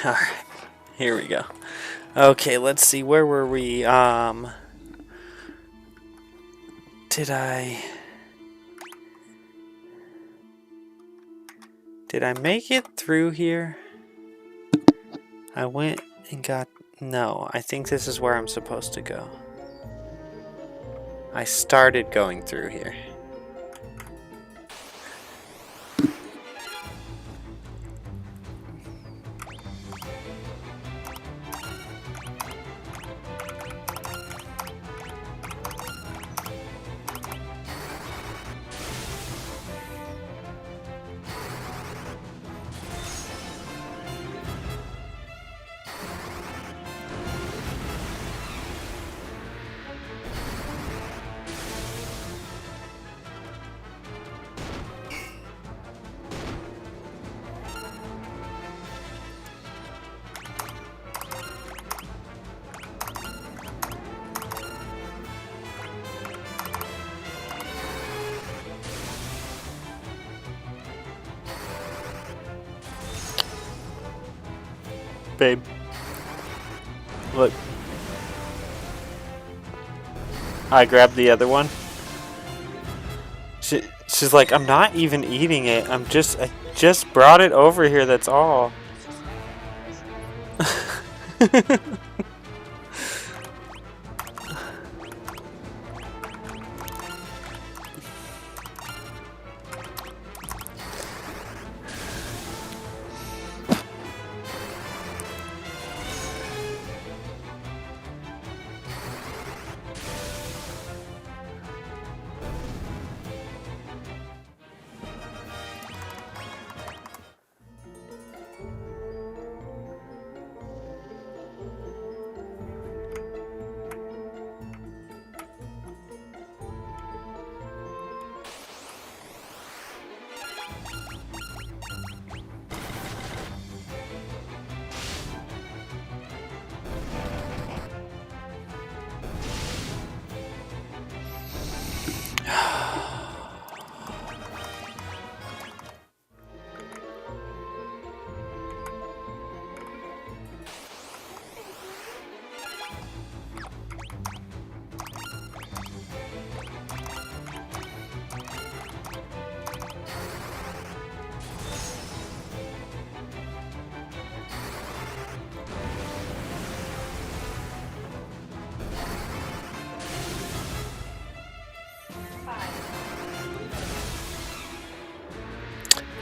Alright, here we go. Okay, let's see, where were we? Did I make it through here? I went and got... No, I think this is where I'm supposed to go. I started going through here. Babe. Look. I grabbed the other one. She's like, I'm not even eating it. I just brought it over here, that's all.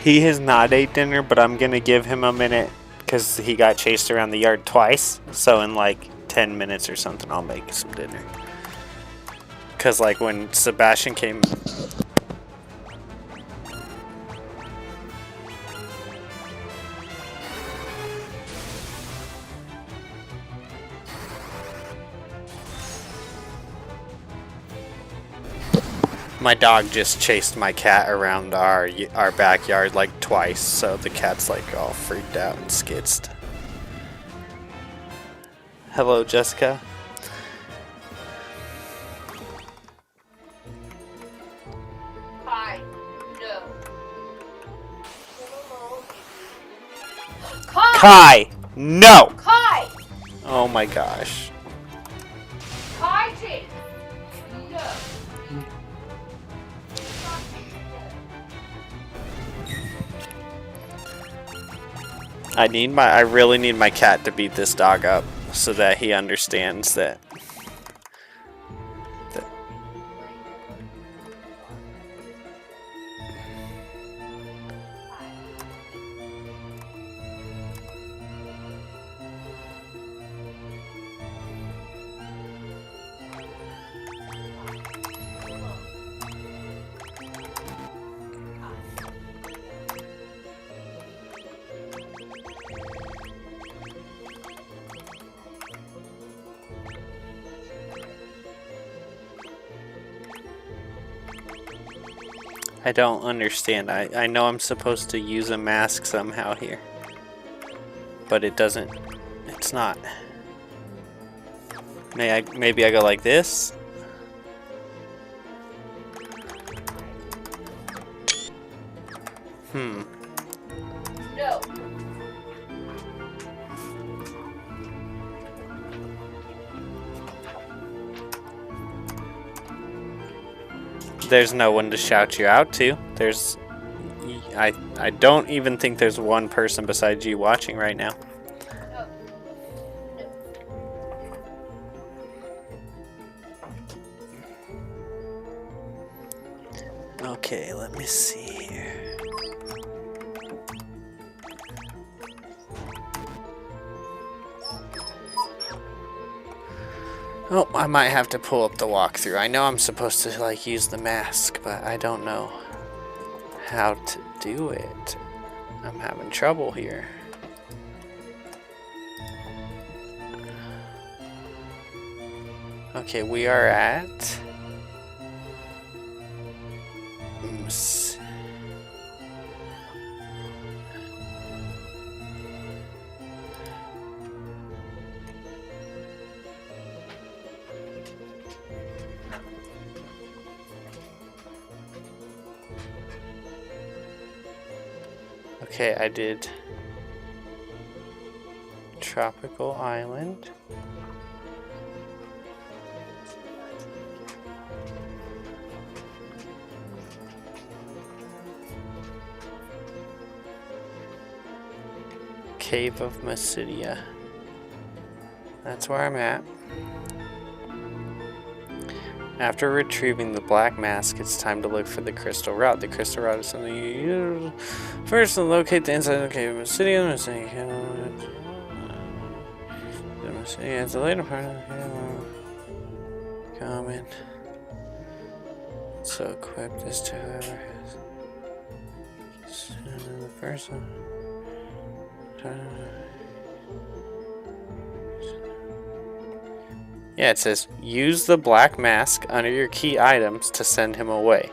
He has not ate dinner, but I'm gonna give him a minute because he got chased around the yard twice. So in like 10 minutes or something, I'll make some dinner. Because like when Sebastian came... My dog just chased my cat around our backyard like twice, so the cat's like all freaked out and skitzed. Hello, Jessica. Kai, no. Kai! Kai! No! Kai! Oh my gosh. Kai, Jade! No. I really need my cat to beat this dog up so that he understands that. I don't understand. I know I'm supposed to use a mask somehow here. But it doesn't. It's not. Maybe I go like this? No. there's no one to shout you out to. I don't even think there's one person besides you watching right now. No. No. Okay, let me see here. Oh, I might have to pull up the walkthrough. I know I'm supposed to like use the mask, but I don't know how to do it. I'm having trouble here. Okay, we are at okay, I did Tropical Island. Cave of Mysidia. That's where I'm at. After retrieving the black mask, it's time to look for the crystal rod. The crystal rod is something you use first to locate the inside of the Cave of Mysidia. It's the later part of the cave. Comment. So equip this to whoever has. The first one. Yeah, it says use the black mask under your key items to send him away.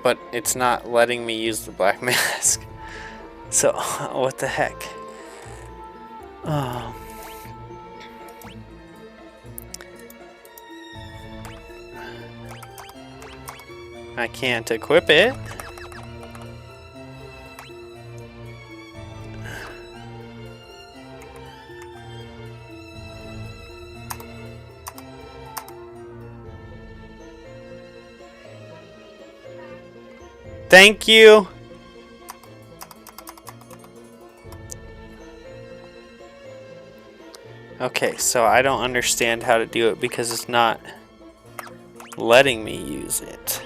But it's not letting me use the black mask. So, what the heck? I can't equip it. Thank you. Okay, so I don't understand how to do it because it's not letting me use it.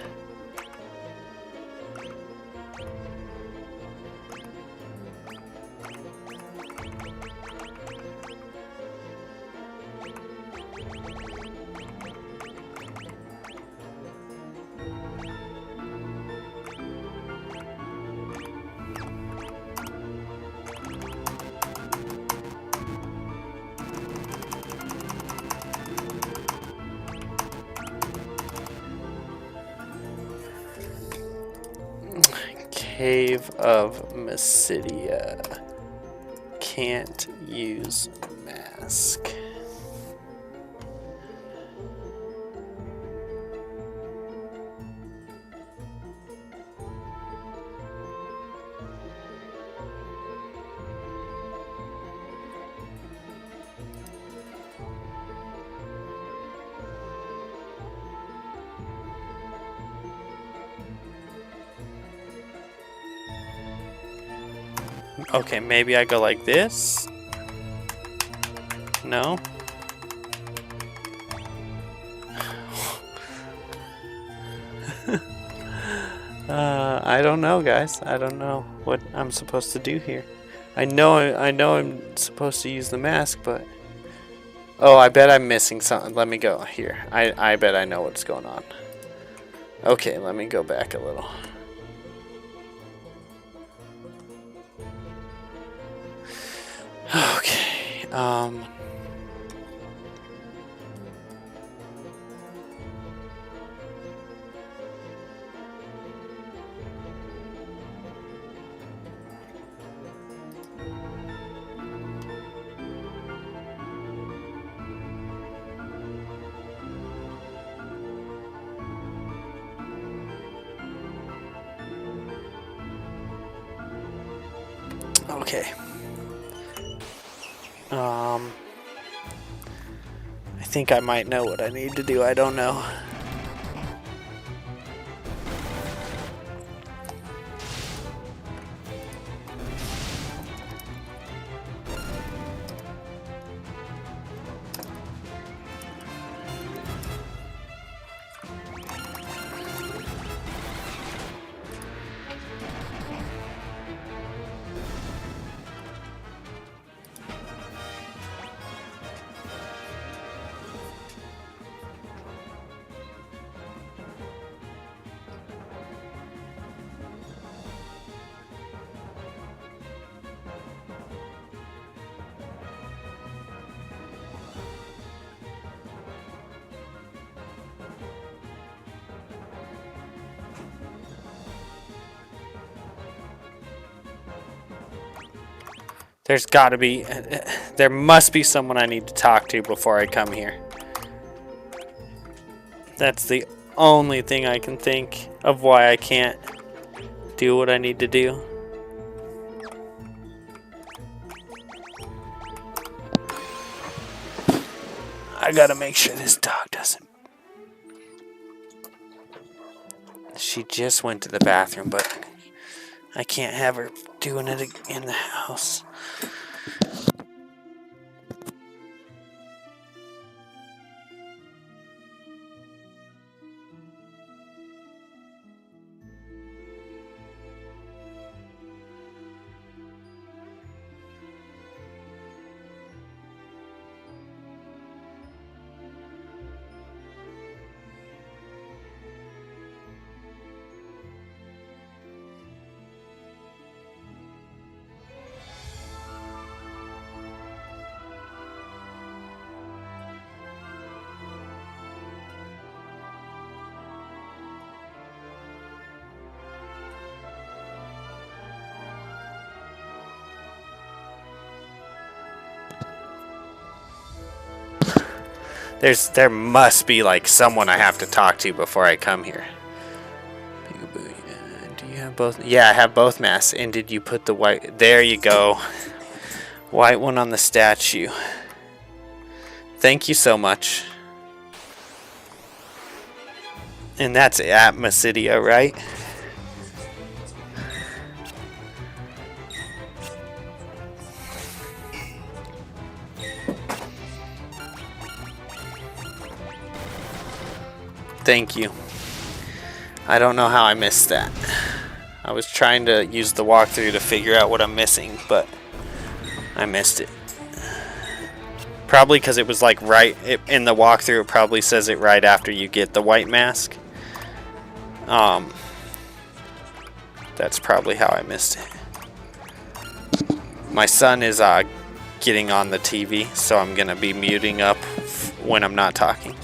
Cave of Mysidia. Can't use mask. Okay, maybe I go like this. No? I don't know, guys. I don't know what I'm supposed to do here. I know I'm supposed to use the mask, but oh, I bet I'm missing something. Let me go here. I bet I know what's going on. Okay, let me go back a little. Okay, okay. I think I might know what I need to do. I don't know. There's gotta be... There must be someone I need to talk to before I come here. That's the only thing I can think of why I can't do what I need to do. I gotta make sure this dog doesn't... She just went to the bathroom, but I can't have her doing it in the house. There must be like someone I have to talk to before I come here. Do you have both? Yeah, I have both masks. And did you put the white? There you go. White one on the statue. Thank you so much. And that's at Mysidia, right? Thank you. I don't know how I missed that. I was trying to use the walkthrough to figure out what I'm missing, but I missed it. Probably because it was like in the walkthrough, it probably says it right after you get the white mask. That's probably how I missed it. My son is getting on the TV, so I'm gonna be muting up when I'm not talking.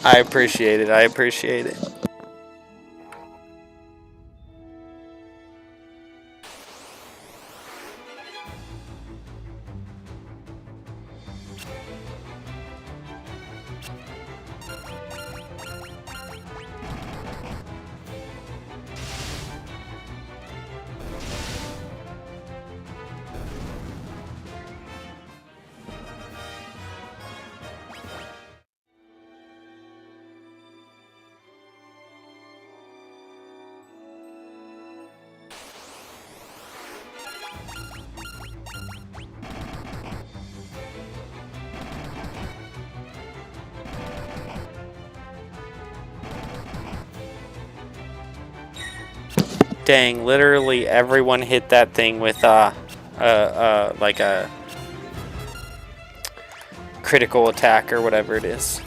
I appreciate it. I appreciate it. Dang, literally everyone hit that thing with like a critical attack or whatever it is.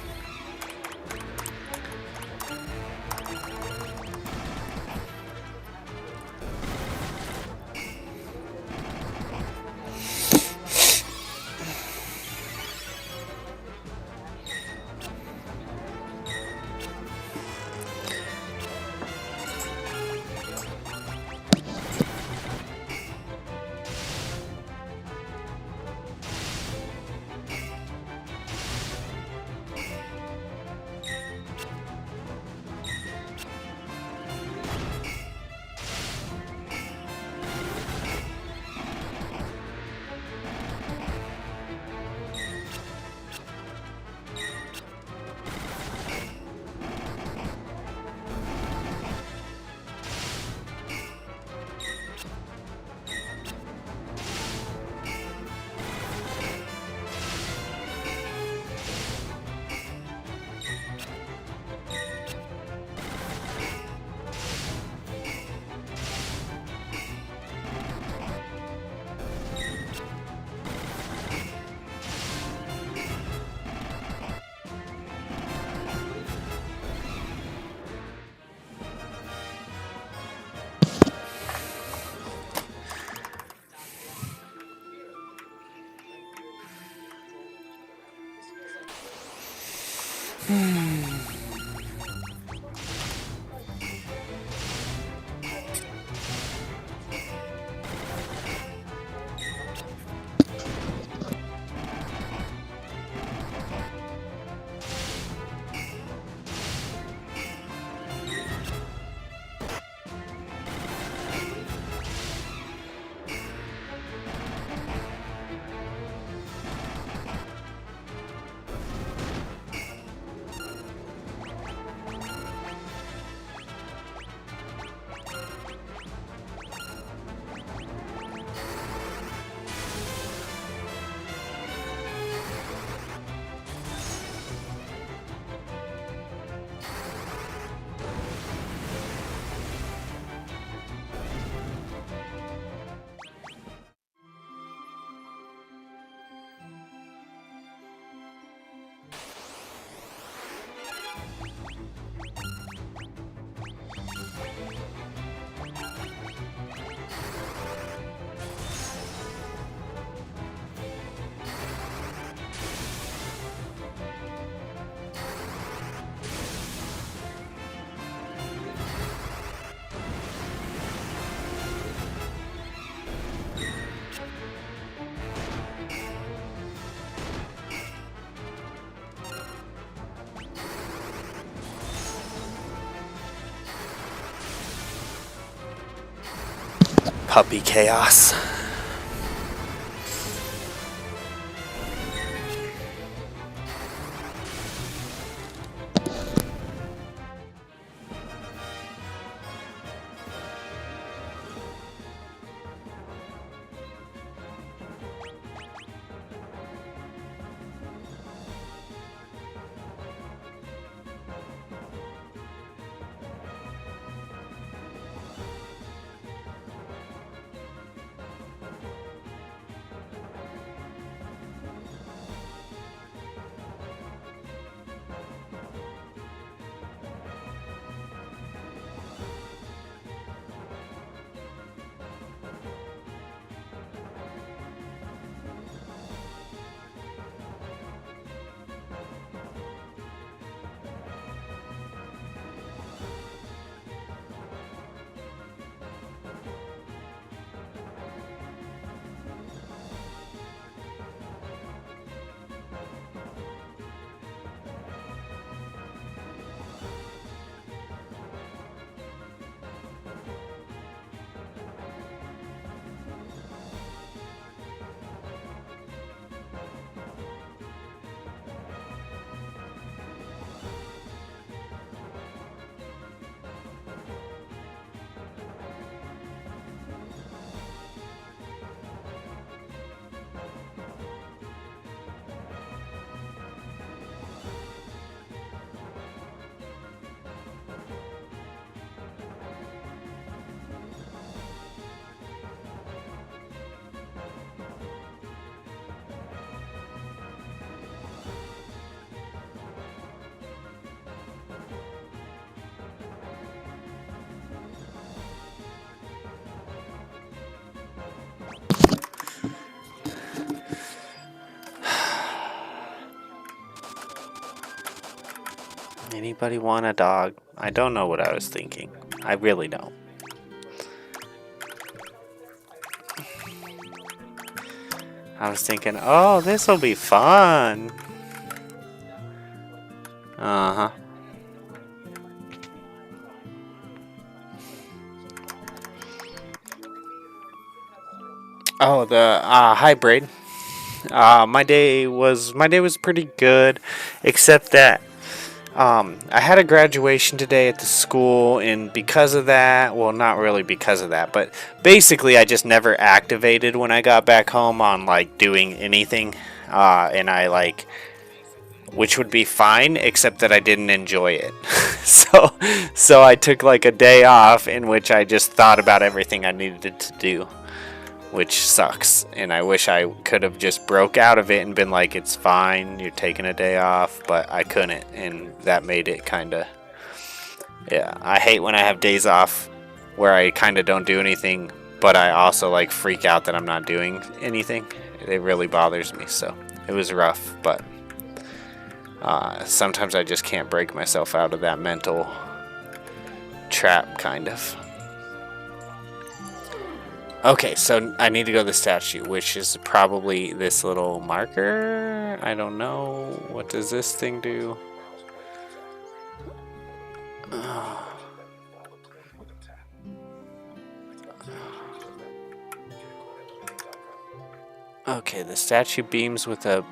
Puppy chaos. Anybody want a dog? I don't know what I was thinking. I really don't. I was thinking, oh, this will be fun. Uh-huh. Oh, the hybrid. My day was pretty good, except that I had a graduation today at the school, and because of that, well, not really because of that, but basically I just never activated when I got back home on like doing anything, and I like, which would be fine, except that I didn't enjoy it. so I took like a day off in which I just thought about everything I needed to do, which sucks, and I wish I could have just broke out of it and been like, it's fine, you're taking a day off, but I couldn't, and that made it kind of, yeah, I hate when I have days off where I kind of don't do anything, but I also like freak out that I'm not doing anything. It really bothers me, so it was rough, but Sometimes I just can't break myself out of that mental trap, kind of. Okay, so I need to go to the statue, which is probably this little marker. I don't know. What does this thing do? Okay, the statue beams with a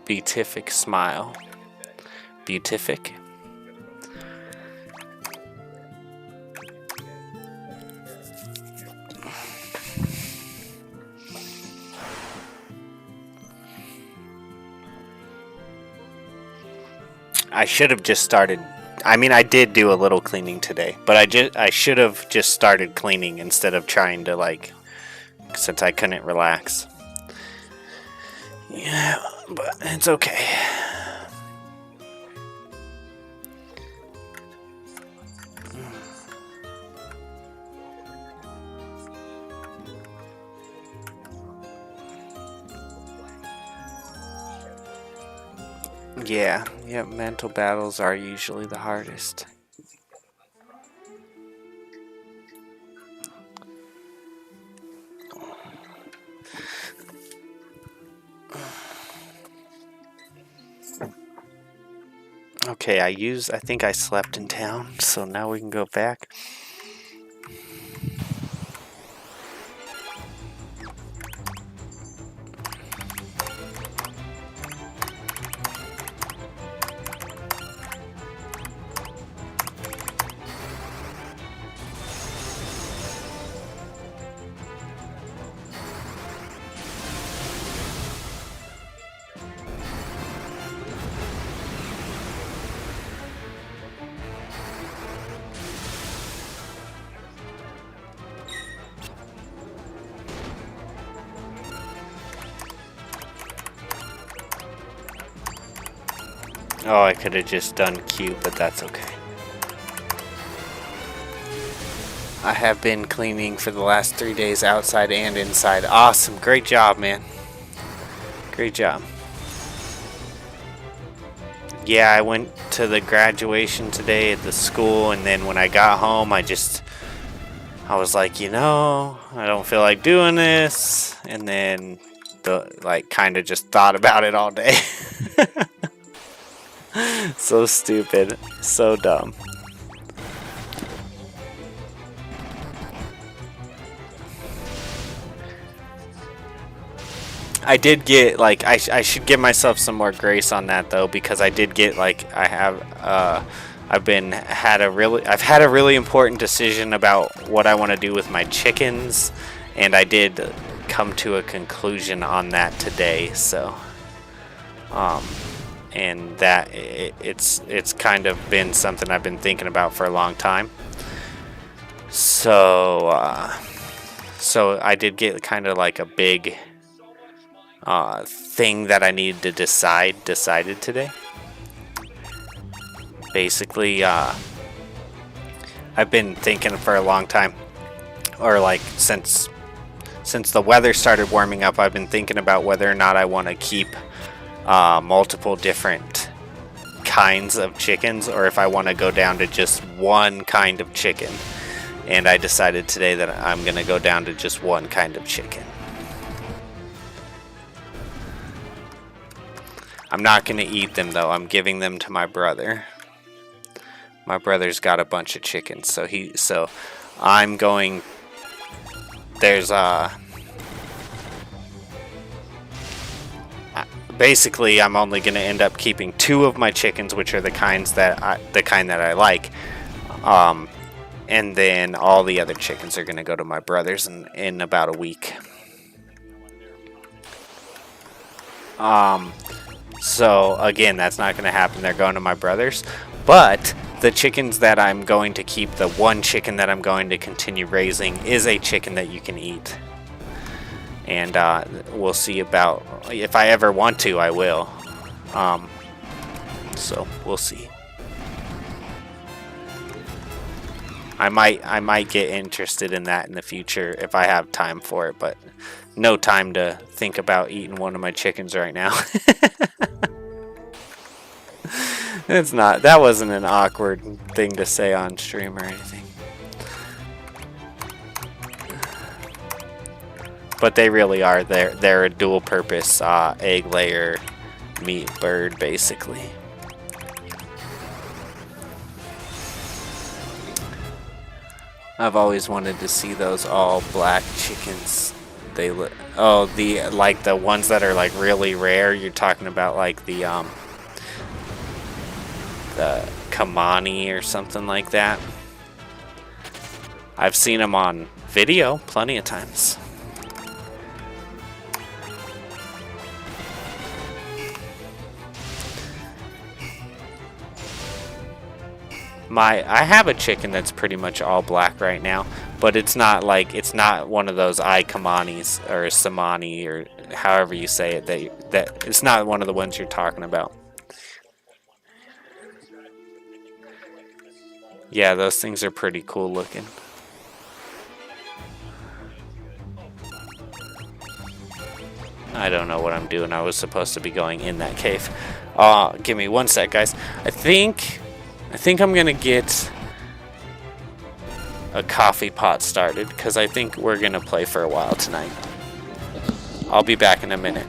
beatific smile. Beatific? I should have just started. I mean, I did do a little cleaning today, but I should have just started cleaning instead of trying to, like, since I couldn't relax. Yeah, but it's okay. Yeah, mental battles are usually the hardest. Okay, I think I slept in town, so now we can go back. Oh, I could have just done Q, but that's okay. I have been cleaning for the last 3 days, outside and inside. Awesome. Great job, man. Great job. Yeah, I went to the graduation today at the school, and then when I got home, I was like, I don't feel like doing this, and then kind of just thought about it all day. So stupid, so dumb. I did get I should give myself some more grace on that though, because I did get I've had a really important decision about what I want to do with my chickens, and I did come to a conclusion on that today. So and that it's kind of been something I've been thinking about for a long time. So I did get kind of like a big thing that I needed to decided today. Basically, I've been thinking for a long time, or since the weather started warming up, I've been thinking about whether or not I want to keep multiple different kinds of chickens, or if I want to go down to just one kind of chicken. And I decided today that I'm going to go down to just one kind of chicken. I'm not going to eat them though. I'm giving them to my brother. My brother's got a bunch of chickens, so I'm going. There's basically, I'm only going to end up keeping 2 of my chickens, which are the kind that I like. And then all the other chickens are going to go to my brother's in about a week. So again, that's not going to happen. They're going to my brother's. But the chickens that I'm going to keep, the one chicken that I'm going to continue raising, is a chicken that you can eat. And we'll see about, if I ever want to, I will. So we'll see. I might get interested in that in the future if I have time for it, but no time to think about eating one of my chickens right now. It's not. That wasn't an awkward thing to say on stream or anything. But they really are. They're a dual purpose egg layer meat bird, basically. I've always wanted to see those all black chickens. They like the ones that are like really rare. You're talking about like the Kamani or something like that. I've seen them on video plenty of times. I have a chicken that's pretty much all black right now, but it's not one of those Kamanis or Samani or however you say it. That it's not one of the ones you're talking about. Yeah, those things are pretty cool looking. I don't know what I'm doing. I was supposed to be going in that cave. Give me one sec, guys. I think I'm gonna get a coffee pot started because I think we're gonna play for a while tonight. I'll be back in a minute.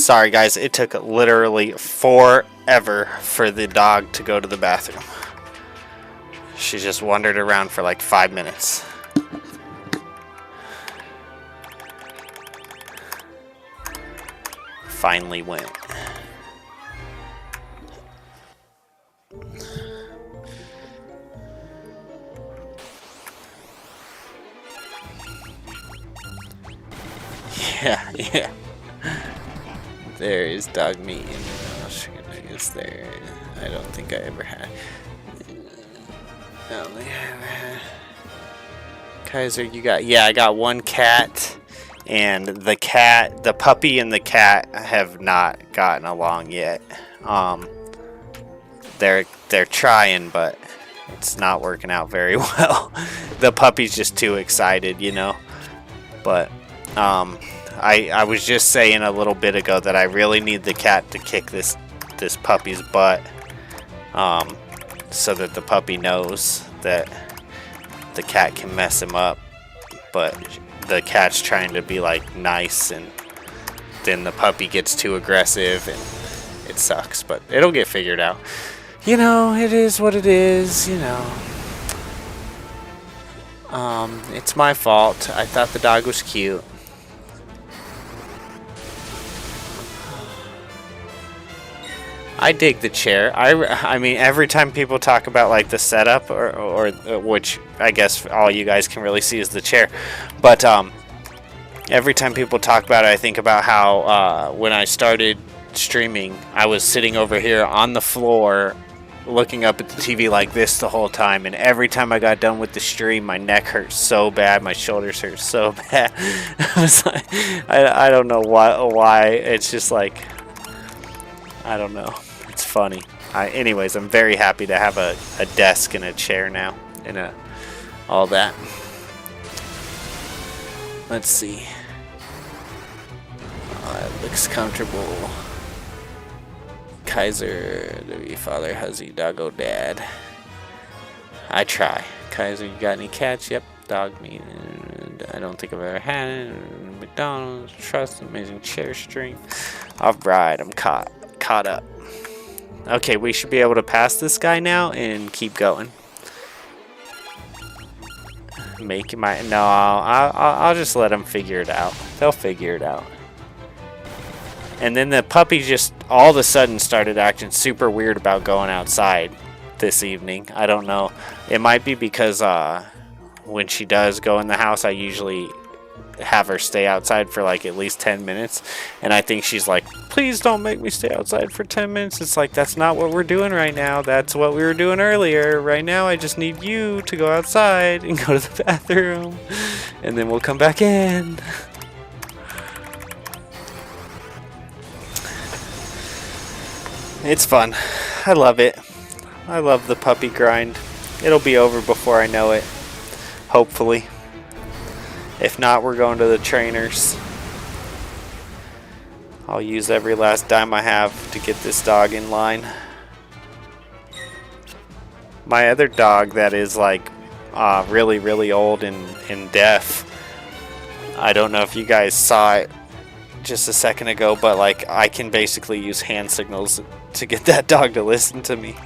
Sorry guys, it took literally forever for the dog to go to the bathroom. She just wandered around for like 5 minutes. Finally went. Yeah. There is dog meat in the is there. I don't think I ever had. I only ever had. Kaiser, you got, yeah, I got one cat, and the puppy and the cat have not gotten along yet. They're trying, but it's not working out very well. The puppy's just too excited, you know. But I was just saying a little bit ago that I really need the cat to kick this puppy's butt, so that the puppy knows that the cat can mess him up. But the cat's trying to be like nice, and then the puppy gets too aggressive, and it sucks. But it'll get figured out. You know, it is what it is. You know, it's my fault. I thought the dog was cute. I dig the chair. I mean, every time people talk about like the setup, or which I guess all you guys can really see is the chair, but every time people talk about it, I think about how when I started streaming, I was sitting over here on the floor, looking up at the TV like this the whole time, and every time I got done with the stream, my neck hurt so bad, my shoulders hurt so bad. I was like, I don't know why. It's just like, I don't know. It's funny. Anyways, I'm very happy to have a desk and a chair now, and all that. Let's see. It looks comfortable. Kaiser, W father, huzzy, doggo dad. I try. Kaiser, you got any cats? Yep, dog meat. I don't think I've ever had it. McDonald's, trust, amazing chair stream. Alright, I'm caught up. Okay, we should be able to pass this guy now and keep going. I'll just let them figure it out. They'll figure it out. And then the puppy just all of a sudden started acting super weird about going outside this evening. I don't know. It might be because when she does go in the house, I usually have her stay outside for like at least 10 minutes, and I think she's like, please don't make me stay outside for 10 minutes. It's like, that's not what we're doing right now. That's what we were doing earlier. Right now I just need you to go outside and go to the bathroom, and then we'll come back in. It's fun. I love it. I love the puppy grind. It'll be over before I know it, hopefully. If not, we're going to the trainers. I'll use every last dime I have to get this dog in line. My other dog that is like really, really old and deaf. I don't know if you guys saw it just a second ago, but like I can basically use hand signals to get that dog to listen to me.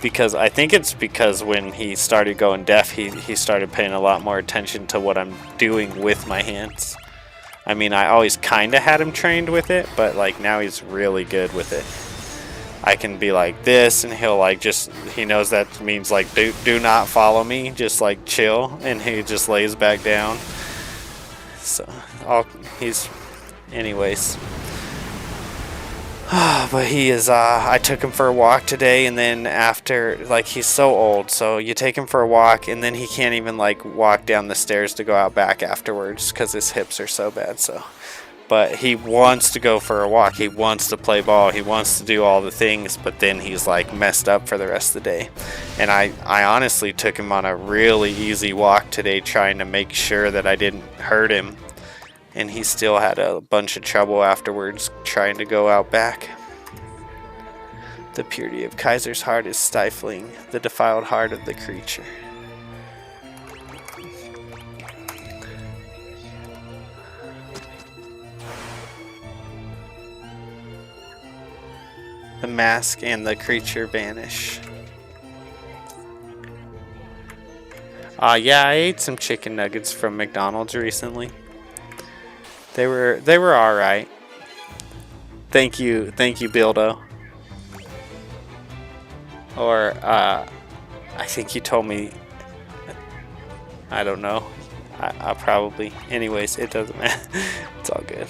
Because I think it's because when he started going deaf, he started paying a lot more attention to what I'm doing with my hands. I mean, I always kind of had him trained with it, but like now he's really good with it. I can be like this, and he'll like he knows that means like do not follow me, just like chill, and he just lays back down. So anyways. But he is, I took him for a walk today, and then after, like, he's so old, so you take him for a walk, and then he can't even, like, walk down the stairs to go out back afterwards, because his hips are so bad, so. But he wants to go for a walk, he wants to play ball, he wants to do all the things, but then he's, like, messed up for the rest of the day. And I honestly took him on a really easy walk today, trying to make sure that I didn't hurt him. And he still had a bunch of trouble afterwards trying to go out back. The purity of Kaiser's heart is stifling the defiled heart of the creature. The mask and the creature vanish. Yeah, I ate some chicken nuggets from McDonald's recently. They were all right. Thank you, Bildo. Or I think you told me. I don't know. I probably. Anyways, it doesn't matter. It's all good.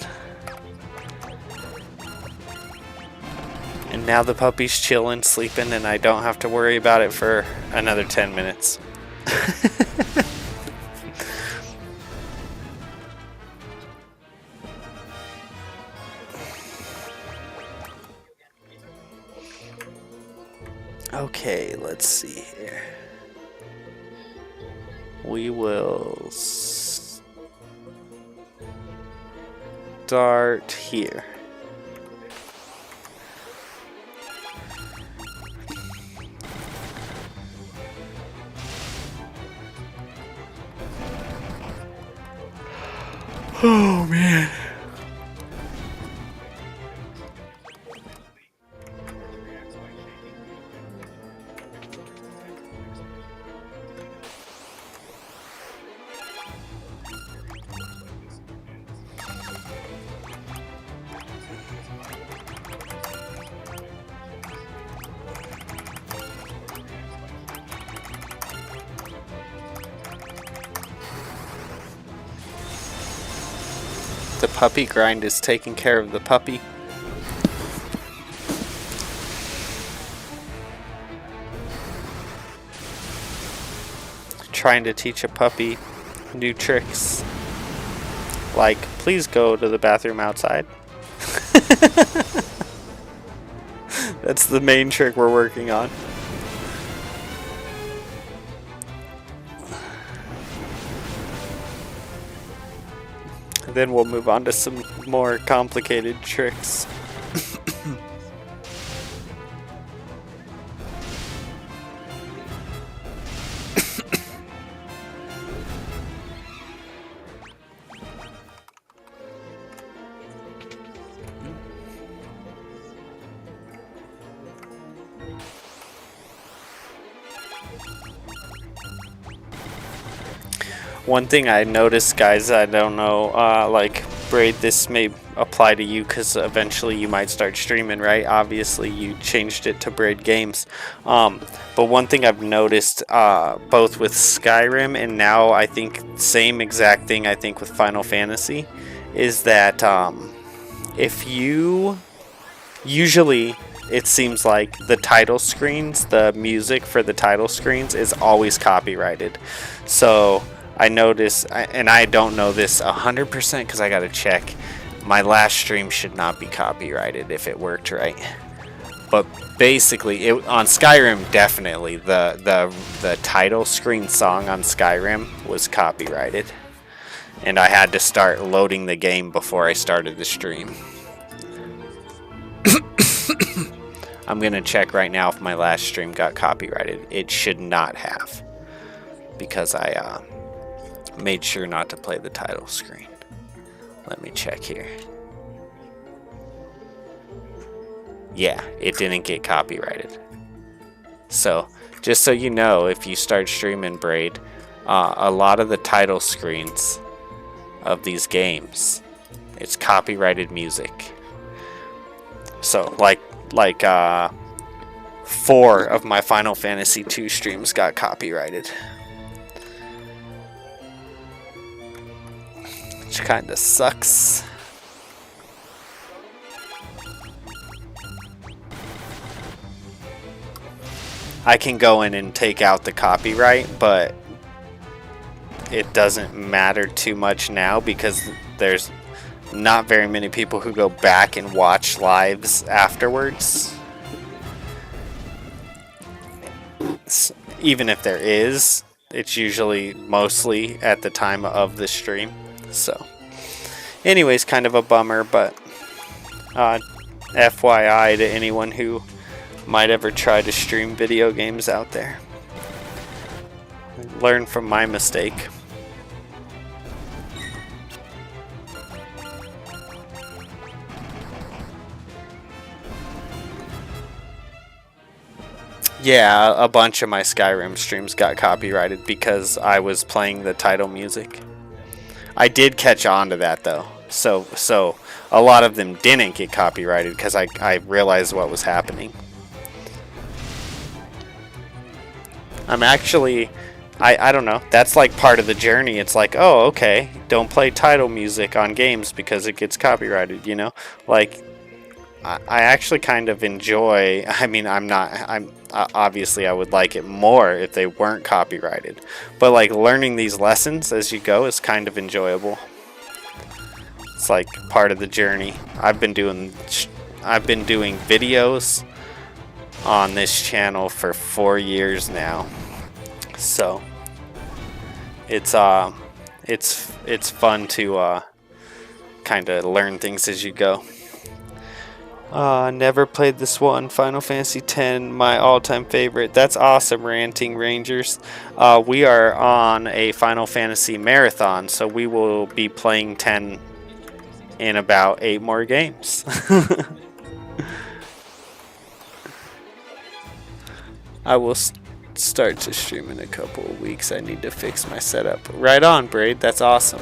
And now the puppy's chilling, sleeping, and I don't have to worry about it for another 10 minutes. Okay, let's see here. We will start here. Oh man. The puppy grind is taking care of the puppy. Trying to teach a puppy new tricks. Like, please go to the bathroom outside. That's the main trick we're working on. Then we'll move on to some more complicated tricks. One thing I noticed, guys, I don't know, like, Braid, this may apply to you because eventually you might start streaming, right? Obviously, you changed it to Braid Games. But one thing I've noticed, both with Skyrim and now I think same exact thing I think with Final Fantasy, is that if you usually... It seems like the title screens, the music for the title screens is always copyrighted. So I notice, and I don't know this 100% because I got to check, my last stream should not be copyrighted if it worked right. But basically, on Skyrim, definitely, the title screen song on Skyrim was copyrighted. And I had to start loading the game before I started the stream. I'm going to check right now if my last stream got copyrighted. It should not have, because I made sure not to play the title screen. Let me check here. Yeah, it didn't get copyrighted. So, just so you know, if you start streaming Braid, a lot of the title screens of these games, it's copyrighted music. So, like 4 of my Final Fantasy II streams got copyrighted. Which kinda sucks. I can go in and take out the copyright, but it doesn't matter too much now because there's not very many people who go back and watch lives afterwards. Even if there is, it's usually mostly at the time of the stream. So, anyways, kind of a bummer, but FYI to anyone who might ever try to stream video games out there. Learn from my mistake. Yeah, a bunch of my Skyrim streams got copyrighted because I was playing the title music. I did catch on to that though. So a lot of them didn't get copyrighted because I realized what was happening. I'm actually, I don't know, that's like part of the journey. It's like, oh, okay, don't play title music on games because it gets copyrighted, you know? Like, I actually kind of enjoy, I mean, obviously I would like it more if they weren't copyrighted. But like learning these lessons as you go is kind of enjoyable. It's like part of the journey. I've been doing videos on this channel for 4 years now. So it's fun to kind of learn things as you go. Never played this one. Final Fantasy X, my all-time favorite. That's awesome, Ranting Rangers. We are on a Final Fantasy marathon, so we will be playing 10 in about 8 more games. I will start to stream in a couple of weeks. I need to fix my setup. Right on, Braid. That's awesome.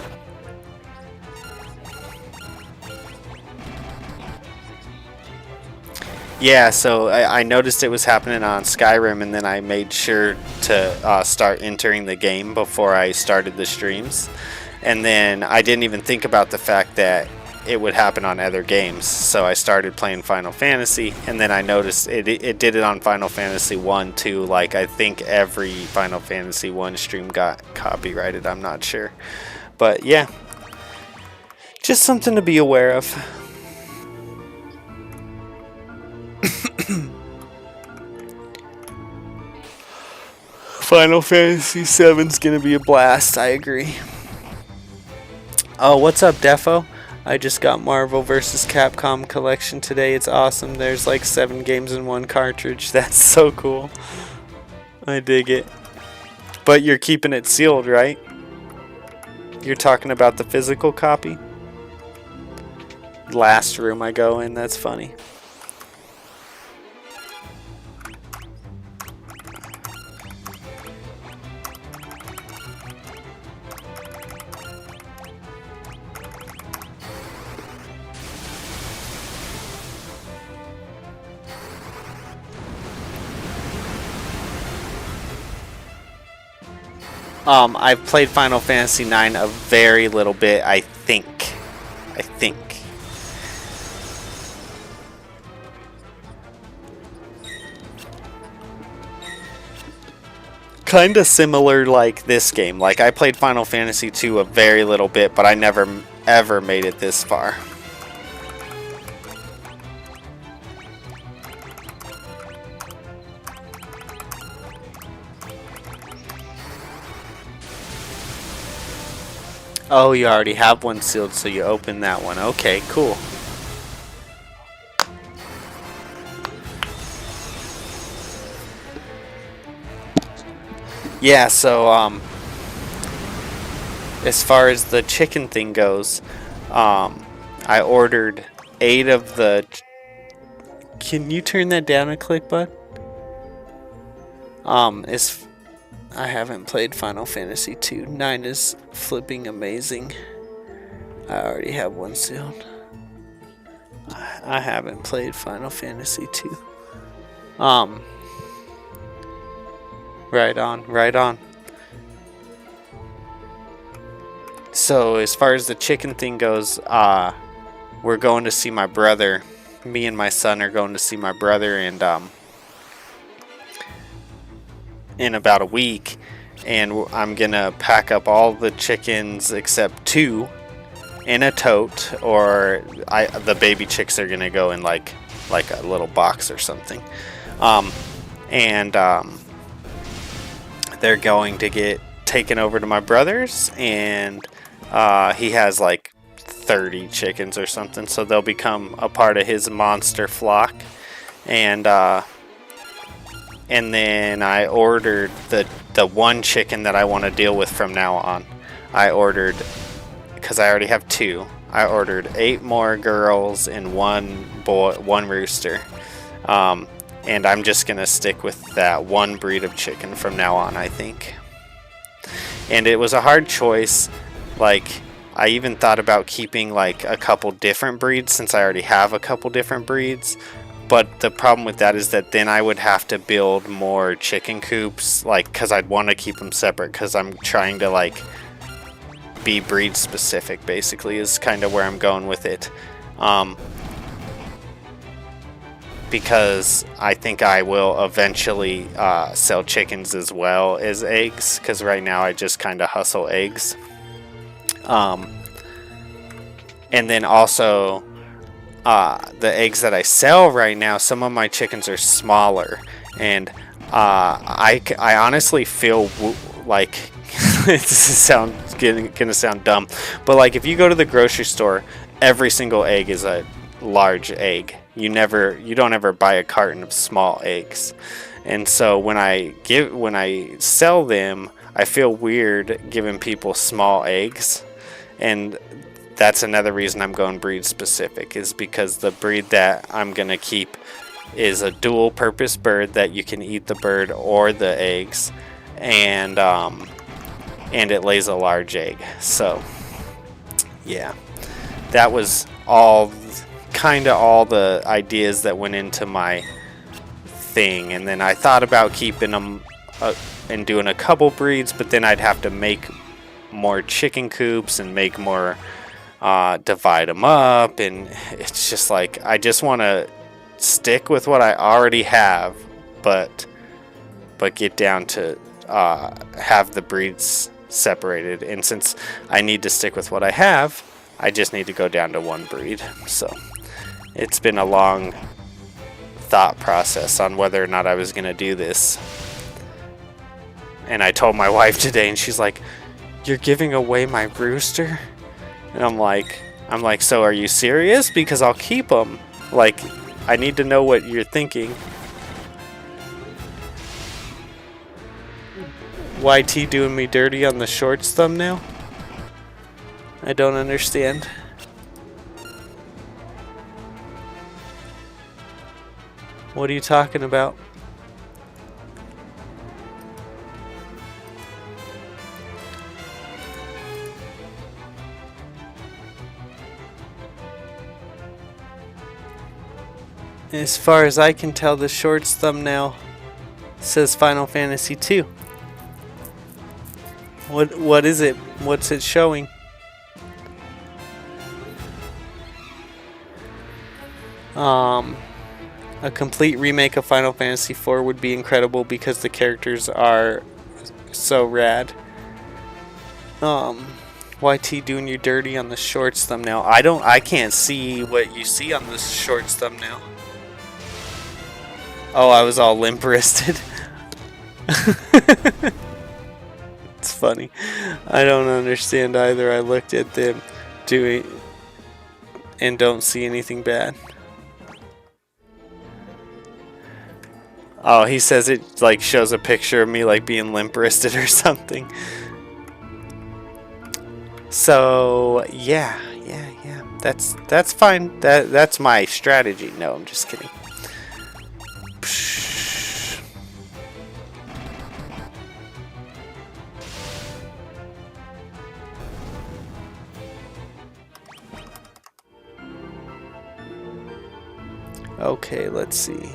Yeah, so I noticed it was happening on Skyrim, and then I made sure to start entering the game before I started the streams. And then I didn't even think about the fact that it would happen on other games. So I started playing Final Fantasy, and then I noticed it did it on Final Fantasy 1 too. Like, I think every Final Fantasy 1 stream got copyrighted. I'm not sure. But yeah, just something to be aware of. Final Fantasy VII's gonna be a blast, I agree. Oh, what's up, Defo? I just got Marvel vs. Capcom collection today. It's awesome. There's like 7 games in one cartridge. That's so cool. I dig it. But you're keeping it sealed, right? You're talking about the physical copy? Last room I go in, that's funny. I've played Final Fantasy IX a very little bit, I think. Kinda similar like this game. Like, I played Final Fantasy II a very little bit, but I never ever made it this far. Oh, you already have one sealed, so you open that one. Okay, cool. Yeah, so, as far as the chicken thing goes, I ordered 8 of the... Can you turn that down a click, bud? I haven't played Final Fantasy II. 9 is flipping amazing. I already have one sealed. I haven't played Final Fantasy II. Right on. So as far as the chicken thing goes, we're going to see my brother. Me and my son are going to see my brother, and in about a week, and I'm gonna pack up all the chickens except 2 in a tote, or the baby chicks are gonna go in like a little box or something, and they're going to get taken over to my brother's, and he has like 30 chickens or something, so they'll become a part of his monster flock. And then I ordered the one chicken that I want to deal with from now on. I ordered, because I already have 2, I ordered 8 more girls and 1 boy, 1 rooster. And I'm just gonna stick with that one breed of chicken from now on, I think. And it was a hard choice. Like, I even thought about keeping like a couple different breeds, since I already have a couple different breeds. But the problem with that is that then I would have to build more chicken coops, like, because I'd want to keep them separate, because I'm trying to like be breed specific, basically, is kind of where I'm going with it. Because I think I will eventually sell chickens as well as eggs, because right now I just kind of hustle eggs. And then also the eggs that I sell right now, some of my chickens are smaller, and I honestly feel like it's gonna sound dumb, but like if you go to the grocery store, every single egg is a large egg. You don't ever buy a carton of small eggs. And so when I sell them, I feel weird giving people small eggs. And that's another reason I'm going breed specific, is because the breed that I'm gonna keep is a dual purpose bird that you can eat the bird or the eggs, and it lays a large egg. So yeah, that was all the ideas that went into my thing. And then I thought about keeping them and doing a couple breeds, but then I'd have to make more chicken coops and make more, divide them up, and it's just like I just want to stick with what I already have, but get down to have the breeds separated. And since I need to stick with what I have, I just need to go down to one breed. So it's been a long thought process on whether or not I was going to do this. And I told my wife today, and she's like, "You're giving away my rooster?" And I'm like, "So are you serious? Because I'll keep them. Like, I need to know what you're thinking." YT doing me dirty on the shorts thumbnail? I don't understand. What are you talking about? As far as I can tell, the shorts thumbnail says Final Fantasy II. What is it? What's it showing? A complete remake of Final Fantasy IV would be incredible because the characters are so rad. YT doing you dirty on the shorts thumbnail. I can't see what you see on this shorts thumbnail. Oh, I was all limp wristed. It's funny. I don't understand either. I looked at them doing and don't see anything bad. Oh, he says it like shows a picture of me like being limp wristed or something. So yeah. That's fine. That's my strategy. No, I'm just kidding. Okay, let's see.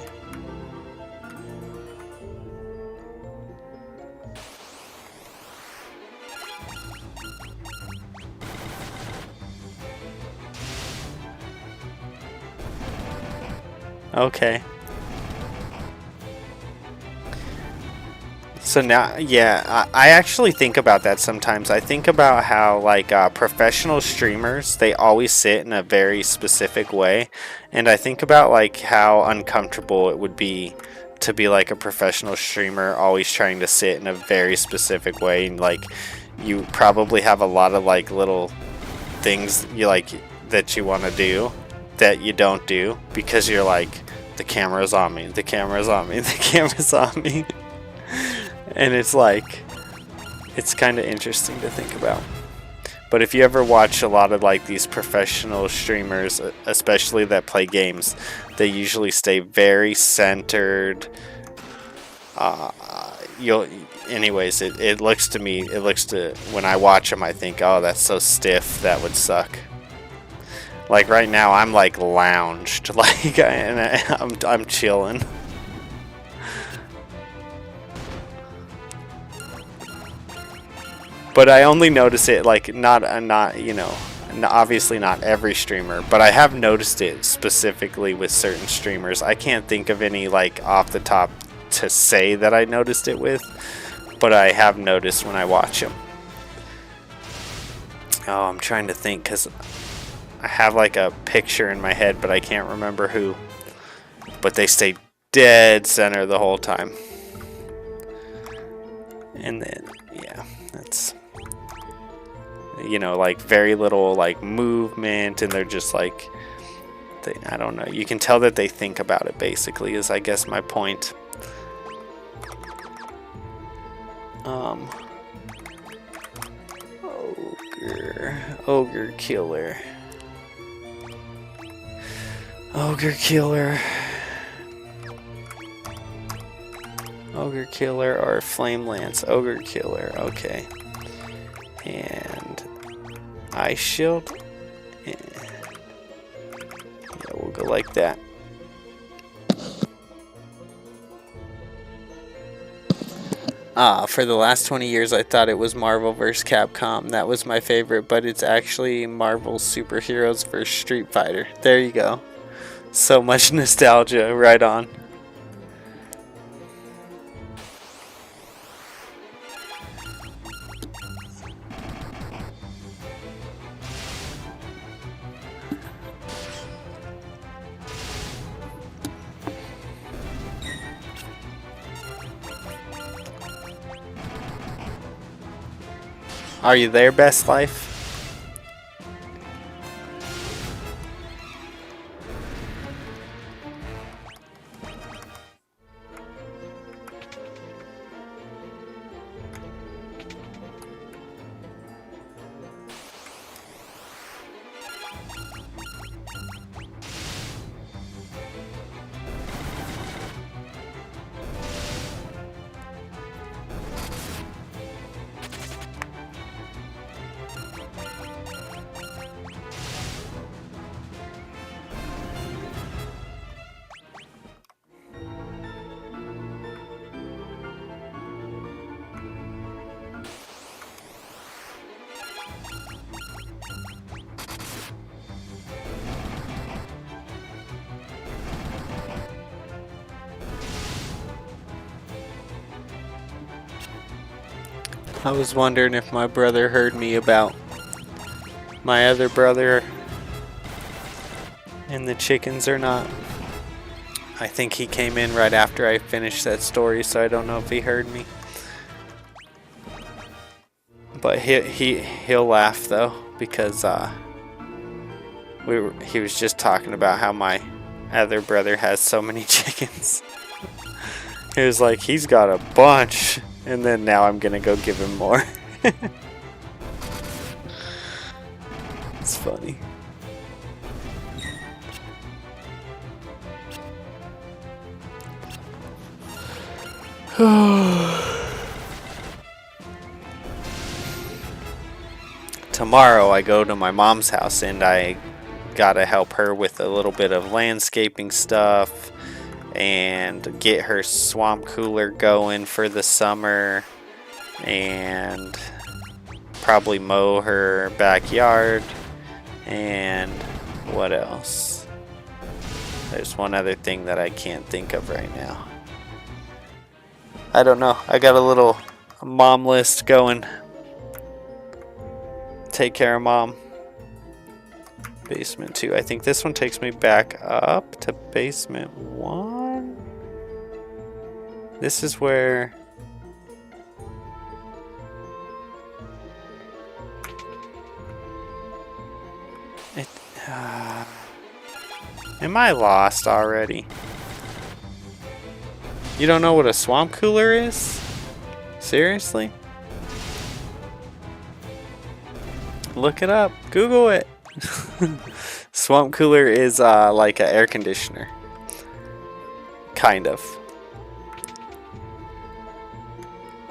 Okay. So now, yeah, I actually think about that sometimes. I think about how, like, professional streamers, they always sit in a very specific way. And I think about, like, how uncomfortable it would be to be, like, a professional streamer always trying to sit in a very specific way. And, like, you probably have a lot of, like, little things you, like, that you want to do that you don't do because you're, like, the camera's on me, the camera's on me, the camera's on me. And it's like, it's kind of interesting to think about. But if you ever watch a lot of like these professional streamers, especially that play games, they usually stay very centered. Anyways, it looks to me, when I watch them, I think, oh, that's so stiff, that would suck. Like right now, I'm like lounged, like, and I'm chilling. But I only notice it, like, not you know, obviously not every streamer, but I have noticed it specifically with certain streamers. I can't think of any, like, off the top to say that I noticed it with, but I have noticed when I watch them. Oh, I'm trying to think, because I have, like, a picture in my head, but I can't remember who. But they stay dead center the whole time. And then, yeah, that's... You know, like very little like movement, and they're just like, I don't know. You can tell that they think about it, basically, is I guess my point. Ogre killer. Ogre killer. Ogre killer or flame lance. Ogre killer. Okay. And ice shield. And yeah, we'll go like that. For the last 20 years, I thought it was Marvel vs. Capcom. That was my favorite, but it's actually Marvel Superheroes vs. Street Fighter. There you go. So much nostalgia, right on. Are you there, Best Life? I was wondering if my brother heard me about my other brother and the chickens or not. I think he came in right after I finished that story, so I don't know if he heard me. But he'll laugh though, because he was just talking about how my other brother has so many chickens. He was like, he's got a bunch. And then now I'm gonna go give him more. It's funny. Tomorrow I go to my mom's house and I gotta help her with a little bit of landscaping stuff and get her swamp cooler going for the summer and probably mow her backyard. And what else? There's one other thing that I can't think of right now. I don't know. I got a little mom list going. Take care of mom. Basement 2. I think this one takes me back up to basement 1. This is where... Am I lost already? You don't know what a swamp cooler is? Seriously? Look it up. Google it. Swamp cooler is like an air conditioner. Kind of.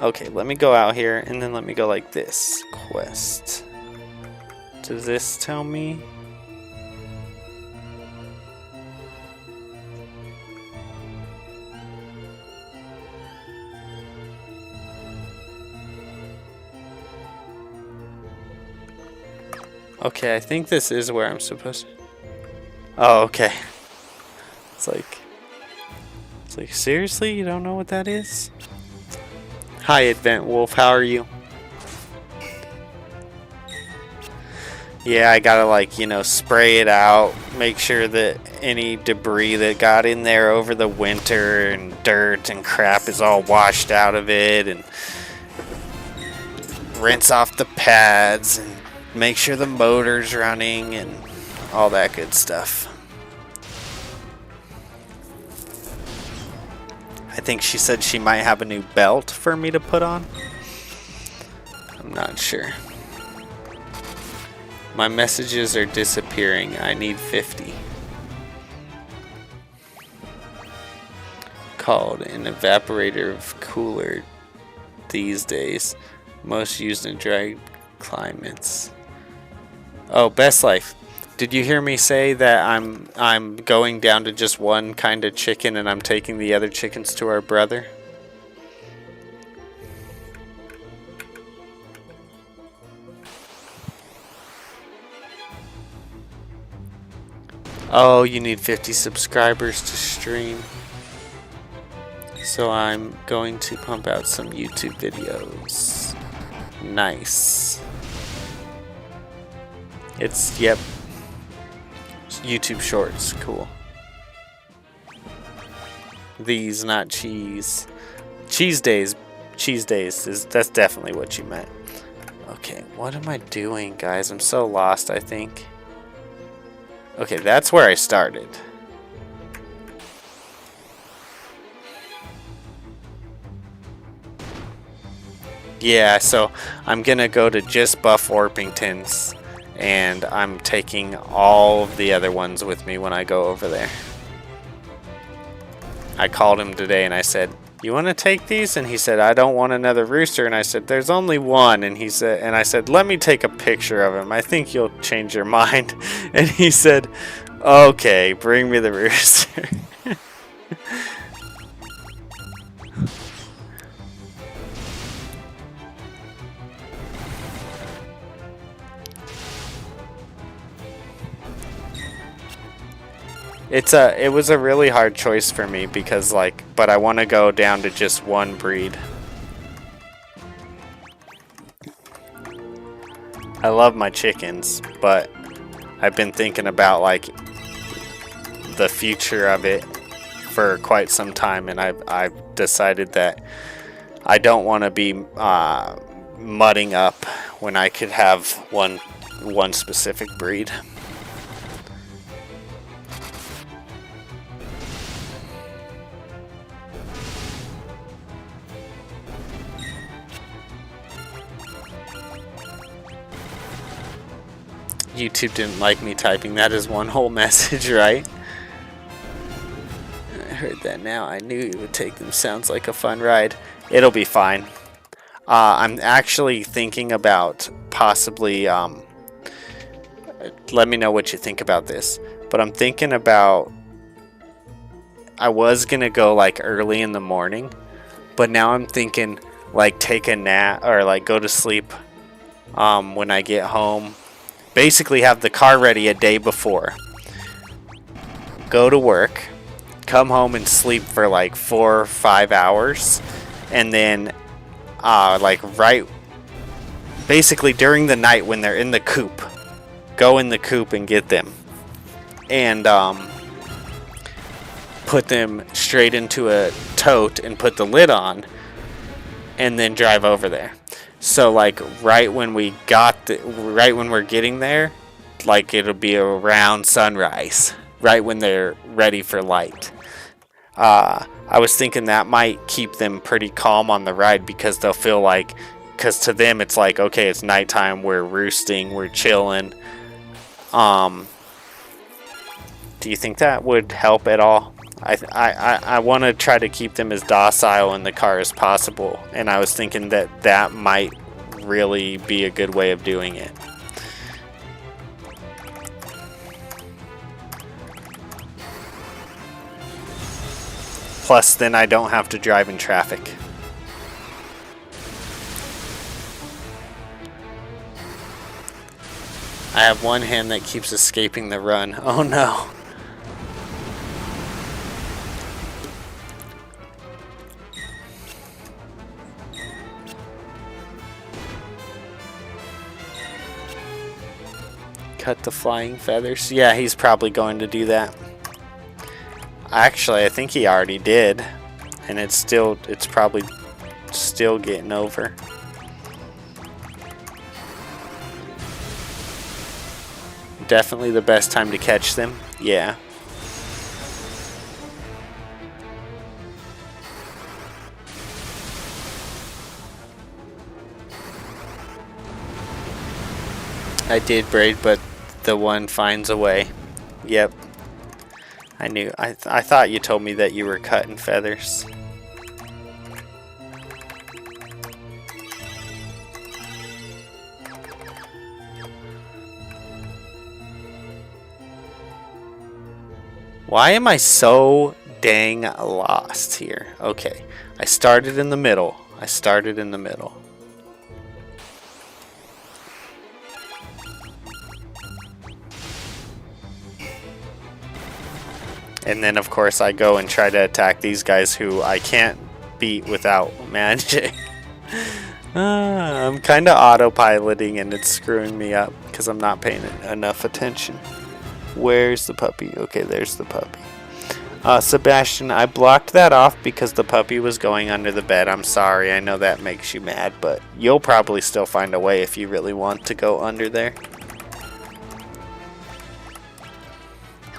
Okay, let me go out here and then let me go like this. Quest. Does this tell me? Okay, I think this is where I'm supposed to. Oh, okay. It's like seriously, you don't know what that is? Hi, Advent Wolf. How are you? Yeah, I gotta like, you know, spray it out, make sure that any debris that got in there over the winter and dirt and crap is all washed out of it, and rinse off the pads and make sure the motor's running and all that good stuff. I think she said she might have a new belt for me to put on. I'm not sure. My messages are disappearing. I need 50. Called an evaporator of cooler these days. Most used in dry climates. Oh, Best Life. Did you hear me say that I'm going down to just one kind of chicken and I'm taking the other chickens to our brother? Oh, you need 50 subscribers to stream. So I'm going to pump out some YouTube videos. Nice. It's, yep. YouTube Shorts, cool. These, not cheese. Cheese days that's definitely what you meant. Okay, what am I doing, guys? I'm so lost, I think. Okay, that's where I started. Yeah, so I'm gonna go to just Buff Orpington's, and I'm taking all of the other ones with me when I go over there. I called him today and I said, "You want to take these?" And he said, "I don't want another rooster." And I said, "There's only one." And he said, and I said, "Let me take a picture of him. I think you'll change your mind." And he said, "Okay, bring me the rooster." It was a really hard choice for me because but I want to go down to just one breed. I love my chickens, but I've been thinking about the future of it for quite some time, and I've decided that I don't want to be mudding up when I could have one specific breed. YouTube didn't like me typing that as one whole message, right? I heard that now. I knew it would take them. Sounds like a fun ride. It'll be fine. I'm actually thinking about possibly, let me know what you think about this. But I'm thinking about, I was going to go early in the morning, but now I'm thinking take a nap or go to sleep when I get home. Basically have the car ready a day before. Go to work, come home and sleep for 4 or 5 hours, and then basically during the night when they're in the coop, go in the coop and get them, and put them straight into a tote and put the lid on, and then drive over there. So right when we're getting there, it'll be around sunrise, right when they're ready for light. I was thinking that might keep them pretty calm on the ride because they'll feel because to them it's like, okay, it's nighttime, we're roosting, we're chilling. Do you think that would help at all? I want to try to keep them as docile in the car as possible, and I was thinking that that might really be a good way of doing it. Plus, then I don't have to drive in traffic. I have one hand that keeps escaping the run. Oh no. Cut the flying feathers. Yeah, he's probably going to do that. Actually, I think he already did. And it's probably still getting over. Definitely the best time to catch them. Yeah. I did braid, but the one finds a way. Yep. I knew. I thought you told me that you were cutting feathers. Why am I so dang lost here? Okay. I started in the middle. And then, of course, I go and try to attack these guys who I can't beat without magic. I'm kind of autopiloting and it's screwing me up because I'm not paying enough attention. Where's the puppy? Okay, there's the puppy. Sebastian, I blocked that off because the puppy was going under the bed. I'm sorry, I know that makes you mad, but you'll probably still find a way if you really want to go under there.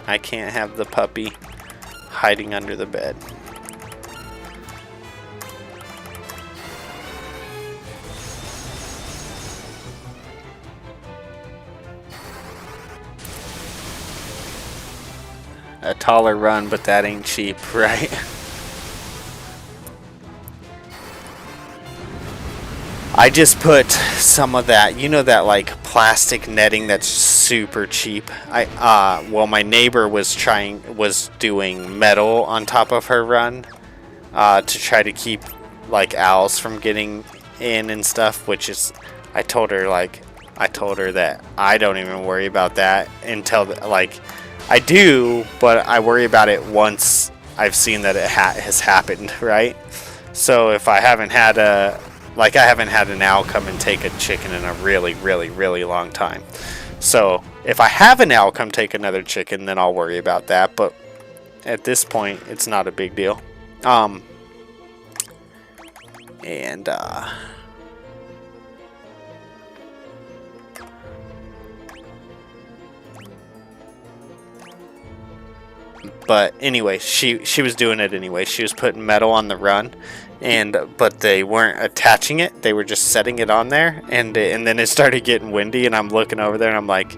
I can't have the puppy hiding under the bed. A taller run, but that ain't cheap, right? I just put some of that, you know, that like plastic netting that's super cheap. Well, my neighbor was doing metal on top of her run to try to keep like owls from getting in and stuff, which is, I told her that I don't even worry about that until like I do, but I worry about it once I've seen that it has happened, right? So if I haven't had I haven't had an owl come and take a chicken in a really, really, really long time. So if I have an owl come take another chicken, then I'll worry about that. But at this point, it's not a big deal. But anyway, she was doing it anyway. She was putting metal on the run. But they weren't attaching it. They were just setting it on there, and then it started getting windy, and I'm looking over there, and I'm like,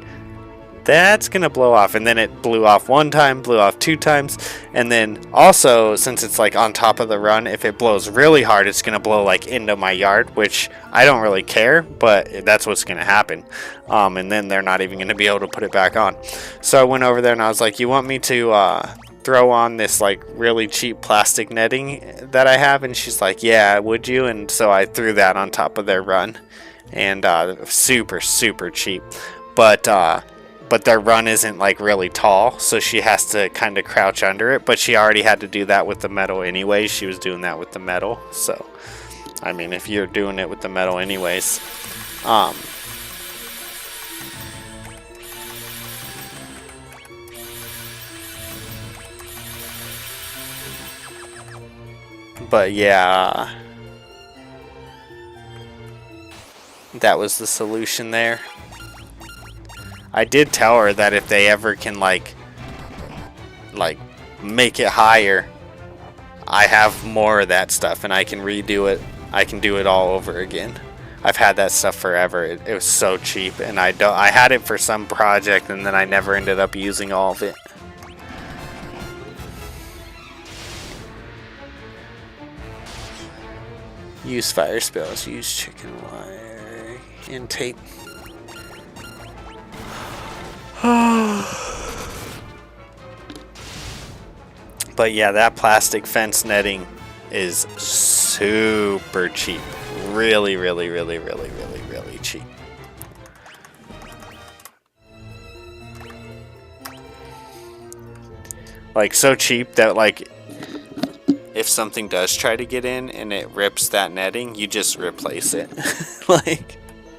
that's gonna blow off. And then it blew off one time, blew off two times, and then also, since it's like on top of the run, if it blows really hard, it's gonna blow like into my yard, which I don't really care, but that's what's gonna happen. And then they're not even gonna be able to put it back on. So I went over there, and I was like, you want me to throw on this like really cheap plastic netting that I have? And she's like, yeah, would you? And so I threw that on top of their run, and super cheap, but their run isn't like really tall, so she has to kind of crouch under it, but she already had to do that with the metal anyways. She was doing that with the metal, so I mean, if you're doing it with the metal anyways, but yeah, that was the solution there. I did tell her that if they ever can like make it higher, I have more of that stuff and I can redo it. I can do it all over again. I've had that stuff forever. It was so cheap, and I had it for some project, and then I never ended up using all of it. Use fire spells, use chicken wire and tape. But yeah, that plastic fence netting is super cheap. Really cheap. Like, so cheap that, like, if something does try to get in and it rips that netting, you just replace it. Like,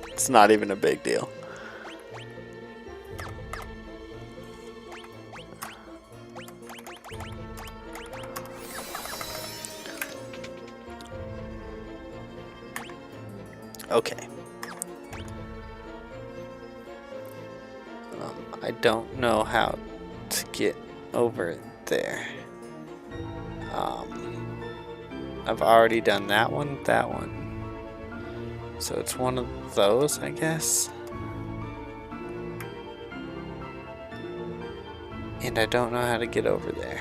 it's not even a big deal. Okay. I don't know how to get over there. I've already done that one. So it's one of those, I guess. And I don't know how to get over there.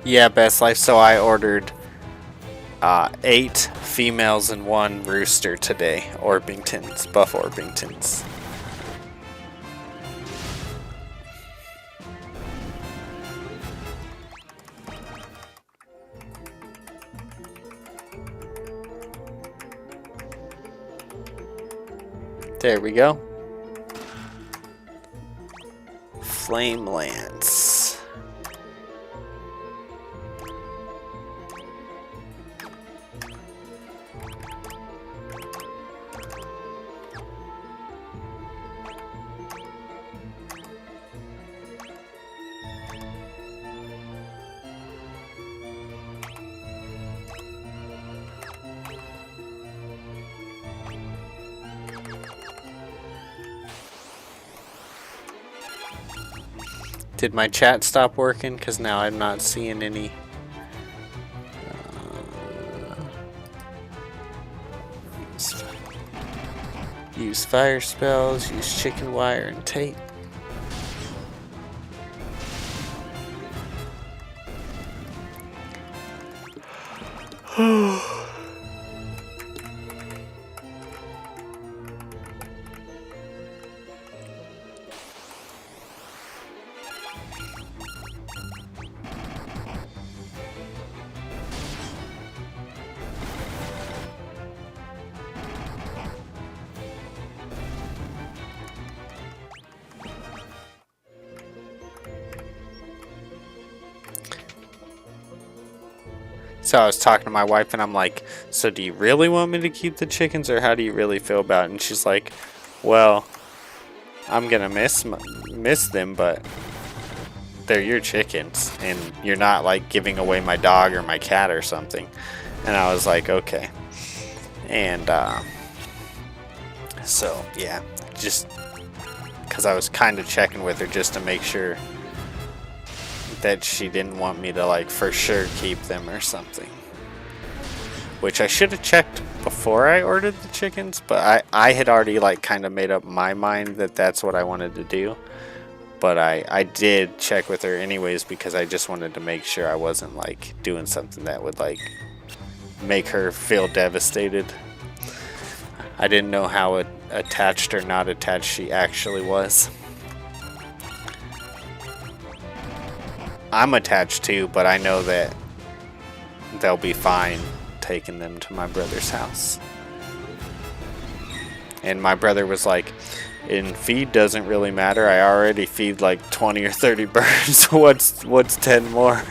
Yeah, Best Life. So I ordered 8 females and 1 rooster today. Orpingtons, buff Orpingtons. There we go. Flame Lance. Did my chat stop working? Because now I'm not seeing any. Use fire spells, use chicken wire and tape. So I was talking to my wife and I'm like, so do you really want me to keep the chickens or how do you really feel about it? And she's like, well, I'm gonna miss them, but they're your chickens and you're not like giving away my dog or my cat or something. And I was like, okay. And so yeah, just because I was kind of checking with her just to make sure that she didn't want me to like for sure keep them or something, which I should have checked before I ordered the chickens, but I had already like kind of made up my mind that that's what I wanted to do. But I did check with her anyways because I just wanted to make sure I wasn't like doing something that would like make her feel devastated. I didn't know how attached or not attached she actually was. I'm attached too, but I know that they'll be fine taking them to my brother's house. And my brother was like, in feed doesn't really matter. I already feed like 20 or 30 birds. What's 10 more?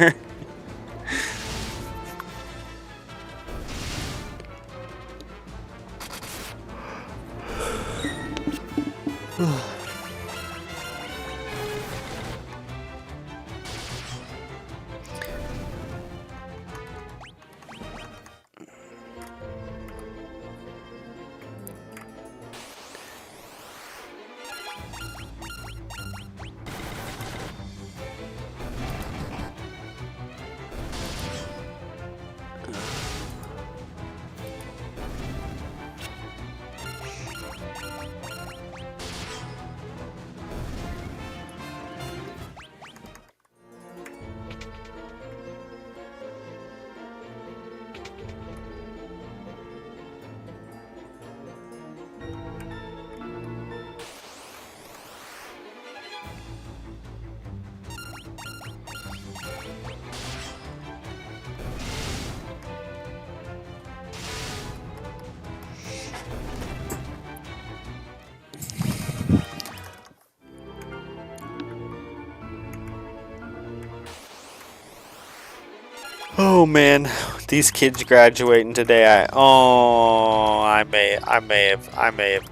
Oh man, these kids graduating today. I may have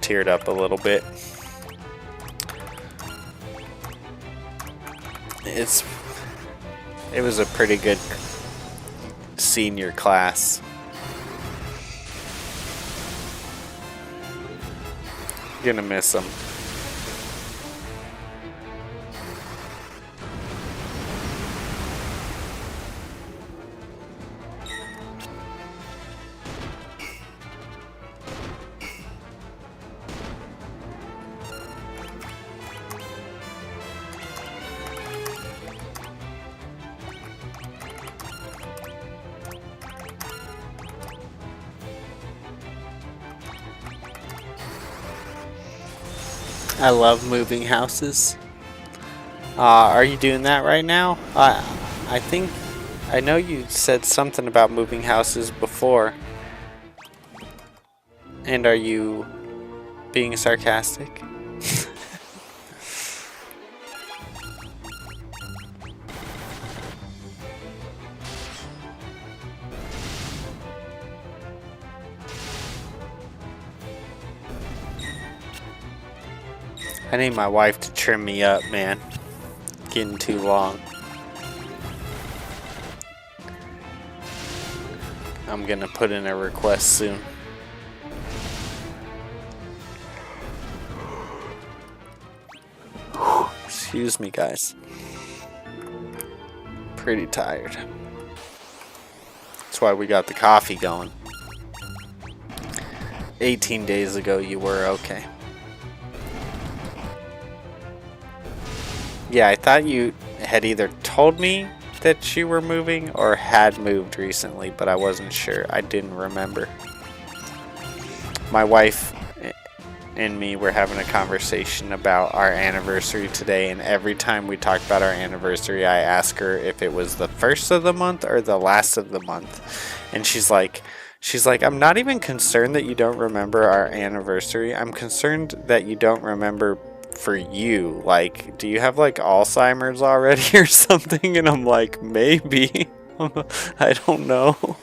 teared up a little bit. It was a pretty good senior class. Gonna miss them. I love moving houses. Are you doing that right now? I know you said something about moving houses before. And are you being sarcastic? I need my wife to trim me up, man. Getting too long. I'm gonna put in a request soon. Excuse me, guys. Pretty tired. That's why we got the coffee going. 18 days ago, you were okay. Yeah, I thought you had either told me that you were moving or had moved recently, but I wasn't sure. I didn't remember. My wife and me were having a conversation about our anniversary today, and every time we talk about our anniversary, I ask her if it was the first of the month or the last of the month. And she's like, I'm not even concerned that you don't remember our anniversary. I'm concerned that you don't remember for you. Like, do you have like Alzheimer's already or something? And I'm like, maybe. I don't know.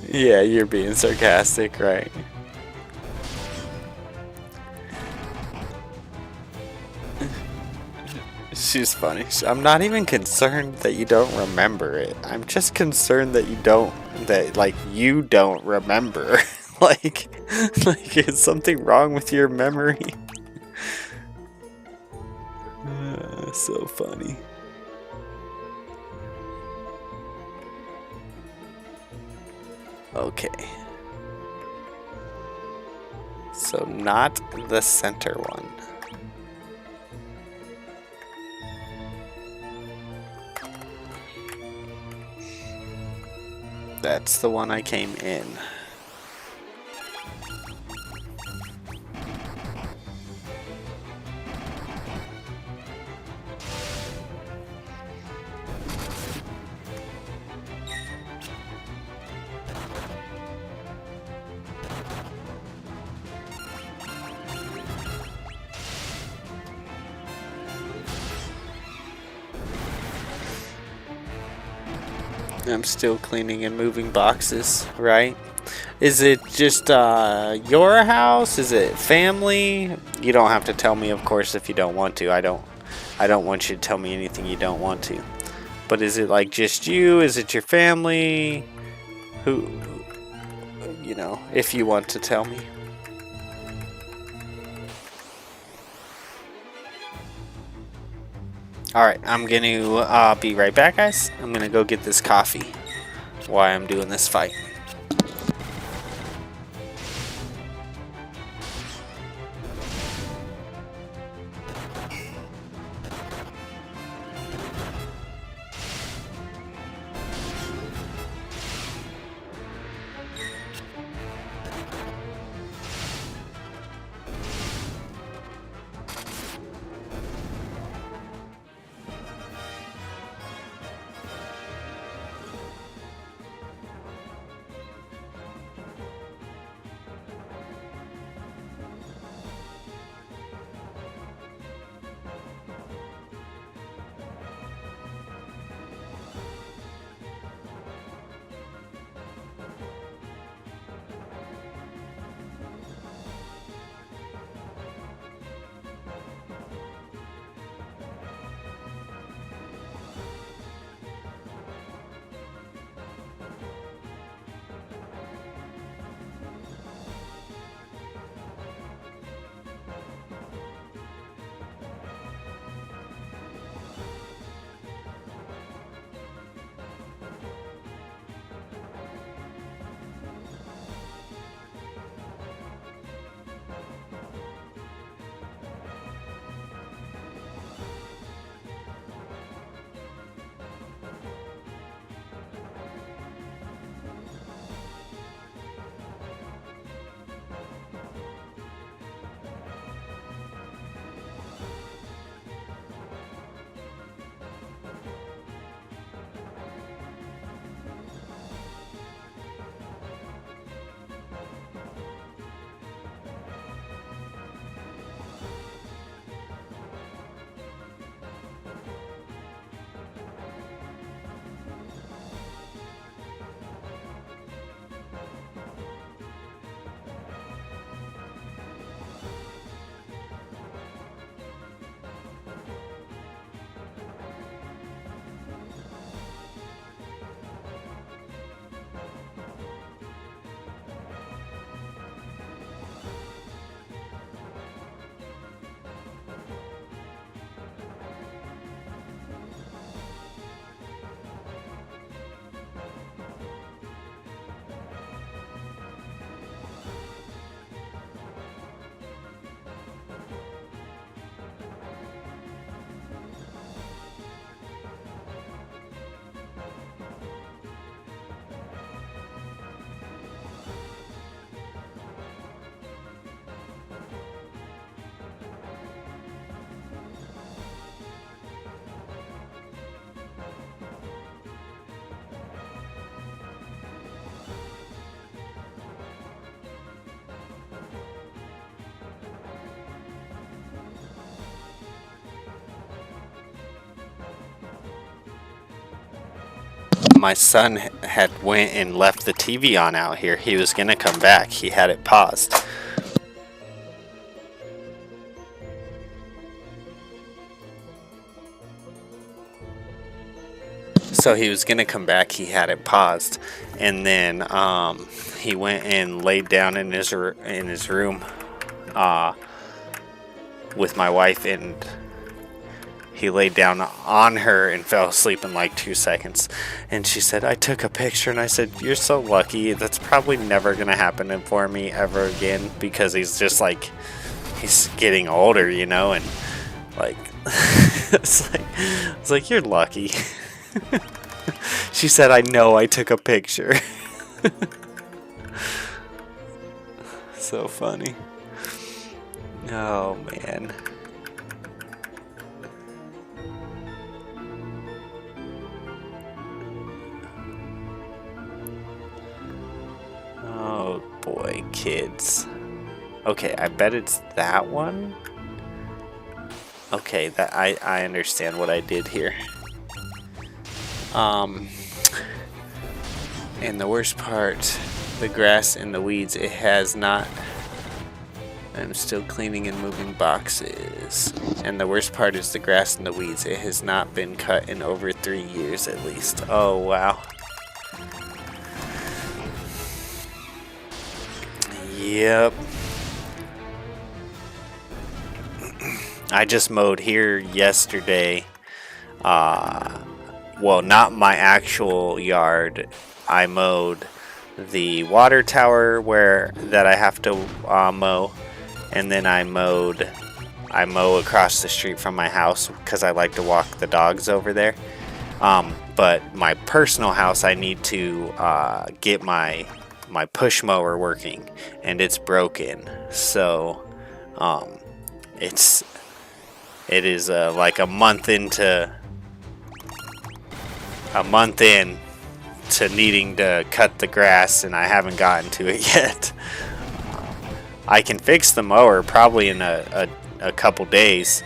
Yeah, you're being sarcastic, right? She's funny. I'm not even concerned that you don't remember it. I'm just concerned that you don't remember. like is something wrong with your memory? So funny. Okay. So not the center one. That's the one I came in. I'm still cleaning and moving boxes, right? Is it just your house? Is it family? You don't have to tell me, of course, if you don't want to. I don't want you to tell me anything you don't want to. But is it like just you? Is it your family? Who you know, if you want to tell me. Alright, I'm gonna be right back, guys. I'm gonna go get this coffee while I'm doing this fight. my son had went and left the TV on out here. He was gonna come back. He had it paused. So he was gonna come back. He had it paused, and then he went and laid down in his room with my wife, and he laid down on her and fell asleep in like 2 seconds. And she said, I took a picture, and I said, you're so lucky. That's probably never gonna happen for me ever again, because he's just like, he's getting older, you know, and like it's like you're lucky. She said, I know, I took a picture. So funny. Oh man. Oh boy, kids. Okay, I bet it's that one. Okay, that I understand what I did here. And the worst part, the grass and the weeds, it has not. I'm still cleaning and moving boxes. And the worst part is the grass and the weeds. It has not been cut in over 3 years at least. Oh, wow. Yep. I just mowed here yesterday. Well, not my actual yard. I mowed the water tower that I have to mow, and then I mow across the street from my house because I like to walk the dogs over there. But my personal house, I need to get my push mower working, and it's broken. So it is like a month in to needing to cut the grass, and I haven't gotten to it yet. I can fix the mower probably in a couple days,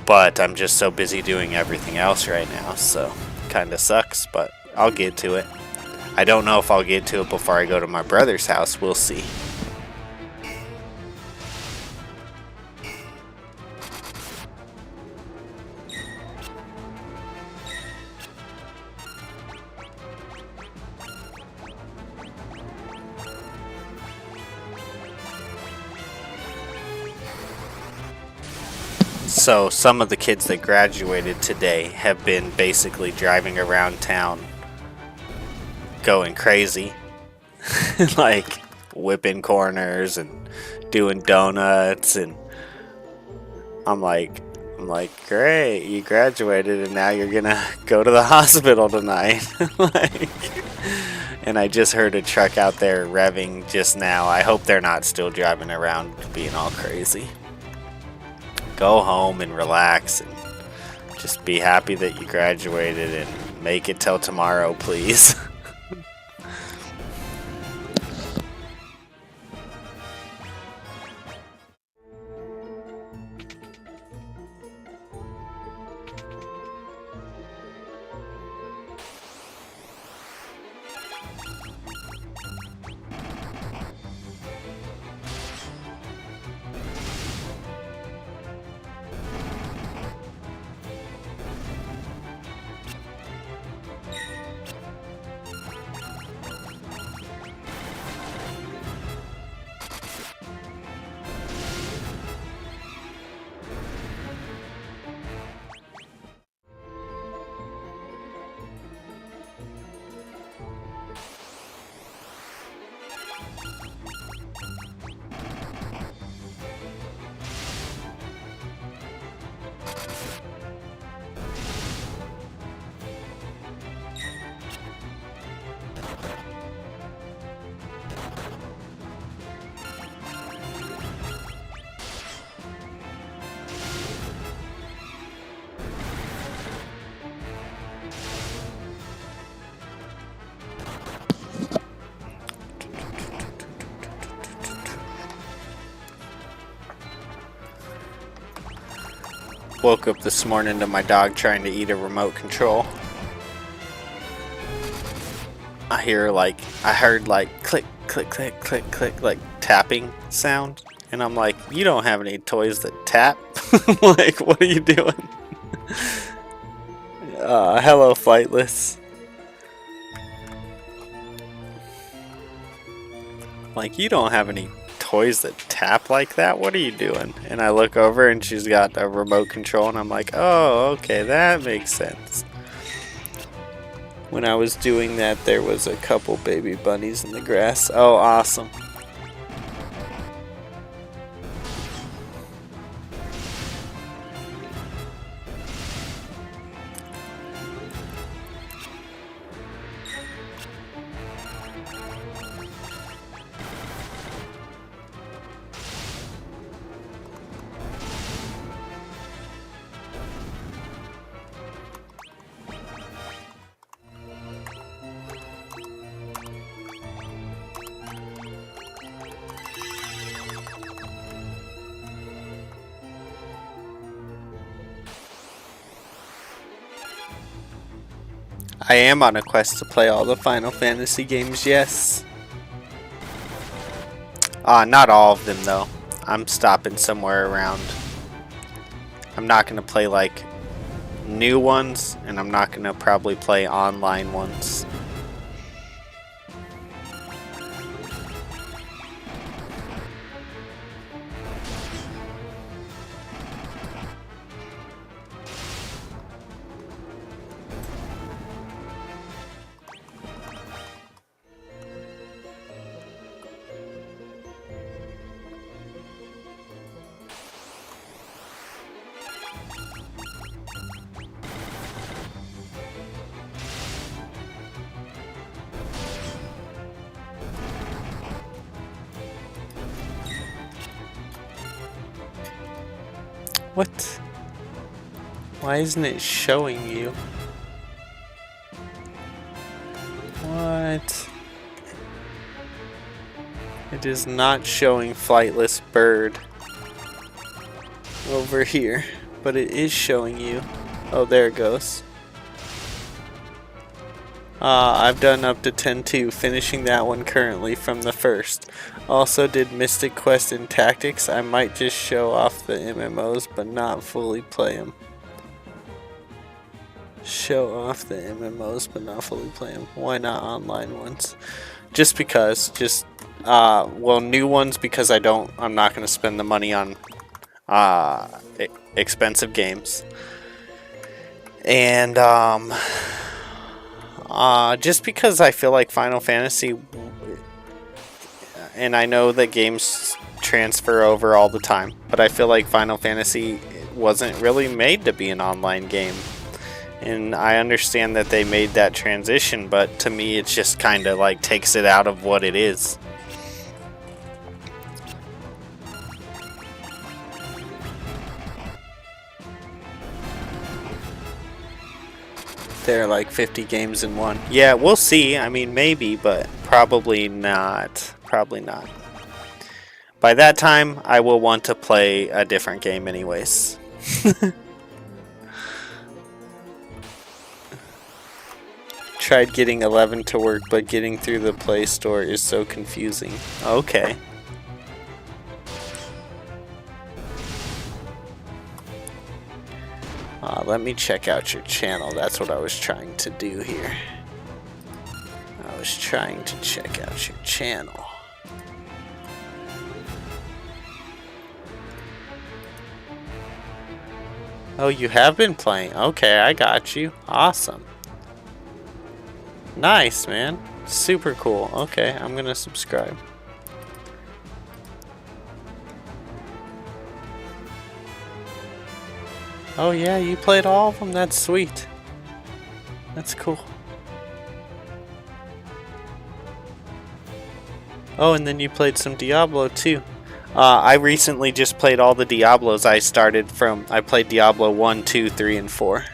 but I'm just so busy doing everything else right now, so kind of sucks, but I'll get to it. I don't know if I'll get to it before I go to my brother's house. We'll see. So some of the kids that graduated today have been basically driving around town going crazy. Like whipping corners and doing donuts, and I'm like, great, you graduated and now you're gonna go to the hospital tonight. And I just heard a truck out there revving just now. I hope they're not still driving around being all crazy. Go home and relax and just be happy that you graduated, and make it till tomorrow, please. Woke up this morning to my dog trying to eat a remote control. I heard like click, click, click, click, click, like tapping sound. And I'm like, you don't have any toys that tap? Like, what are you doing? Hello, Flightless. Like, you don't have any toys that tap like that? What are you doing? And I look over and she's got a remote control and I'm like, oh, okay, that makes sense. When I was doing that, there was a couple baby bunnies in the grass. Oh, awesome. I am on a quest to play all the Final Fantasy games, yes. Not all of them though. I'm stopping somewhere around. I'm not going to play like new ones, and I'm not going to probably play online ones. What? Why isn't it showing you? What? It is not showing Flightless Bird over here, but it is showing you. Oh, there it goes. I've done up to 10-2, finishing that one currently from the first. Also did Mystic Quest and Tactics. I might just show off the MMOs, but not fully play them. Show off the MMOs, but not fully play them. Why not online ones? Just because. Well, new ones because I'm not going to spend the money on expensive games. And just because I feel like Final Fantasy, and I know that games transfer over all the time, but I feel like Final Fantasy wasn't really made to be an online game. And I understand that they made that transition, but to me it just kind of like takes it out of what it is. They're like 50 games in one. Yeah, we'll see. I mean, maybe, but probably not. Probably not. By that time, I will want to play a different game anyways. Tried getting 11 to work, but getting through the Play Store is so confusing. Okay. Let me check out your channel. That's what I was trying to do here. I was trying to check out your channel. Oh, you have been playing. Okay, I got you. Awesome. Nice, man. Super cool. Okay, I'm gonna subscribe. Oh yeah, you played all of them? That's sweet. That's cool. Oh, and then you played some Diablo too. I recently just played all the Diablos. I played Diablo 1, 2, 3, and 4.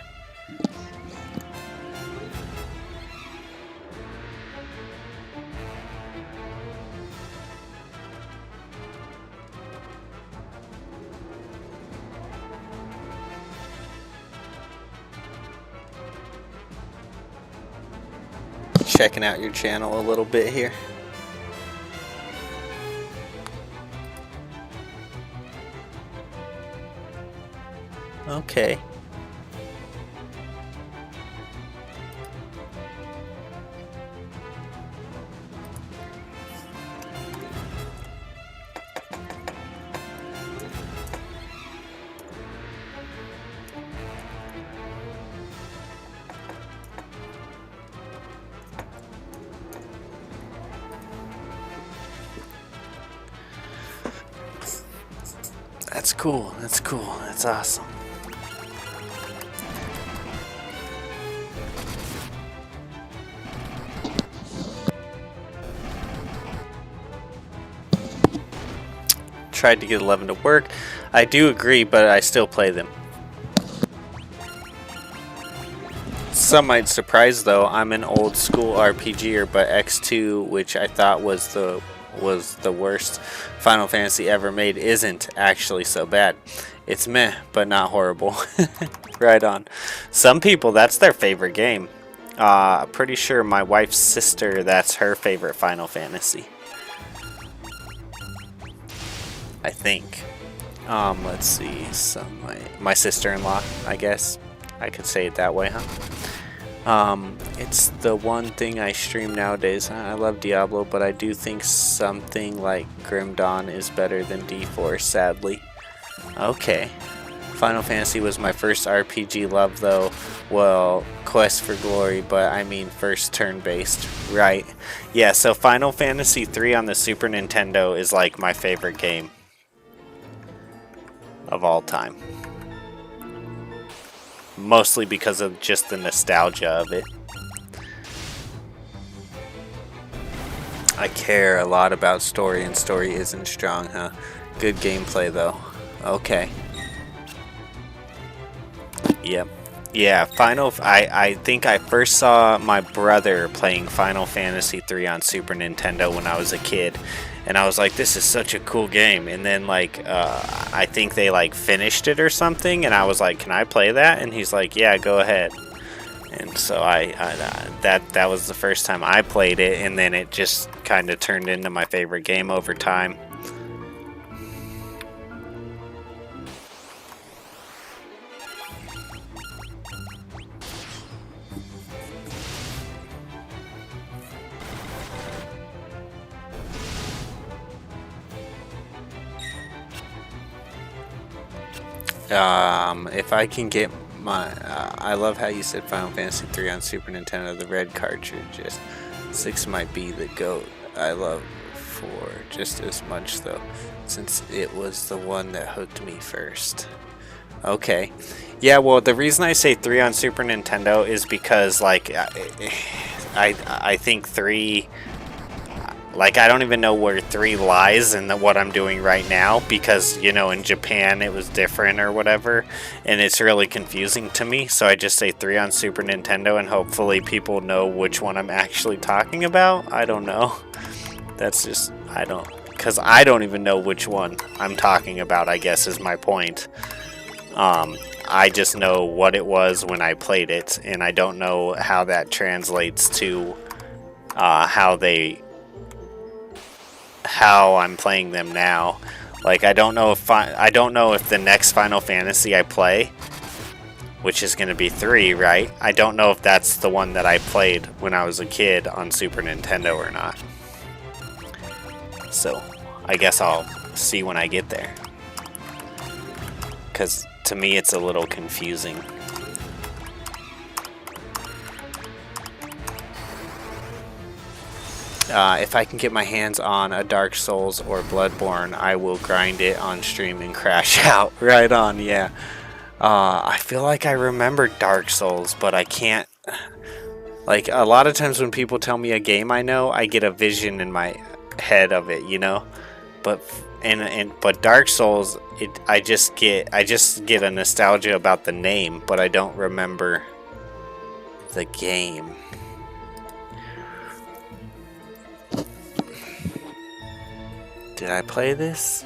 checking out your channel a little bit here. Okay. That's cool. That's cool. That's awesome. Tried to get 11 to work. I do agree, but I still play them. Some might surprise though, I'm an old school RPGer, but X2, which I thought was the worst Final Fantasy ever made, isn't actually so bad. It's meh, but not horrible. Right on. Some people, that's their favorite game. Pretty sure my wife's sister, that's her favorite Final Fantasy. I think. Let's see. My sister-in-law, I guess. I could say it that way, huh? It's the one thing I stream nowadays. I love Diablo, but I do think something like Grim Dawn is better than D4, sadly. Okay. Final Fantasy was my first RPG love, though. Well, Quest for Glory, but I mean first turn-based, right? Yeah, so Final Fantasy 3 on the Super Nintendo is like my favorite game of all time. Mostly because of just the nostalgia of it. I care a lot about story, and story isn't strong, huh? Good gameplay, though. Okay. Yep. Yeah, I think I first saw my brother playing Final Fantasy 3 on Super Nintendo when I was a kid. And I was like, this is such a cool game. And then, like, I think they, like, finished it or something. And I was like, can I play that? And he's like, yeah, go ahead. And so that was the first time I played it. And then it just kind of turned into my favorite game over time. If I can get my, I love how you said Final Fantasy 3 on Super Nintendo, the red cartridge. Just 6 might be the GOAT. I love 4 just as much though, since it was the one that hooked me first. Okay, yeah. Well, the reason I say 3 on Super Nintendo is because, like, I think 3. Like, I don't even know where 3 lies in what I'm doing right now, because, you know, in Japan it was different or whatever, and it's really confusing to me. So I just say 3 on Super Nintendo, and hopefully people know which one I'm actually talking about. I don't know. That's just, because I don't even know which one I'm talking about, I guess is my point. I just know what it was when I played it, and I don't know how that translates to how I'm playing them now. Like, I don't know if the next Final Fantasy I play, which is going to be 3, right? I don't know if that's the one that I played when I was a kid on Super Nintendo or not. So, I guess I'll see when I get there. Because to me it's a little confusing. If I can get my hands on a Dark Souls or Bloodborne, I will grind it on stream and crash out. Right on, yeah. I feel like I remember Dark Souls, but I can't. Like, a lot of times when people tell me a game I know, I get a vision in my head of it, you know. But Dark Souls, I just get a nostalgia about the name, but I don't remember the game. Did I play this?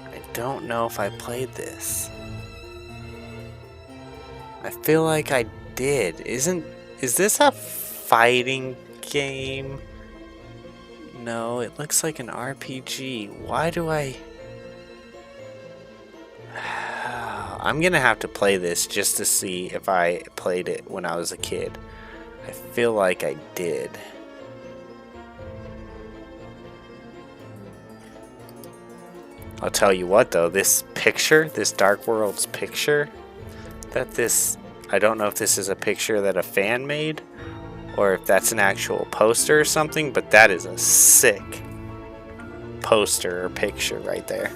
I don't know if I played this. I feel like I did. Is this a fighting game? No, it looks like an RPG. Why do I... I'm gonna have to play this just to see if I played it when I was a kid. I feel like I did. I'll tell you what though, this picture, this Dark Worlds picture, I don't know if this is a picture that a fan made or if that's an actual poster or something, but that is a sick poster or picture right there.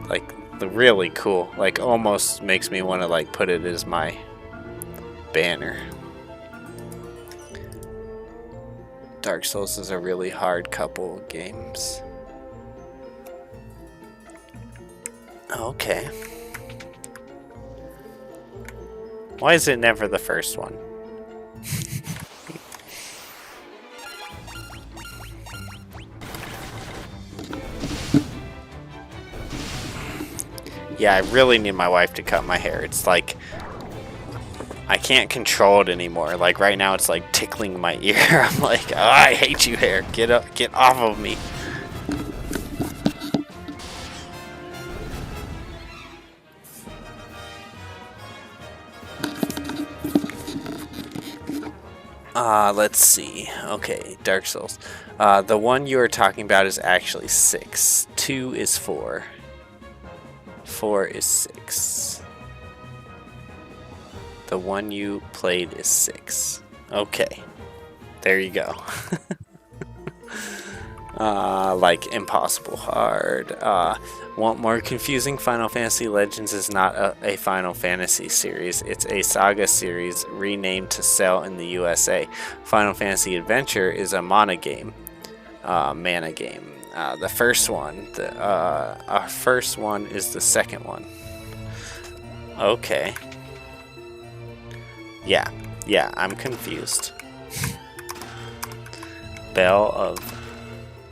Like, really cool. Like, almost makes me want to like put it as my banner. Dark Souls is a really hard couple of games. Okay. Why is it never the first one? Yeah, I really need my wife to cut my hair. It's like I can't control it anymore. Like right now it's like tickling my ear. I'm like, oh, I hate you, hair. Get off of me. Let's see. Okay, Dark Souls. The one you are talking about is actually 6. 2 is 4. 4 is 6. The one you played is 6. Okay. There you go. Like Impossible Hard. Want more confusing? Final Fantasy Legends is not a Final Fantasy series. It's a saga series renamed to sell in the USA. Final Fantasy Adventure is a mana game. The first one. Our first one is the second one. Okay. Yeah, I'm confused. Bell of...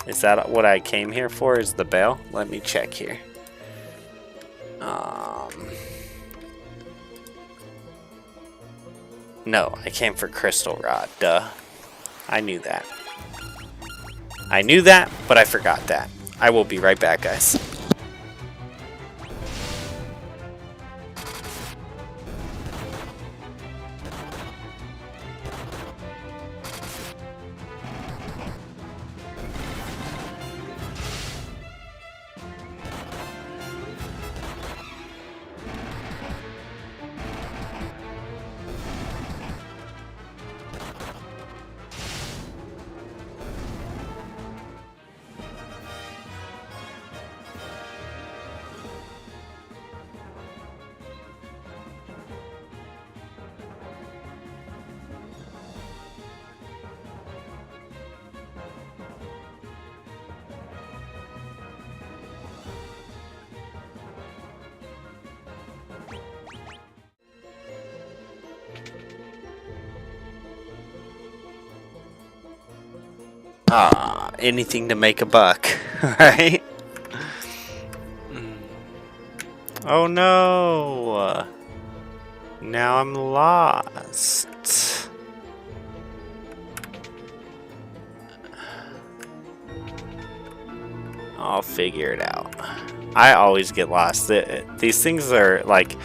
Is that what I came here for? Is the bell? Let me check here. No, I came for Crystal Rod. Duh. I knew that. I knew that, but I forgot that. I will be right back, guys. Anything to make a buck, right? Oh no! Now I'm lost. I'll figure it out. I always get lost. These things are like...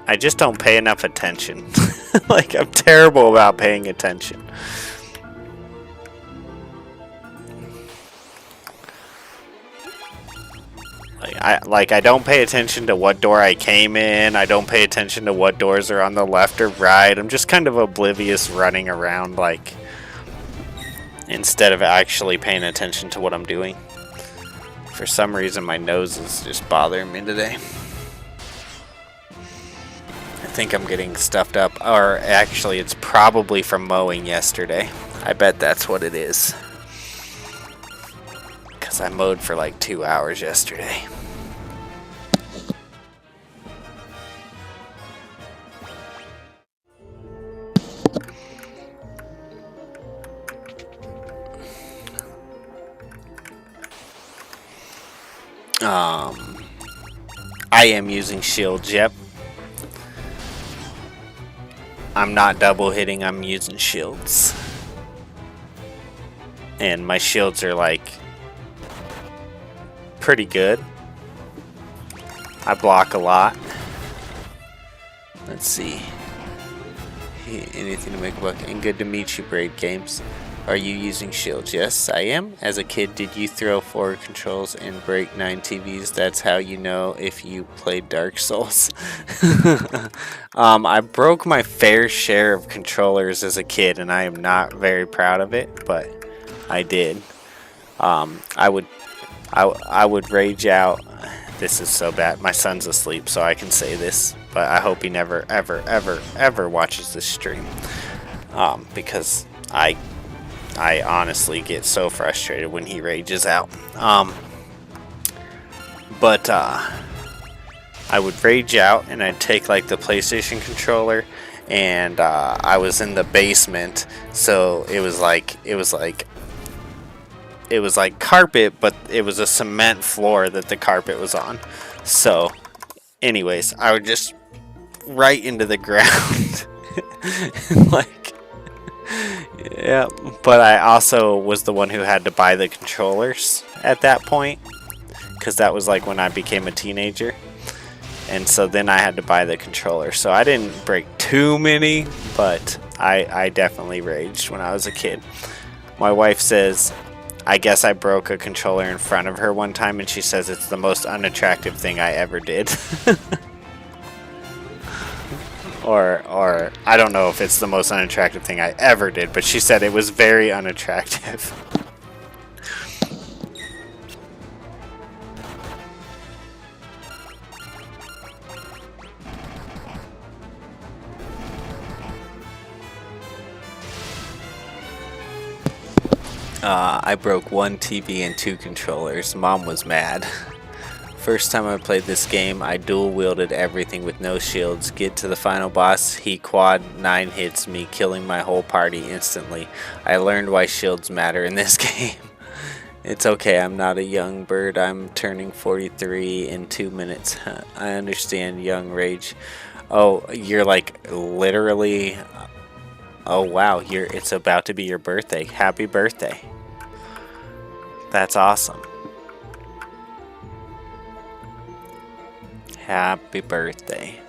I just don't pay enough attention. Like, I'm terrible about paying attention. I don't pay attention to what door I came in. I don't pay attention to what doors are on the left or right. I'm just kind of oblivious running around, like, instead of actually paying attention to what I'm doing. For some reason, my nose is just bothering me today. I think I'm getting stuffed up. Or actually, it's probably from mowing yesterday. I bet that's what it is. Because I mowed for like 2 hours yesterday. I am using shields, yep. I'm not double hitting, I'm using shields. And my shields are like pretty good. I block a lot. Let's see. Anything to make a buck. And good to meet you, Braid Games. Are you using shields? Yes, I am. As a kid, did you throw forward controls and break 9 TVs? That's how you know if you played Dark Souls. I broke my fair share of controllers as a kid, and I am not very proud of it, but I did. I would rage out. This is so bad. My son's asleep, so I can say this, but I hope he never, ever watches this stream, because I honestly get so frustrated when he rages out. But I would rage out, and I'd take like the PlayStation controller, and I was in the basement, so it was like carpet, but it was a cement floor that the carpet was on. So anyways, I would just right into the ground. Like, yeah, but I also was the one who had to buy the controllers at that point, because that was like when I became a teenager, and so then I had to buy the controller. So I didn't break too many, but I definitely raged when I was a kid. My wife says, I guess I broke a controller in front of her one time, and she says it's the most unattractive thing I ever did. Or I don't know if it's the most unattractive thing I ever did, but she said it was very unattractive. I broke 1 TV and 2 controllers. Mom was mad. First time I played this game, I dual wielded everything with no shields. Get to the final boss, he quad 9 hits me, killing my whole party instantly. I learned why shields matter in this game. It's okay, I'm not a young bird. I'm turning 43 in 2 minutes. I understand, young rage. Oh, you're like literally... Oh wow, it's about to be your birthday. Happy birthday. That's awesome. Happy birthday.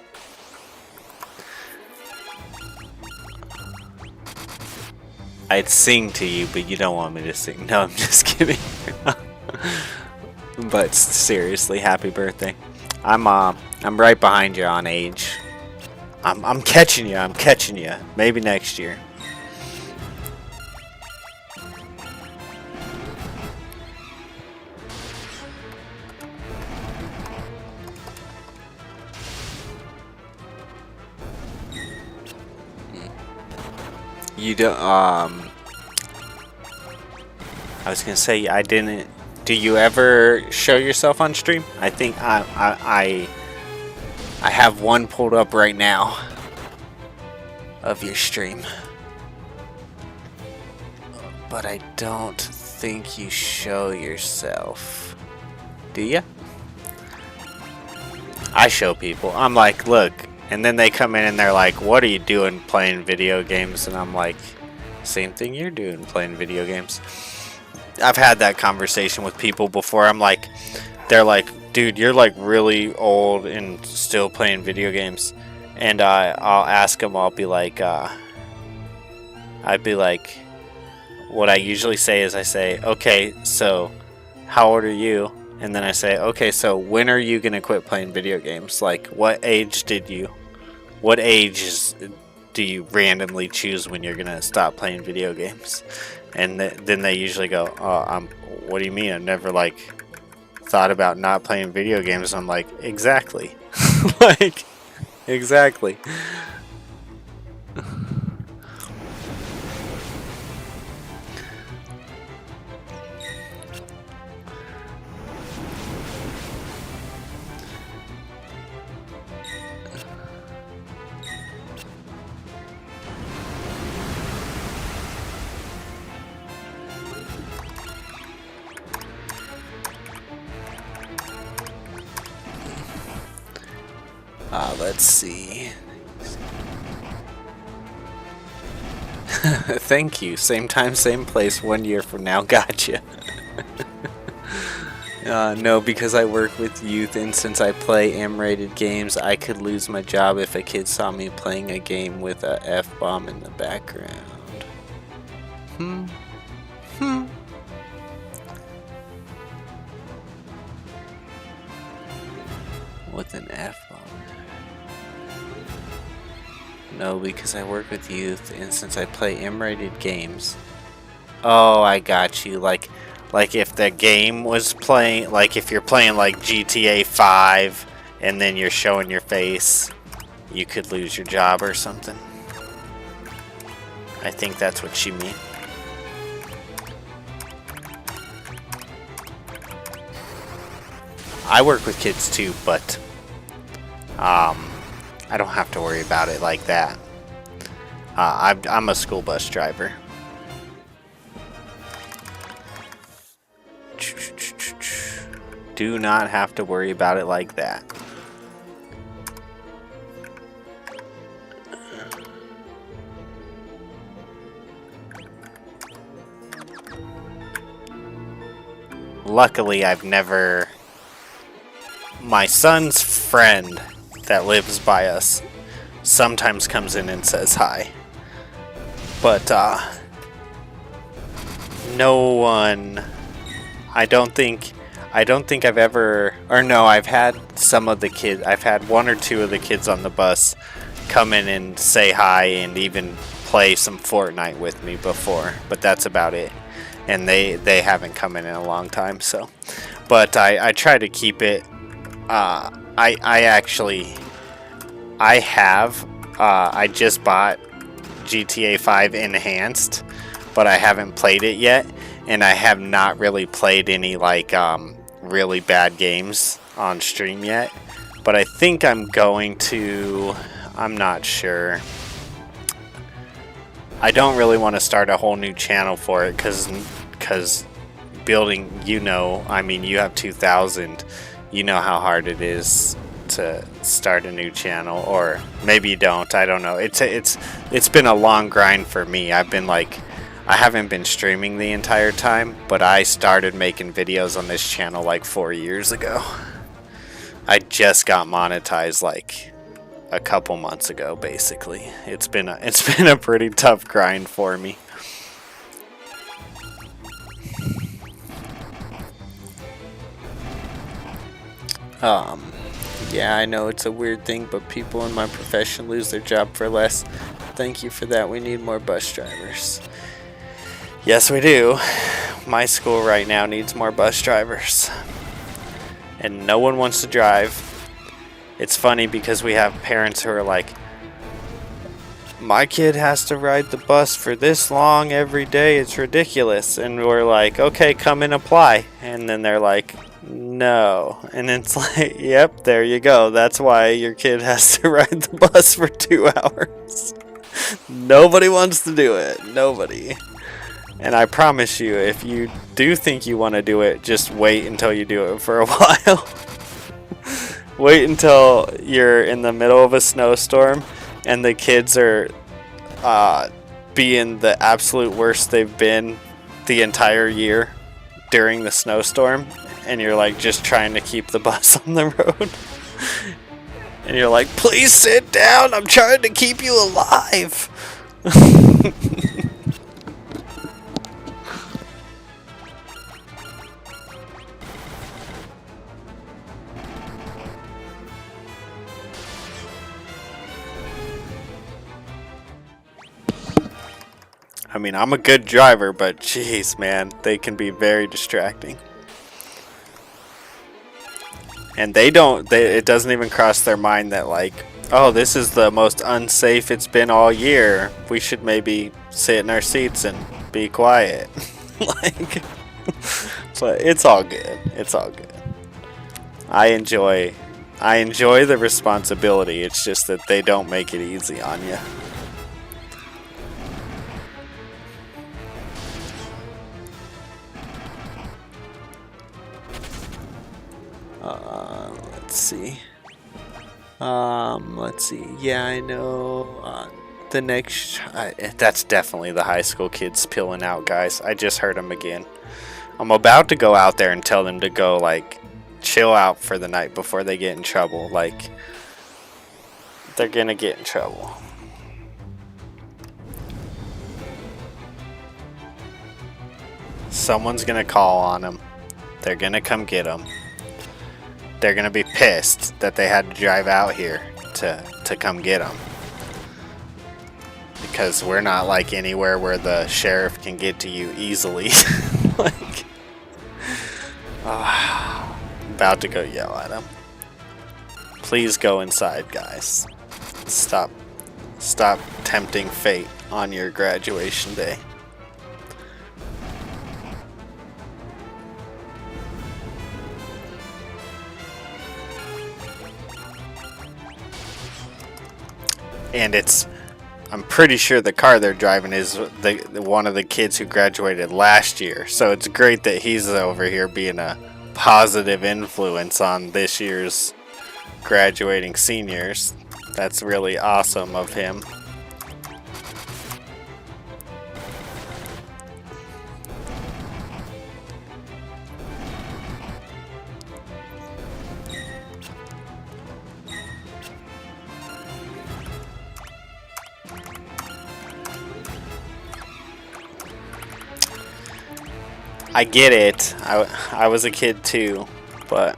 I'd sing to you, but you don't want me to sing. No, I'm just kidding. But seriously, happy birthday. I'm right behind you on age. I'm catching you. I'm catching you. Maybe next year. You don't. I was gonna say I didn't. Do you ever show yourself on stream? I think I have one pulled up right now of your stream, but I don't think you show yourself. Do ya? I show people. I'm like, look, and then they come in and they're like, what are you doing playing video games? And I'm like, same thing you're doing, playing video games. I've had that conversation with people before. I'm like, they're like, dude, you're like really old and still playing video games. And I'll ask them, I'd be like, what I usually say is I say, okay, so how old are you? And then I say, okay, so when are you gonna quit playing video games? Like, what age do you randomly choose when you're gonna stop playing video games? And then they usually go, oh, what do you mean? I've never like thought about not playing video games. I'm like, exactly. Like, exactly. Let's see. Thank you. Same time, same place, 1 year from now. Gotcha. No, because I work with youth, and since I play M-rated games, I could lose my job if a kid saw me playing a game with a F-bomb in the background. With an F-bomb. No, because I work with youth, and since I play M-rated games. Oh, I got you. Like if the game was playing, like if you're playing like GTA 5 and then you're showing your face, you could lose your job or something. I think that's what she means. I work with kids too, but I don't have to worry about it like that. I'm a school bus driver. Do not have to worry about it like that. Luckily, I've never... My son's friend that lives by us sometimes comes in and says hi. But, no one... I don't think I've ever... Or no, I've had some of the kids... I've had 1 or 2 of the kids on the bus come in and say hi and even play some Fortnite with me before. But that's about it. And they haven't come in a long time, so... But I try to keep it... I just bought GTA 5 Enhanced, but I haven't played it yet, and I have not really played any like really bad games on stream yet. But I think I'm going to. I'm not sure. I don't really want to start a whole new channel for it because building, I mean, you have 2,000. You know how hard it is to start a new channel, or maybe you don't. I don't know. It's been a long grind for me. I haven't been streaming the entire time, but I started making videos on this channel like 4 years ago. I just got monetized like a couple months ago, basically. It's been a pretty tough grind for me. Yeah, I know it's a weird thing, but people in my profession lose their job for less. Thank you for that. We need more bus drivers. Yes, we do. My school right now needs more bus drivers. And no one wants to drive. It's funny because we have parents who are like, my kid has to ride the bus for this long every day. It's ridiculous. And we're like, okay, come and apply. And then they're like, no. And it's like, yep, there you go. That's why your kid has to ride the bus for 2 hours. Nobody wants to do it. Nobody. And I promise you, if you do think you want to do it, just wait until you do it for a while. Wait until you're in the middle of a snowstorm and the kids are being the absolute worst they've been the entire year during the snowstorm. And you're like just trying to keep the bus on the road. And you're like, please sit down. I'm trying to keep you alive. I mean, I'm a good driver, but jeez, man, they can be very distracting. And it doesn't even cross their mind that like, oh, this is the most unsafe it's been all year. We should maybe sit in our seats and be quiet. Like, but it's all good. It's all good. I enjoy the responsibility. It's just that they don't make it easy on you. Let's see. Let's see. Yeah, I know. The next, that's definitely the high school kids peeling out, guys. I just heard them again. I'm about to go out there and tell them to go, like, chill out for the night before they get in trouble. Like, they're gonna get in trouble. Someone's gonna call on them. They're gonna come get them. They're gonna be pissed that they had to drive out here to come get them. Because we're not like anywhere where the sheriff can get to you easily. Like, about to go yell at him. Please go inside, guys. Stop tempting fate on your graduation day. And I'm pretty sure the car they're driving is one of the kids who graduated last year. So it's great that he's over here being a positive influence on this year's graduating seniors. That's really awesome of him. I get it. I was a kid too, but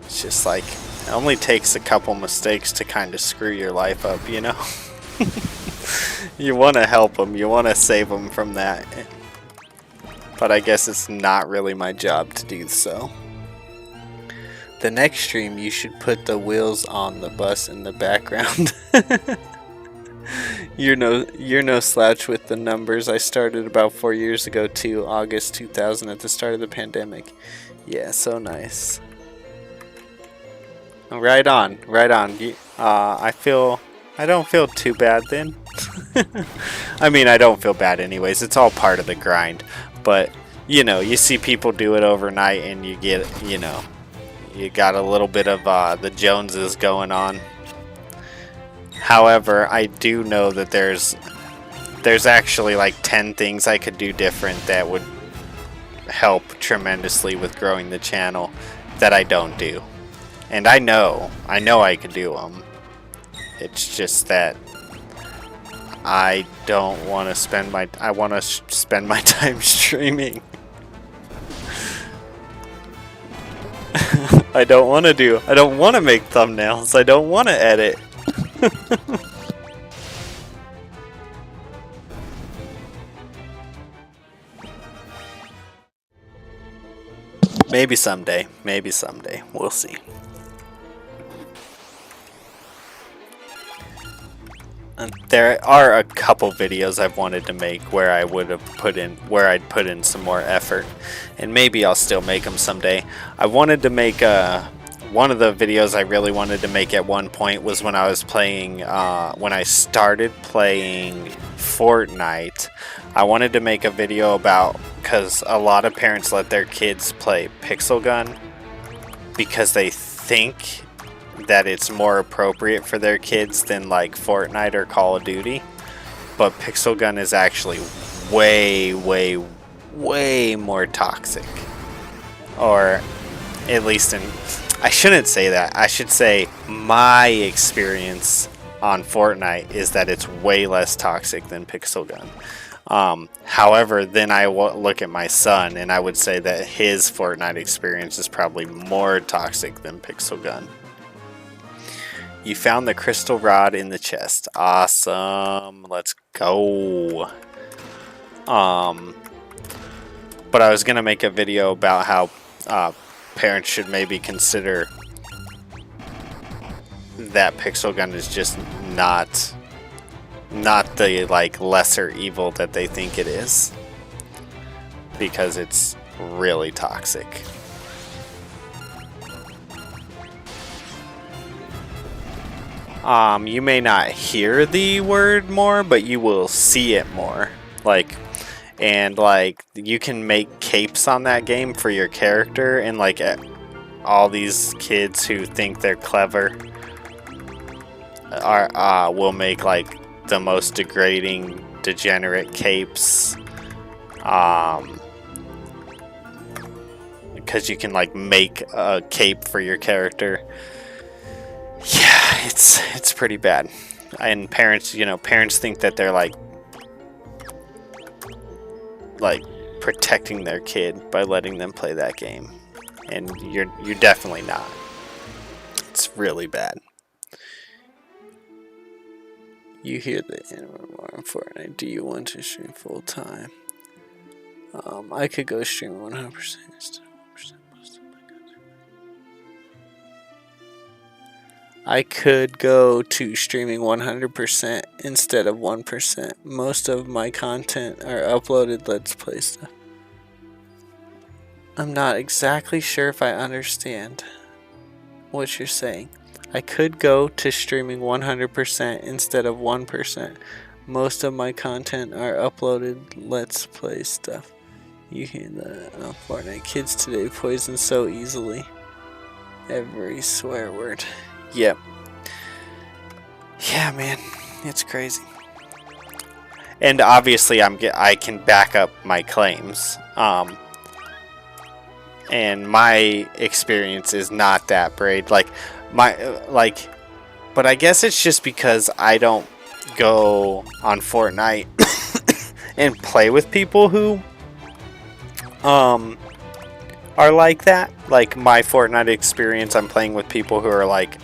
it's just like it only takes a couple mistakes to kind of screw your life up, you know? You want to help them, you want to save them from that. But I guess it's not really my job to do so. The next stream, you should put the wheels on the bus in the background. You're no slouch with the numbers. I started about 4 years ago too, August 2000 at the start of the pandemic. Yeah, so nice. Right on, right on. I don't feel too bad then. I mean, I don't feel bad anyways. It's all part of the grind. But, you know, you see people do it overnight and you get, you know, you got a little bit of the Joneses going on. However, I do know that there's actually like 10 things I could do different that would help tremendously with growing the channel that I don't do. And I know I could do them. It's just that I don't want to spend my time streaming. I don't want to make thumbnails. I don't want to edit. Maybe someday. We'll see. There are a couple videos I've wanted to make where I'd put in some more effort, and maybe I'll still make them someday. I wanted to make one of the videos I really wanted to make at one point was when I was playing, when I started playing Fortnite. I wanted to make a video about, because a lot of parents let their kids play Pixel Gun because they think that it's more appropriate for their kids than like Fortnite or Call of Duty. But Pixel Gun is actually way more toxic. Or at least I shouldn't say that. I should say my experience on Fortnite is that it's way less toxic than Pixel Gun. However, then I look at my son and I would say that his Fortnite experience is probably more toxic than Pixel Gun. You found the crystal rod in the chest. Awesome. Let's go. But I was going to make a video about how parents should maybe consider that Pixel Gun is just not the like lesser evil that they think it is, because it's really toxic. You may not hear the word more, but you will see it more. And you can make capes on that game for your character, and all these kids who think they're clever will make like the most degrading, degenerate capes. Because you can like make a cape for your character. Yeah, it's pretty bad. And parents, parents think that they're like protecting their kid by letting them play that game, and you're definitely not. It's really bad. You hear the more on Fortnite. Do you want to stream full time? I could go stream 100% instead of 1% most of my content. I could go to streaming 100% instead of 1%. Most of my content are uploaded Let's Play stuff. I'm not exactly sure if I understand what you're saying. I could go to streaming 100% instead of 1%. Most of my content are uploaded Let's Play stuff. You hear the Fortnite kids today poison so easily. Every swear word. Yep. Yeah, man, it's crazy. And obviously, I can back up my claims. And my experience is not that great. But I guess it's just because I don't go on Fortnite and play with people who are like that. Like my Fortnite experience, I'm playing with people who are like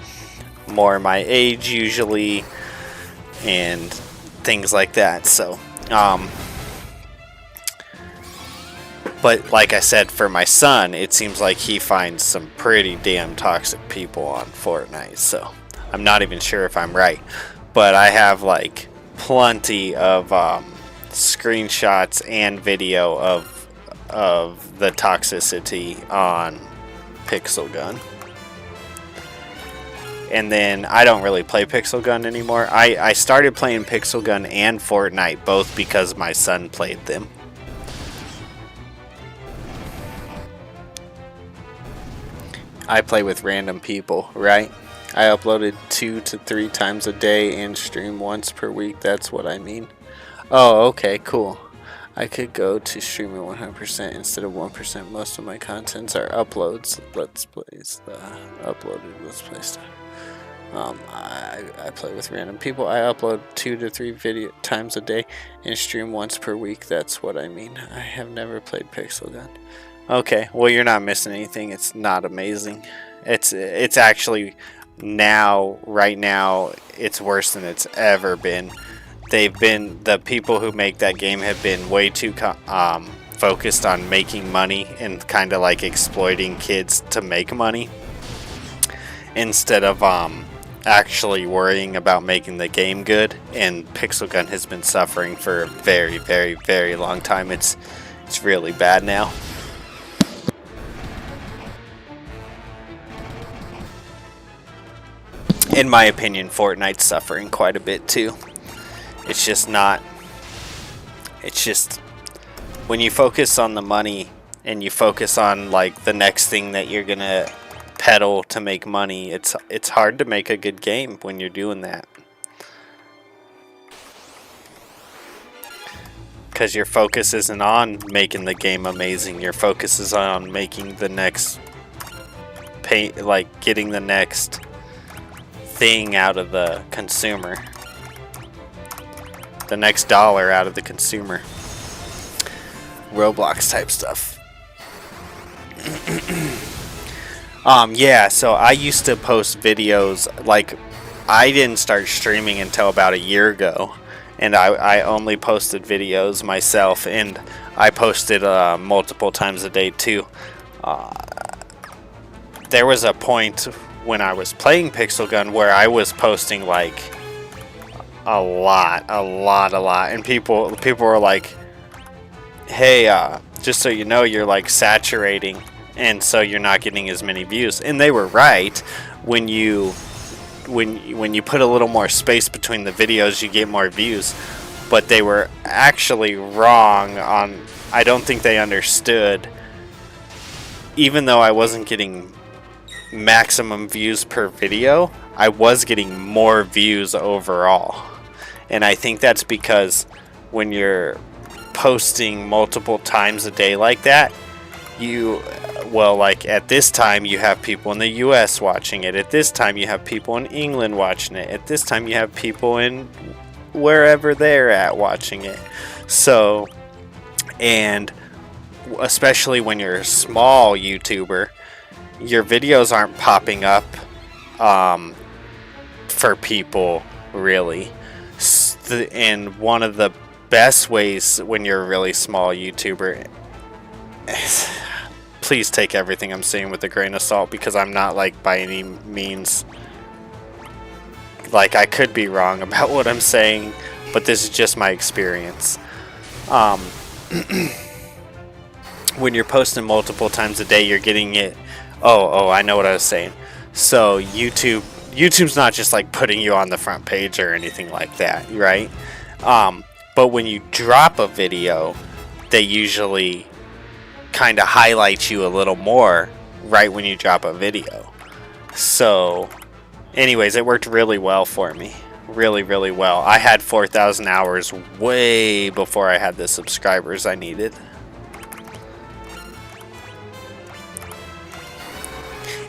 more my age usually, and things like that. So, but like I said, for my son, it seems like he finds some pretty damn toxic people on Fortnite. So I'm not even sure if I'm right, but I have like plenty of screenshots and video of the toxicity on Pixel Gun. And then I don't really play Pixel Gun anymore. I started playing Pixel Gun and Fortnite both because my son played them. I play with random people, right? I uploaded 2 to 3 times a day and stream once per week. That's what I mean. Oh, okay, cool. I could go to streaming 100% instead of 1%. Most of my contents are uploads, Let's Plays, uploaded Let's Play stuff. I play with random people. I upload 2 to 3 times a day and stream once per week. That's what I mean. I have never played Pixel Gun. Okay, well you're not missing anything. It's not amazing. It's actually right now it's worse than it's ever been. The people who make that game have been way too focused on making money and kind of like exploiting kids to make money instead of actually worrying about making the game good. And Pixel Gun has been suffering for a very, very, very long time. It's really bad now. In my opinion, Fortnite's suffering quite a bit too. It's just when you focus on the money and you focus on like the next thing that you're gonna peddle to make money, it's hard to make a good game when you're doing that. Because your focus isn't on making the game amazing. Your focus is on making the next getting the next thing out of the consumer. The next dollar out of the consumer. Roblox type stuff. Yeah, so I used to post videos, like I didn't start streaming until about a year ago, and I only posted videos myself, and I posted multiple times a day too. There was a point when I was playing Pixel Gun where I was posting like a lot, and people were like, hey, just so you know, you're like saturating, and so you're not getting as many views. And they were right. When you put a little more space between the videos, you get more views. But they were actually wrong on, I don't think they understood. Even though I wasn't getting maximum views per video, I was getting more views overall. And I think that's because when you're posting multiple times a day like that, like at this time you have people in the US watching it, at this time you have people in England watching it, at this time you have people in wherever they're at watching it. So, and especially when you're a small YouTuber, your videos aren't popping up for people really. And one of the best ways when you're a really small YouTuber, please take everything I'm saying with a grain of salt, because I'm not like by any means, like, I could be wrong about what I'm saying, but this is just my experience. When you're posting multiple times a day, you're getting it. Oh, I know what I was saying. So YouTube's not just like putting you on the front page or anything like that, right? But when you drop a video, they usually kind of highlight you a little more right when you drop a video. So anyways, it worked really well for me. Really, really well. I had 4,000 hours way before I had the subscribers I needed.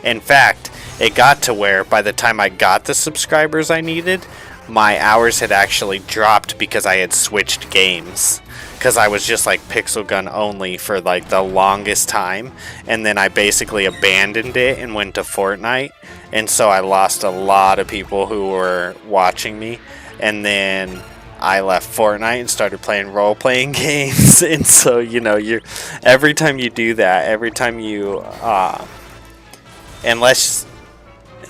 In fact, it got to where by the time I got the subscribers I needed, my hours had actually dropped because I had switched games. Because I was just like Pixel Gun only for like the longest time, and then I basically abandoned it and went to Fortnite, and so I lost a lot of people who were watching me, and then I left Fortnite and started playing role-playing games. And so, you know, every time you do that, every time you unless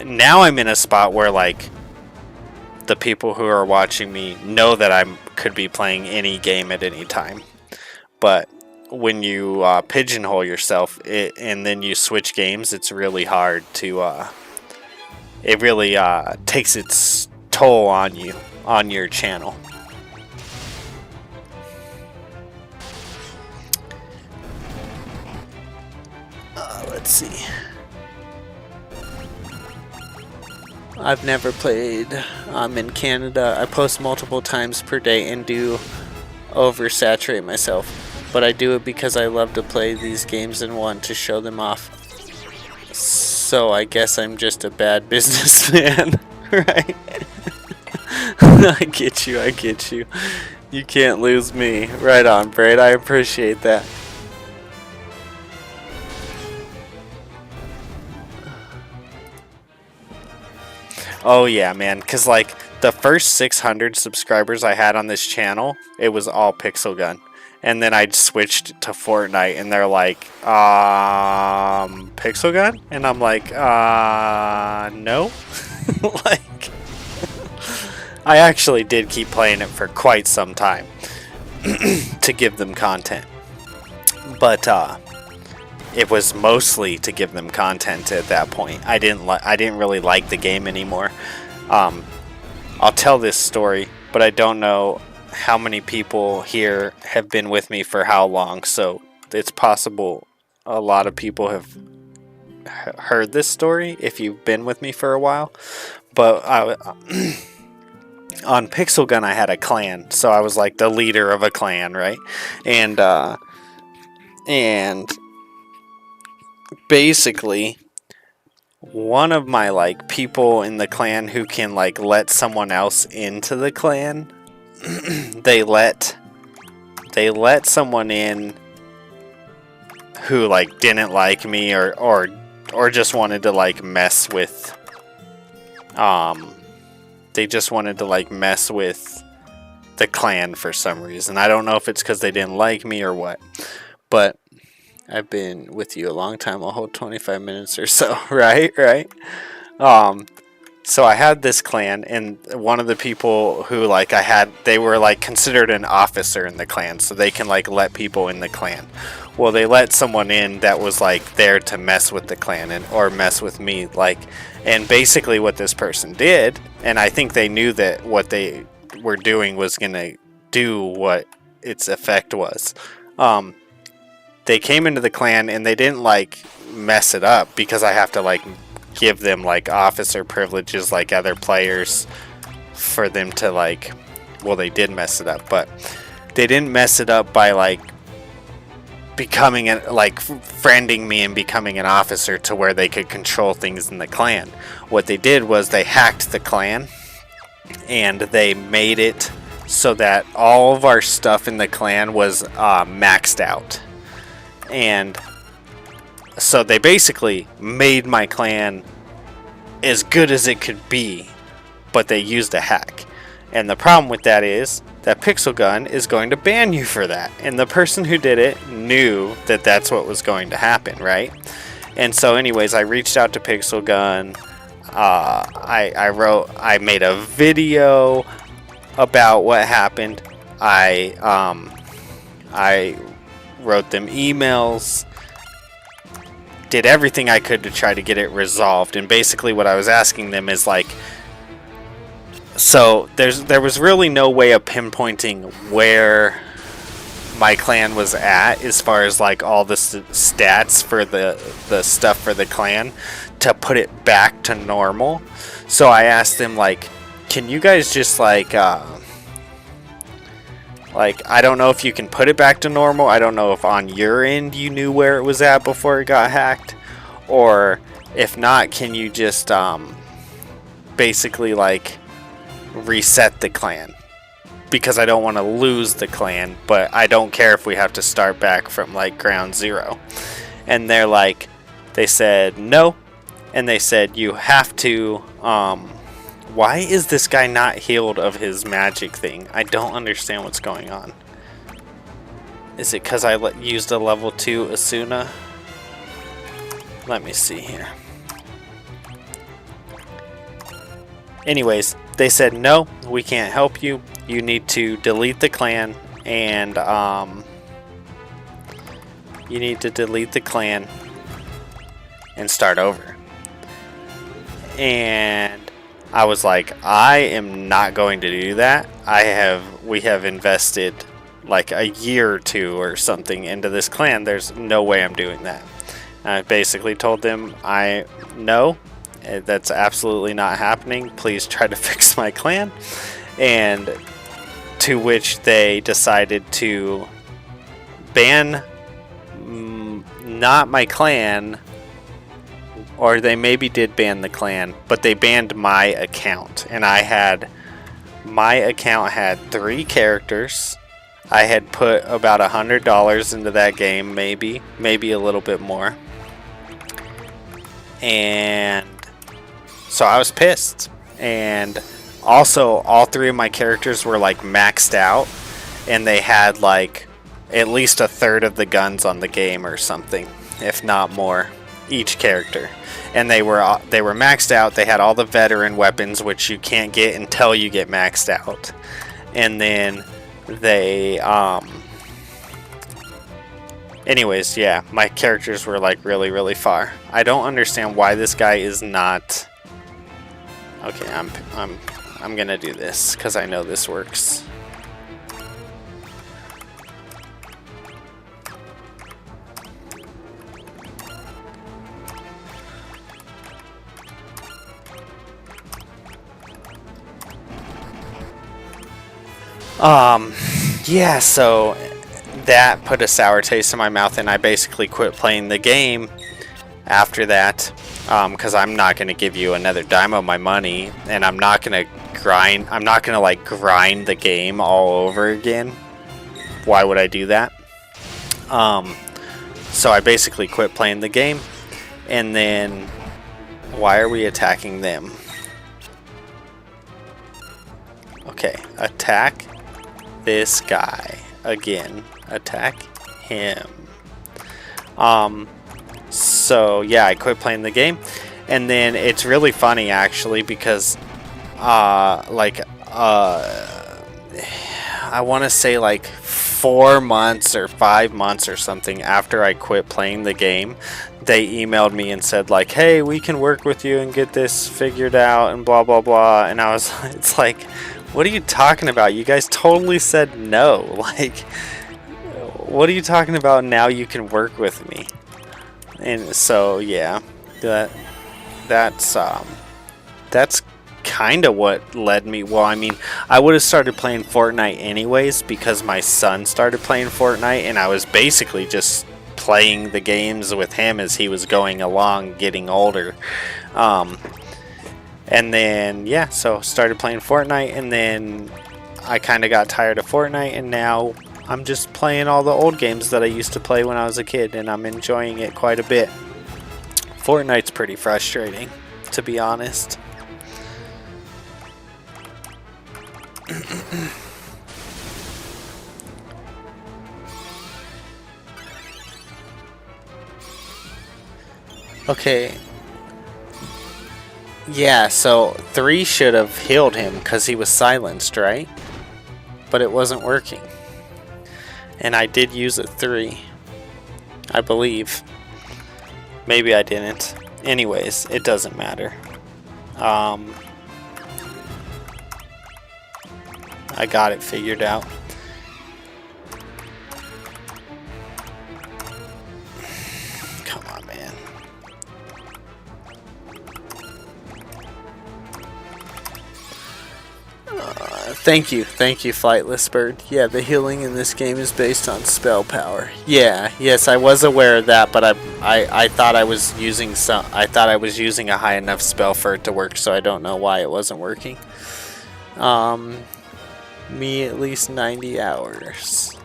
now I'm in a spot where like the people who are watching me know that I could be playing any game at any time. But when you pigeonhole yourself and then you switch games, it's really hard to it really takes its toll on you, on your channel. Let's see. I've never played. I'm in Canada. I post multiple times per day and do oversaturate myself. But I do it because I love to play these games and want to show them off. So I guess I'm just a bad businessman, right? I get you. You can't lose me. Right on, Braid. I appreciate that. Oh yeah, man, because like the first 600 subscribers I had on this channel, it was all Pixel Gun. And then I switched to Fortnite and they're like, Pixel Gun? And I'm like, no. Like, I actually did keep playing it for quite some time to give them content. But it was mostly to give them content at that point. I didn't really like the game anymore. I'll tell this story, but I don't know how many people here have been with me for how long, so it's possible a lot of people have heard this story if you've been with me for a while. But on Pixel Gun I had a clan, so I was like the leader of a clan, right? And basically one of my like people in the clan who can like let someone else into the clan, they let someone in who like didn't like me or just wanted to like mess with they just wanted to like mess with the clan for some reason. I don't know if it's because they didn't like me or what, but I've been with you a long time, a whole 25 minutes or so, right? So I had this clan, and one of the people who like I had, they were like considered an officer in the clan, so they can like let people in the clan. Well, they let someone in that was like there to mess with the clan or mess with me, like, and basically what this person did, and I think they knew that what they were doing was gonna do what its effect was. They came into the clan and they didn't like mess it up because I have to like give them like officer privileges like other players for them to like, well, they did mess it up, but they didn't mess it up by like becoming friending me and becoming an officer to where they could control things in the clan. What they did was they hacked the clan and they made it so that all of our stuff in the clan was maxed out. And so they basically made my clan as good as it could be, but they used a hack. And the problem with that is that Pixel Gun is going to ban you for that. And the person who did it knew that that's what was going to happen, right? And so anyways, I reached out to Pixel Gun. I made a video about what happened. I wrote them emails, did everything I could to try to get it resolved. And basically what I was asking them is like, so there was really no way of pinpointing where my clan was at as far as like all the stats for the stuff for the clan to put it back to normal. So I asked them like, can you guys just like I don't know if you can put it back to normal. I don't know if on your end you knew where it was at before it got hacked, or if not, can you just basically like reset the clan, because I don't want to lose the clan, but I don't care if we have to start back from like ground zero. And they're like, they said no, and they said you have to why is this guy not healed of his magic thing? I don't understand what's going on. Is it because I used a level 2 Asuna? Let me see here. Anyways, they said no, we can't help you. You need to delete the clan and start over. And I was like, I am not going to do that. We have invested like a year or two or something into this clan. There's no way I'm doing that. I basically told them no, that's absolutely not happening. Please try to fix my clan. And to which they decided to ban not my clan, or they maybe did ban the clan, but they banned my account. And my account had 3 characters. I had put about $100 into that game, maybe a little bit more. And so I was pissed. And also all 3 of my characters were like maxed out, and they had like at least a third of the guns on the game or something, if not more, each character. And they were maxed out. They had all the veteran weapons, which you can't get until you get maxed out. And then they anyways, yeah, my characters were like really, really far. I don't understand why this guy is not. Okay, I'm gonna do this because I know this works. Yeah, so that put a sour taste in my mouth, and I basically quit playing the game after that, because I'm not going to give you another dime of my money, and I'm not going to grind the game all over again. Why would I do that? So I basically quit playing the game, and then why are we attacking them? Okay, attack this guy again. Attack him. So yeah, I quit playing the game, and then it's really funny actually because I want to say like 4 months or 5 months or something after I quit playing the game, they emailed me and said like, hey, we can work with you and get this figured out and blah blah blah. And I was, it's like, what are you talking about? You guys totally said no. Like, what are you talking about? Now you can work with me. And so yeah, that's kind of what led me. Well, I mean, I would have started playing Fortnite anyways because my son started playing Fortnite, and I was basically just playing the games with him as he was going along, getting older. And then, yeah, so started playing Fortnite, and then I kind of got tired of Fortnite, and now I'm just playing all the old games that I used to play when I was a kid, and I'm enjoying it quite a bit. Fortnite's pretty frustrating, to be honest. Okay. Yeah, so 3 should have healed him because he was silenced, right? But it wasn't working. And I did use a 3. I believe. Maybe I didn't. Anyways, it doesn't matter. I got it figured out. Come on, man. Thank you, Flightless Bird. Yeah, the healing in this game is based on spell power. Yeah, yes, I was aware of that, but I thought I was using a high enough spell for it to work, so I don't know why it wasn't working. Me at least 90 hours.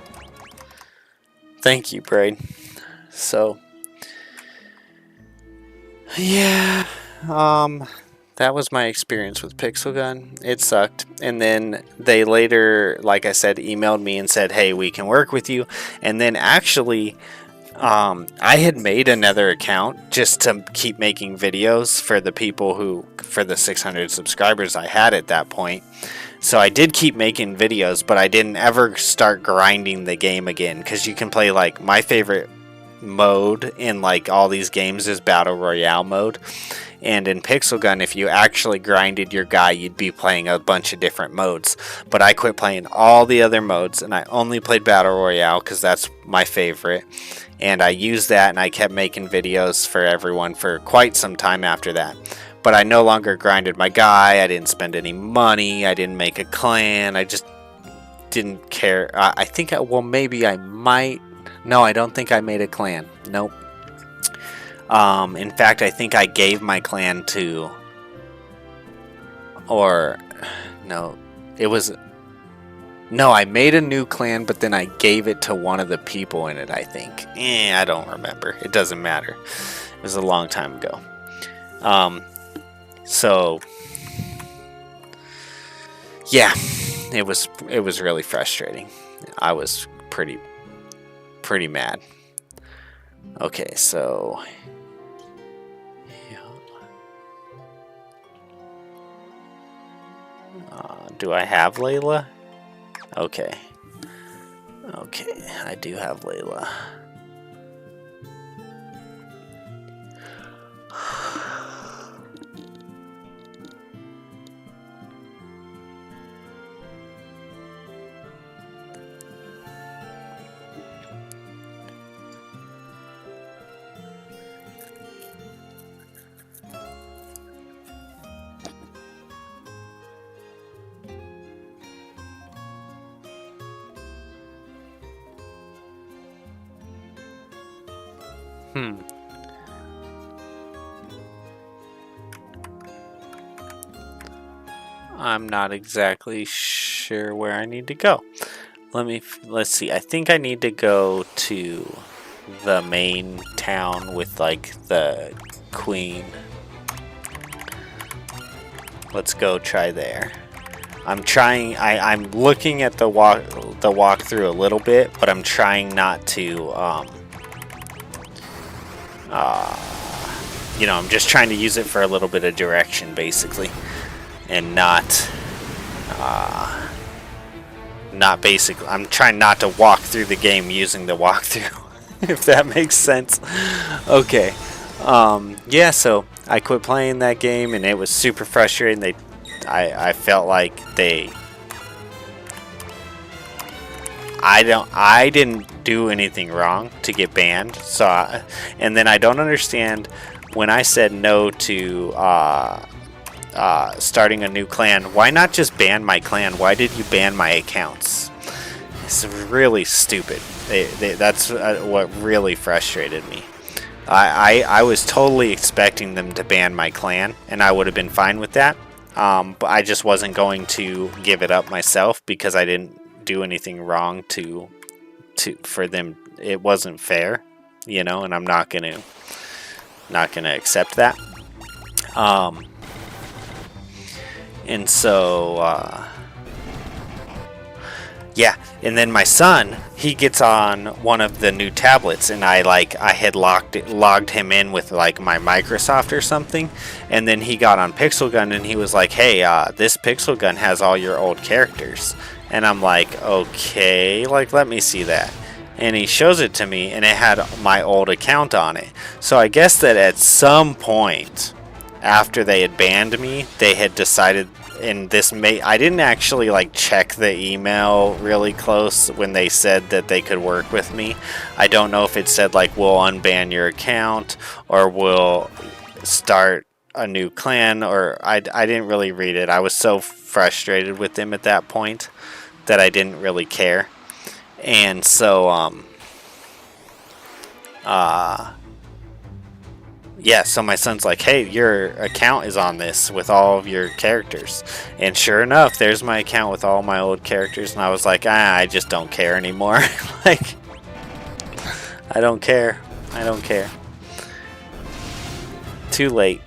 Thank you, Braid. So, yeah, that was my experience with Pixel Gun. It sucked. And then they later, like I said, emailed me and said, hey, we can work with you. And then actually, I had made another account just to keep making videos for the people for the 600 subscribers I had at that point. So I did keep making videos, but I didn't ever start grinding the game again. Because you can play, like, my favorite mode in, like, all these games is Battle Royale mode. And in Pixel Gun, if you actually grinded your guy, you'd be playing a bunch of different modes. But I quit playing all the other modes, and I only played Battle Royale because that's my favorite. And I used that, and I kept making videos for everyone for quite some time after that. But I no longer grinded my guy. I didn't spend any money. I didn't make a clan. I just didn't care. I think, well, maybe I might. No, I don't think I made a clan. Nope. In fact, I think I gave my clan to, or no, it was, no, I made a new clan, but then I gave it to one of the people in it, I think. I don't remember. It doesn't matter. It was a long time ago. So yeah, it was really frustrating. I was pretty mad. Okay, so do I have Layla? Okay. Okay, I do have Layla. I'm not exactly sure where I need to go. Let's see. I think I need to go to the main town with, like, the queen. Let's go try there. I'm looking at the walkthrough a little bit, but I'm trying not to you know, I'm just trying to use it for a little bit of direction, basically, and not basically. I'm trying not to walk through the game using the walkthrough, if that makes sense. Okay, yeah. So I quit playing that game, and it was super frustrating. I felt like I didn't do anything wrong to get banned. So, and then I don't understand when I said no to starting a new clan, why not just ban my clan? Why did you ban my accounts? It's really stupid. That's what really frustrated me. I was totally expecting them to ban my clan, and I would have been fine with that. But I just wasn't going to give it up myself because I didn't do anything wrong for them. It wasn't fair, you know, and I'm not gonna accept that. And so yeah, and then my son, he gets on one of the new tablets, and I had logged him in with like my Microsoft or something, and then he got on Pixel Gun, and he was like, "Hey, this Pixel Gun has all your old characters," and I'm like, "Okay, like let me see that." And he shows it to me, and it had my old account on it. So I guess that at some point after they had banned me, they had decided. And I didn't actually like check the email really close when they said that they could work with me. I don't know if it said like we'll unban your account or we'll start a new clan, or I didn't really read it. I was so frustrated with them at that point that I didn't really care. And so yeah, so my son's like, "Hey, your account is on this with all of your characters." And sure enough, there's my account with all my old characters. And I was like, I just don't care anymore. Like, I don't care. I don't care. Too late.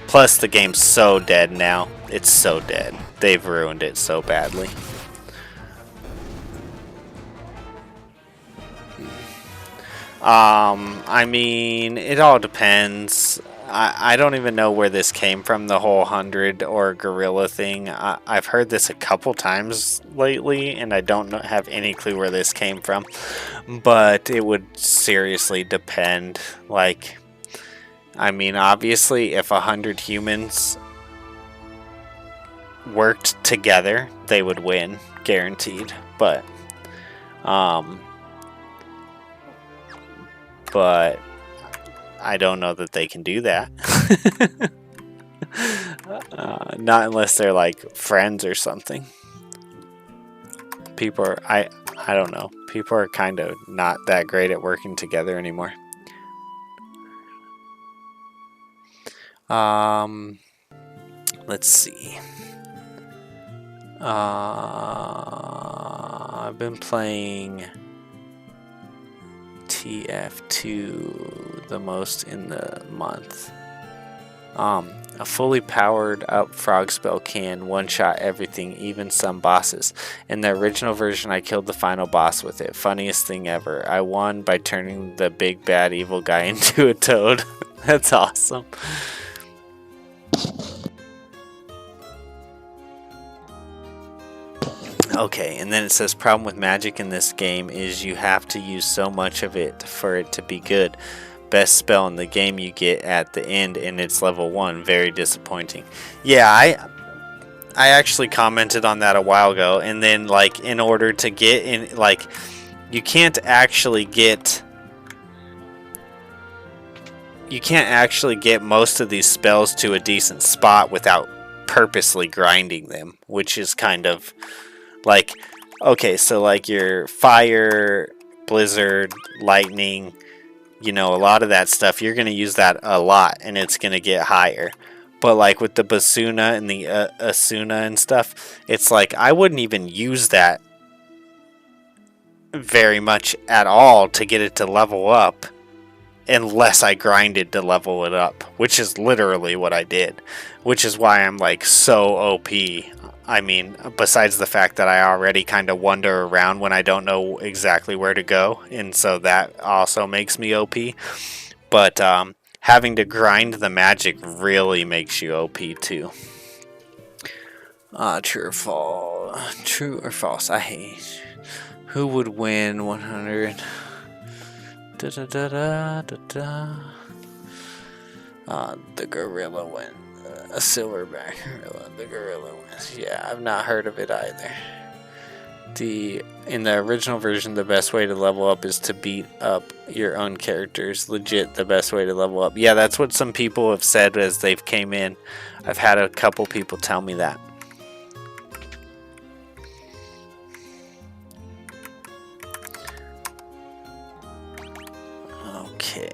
Plus, the game's so dead now. It's so dead. They've ruined it so badly. I mean, it all depends. I don't even know where this came from, the whole 100 or gorilla thing. I've heard this a couple times lately, and I don't have any clue where this came from. But it would seriously depend. Like, I mean, obviously, if 100 humans worked together, they would win, guaranteed. But I don't know that they can do that. Not unless they're like friends or something. People are, I don't know. People are kind of not that great at working together anymore. Let's see. I've been playing TF2 the most in the month. A fully powered up frog spell can one-shot everything, even some bosses. In the original version, I killed the final boss with it. Funniest thing ever. I won by turning the big bad evil guy into a toad. That's awesome. Okay, and then it says, problem with magic in this game is you have to use so much of it for it to be good. Best spell in the game you get at the end, and it's level 1. Very disappointing. Yeah, I actually commented on that a while ago, and then like in order to get in, like you can't actually get most of these spells to a decent spot without purposely grinding them, which is kind of like, okay, so like your fire, blizzard, lightning, you know, a lot of that stuff, you're going to use that a lot and it's going to get higher. But like with the Basuna and the Asuna and stuff, it's like I wouldn't even use that very much at all to get it to level up unless I grinded to level it up, which is literally what I did, which is why I'm like so OP. I mean, besides the fact that I already kind of wander around when I don't know exactly where to go, and so that also makes me OP. But having to grind the magic really makes you OP too. True or false? I hate. Who would win 100? Da da da da da da. The gorilla wins. A silverback gorilla. The gorilla wins. Yeah, I've not heard of it either. In the original version, the best way to level up is to beat up your own characters. Legit, the best way to level up. Yeah, that's what some people have said as they've came in. I've had a couple people tell me that. Okay.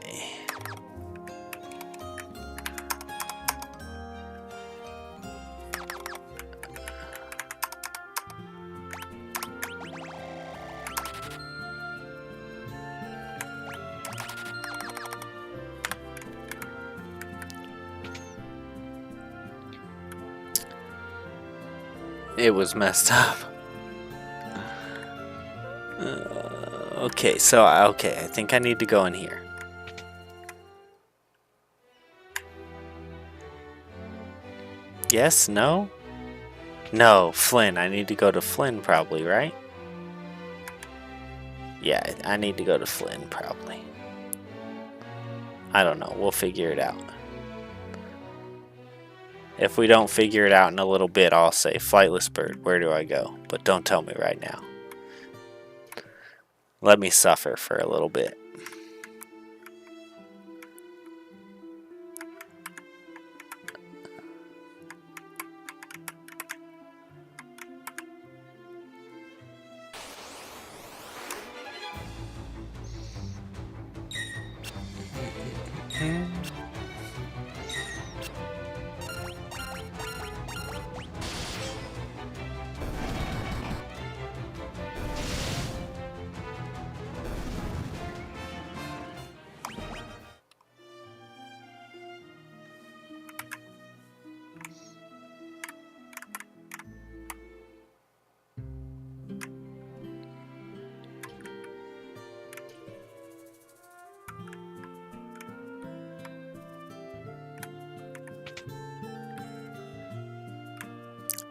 It was messed up. Okay, so I think I need to go in here. Yes, no? No, Flynn. I need to go to Flynn probably, right? Yeah, I need to go to Flynn probably. I don't know. We'll figure it out. If we don't figure it out in a little bit, I'll say, Flightless Bird, where do I go? But don't tell me right now. Let me suffer for a little bit.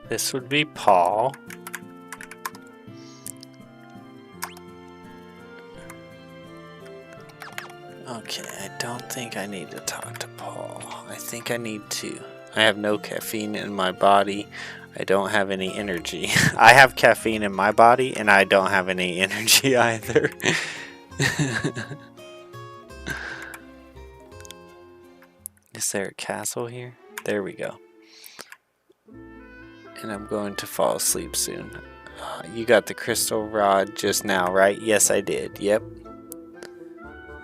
This would be Paul. Okay, I don't think I need to talk to Paul. I think I need to. I have no caffeine in my body. I don't have any energy. I have caffeine in my body and I don't have any energy either. Is there a castle here? There we go. And I'm going to fall asleep soon. You got the crystal rod just now, right? Yes, I did. Yep.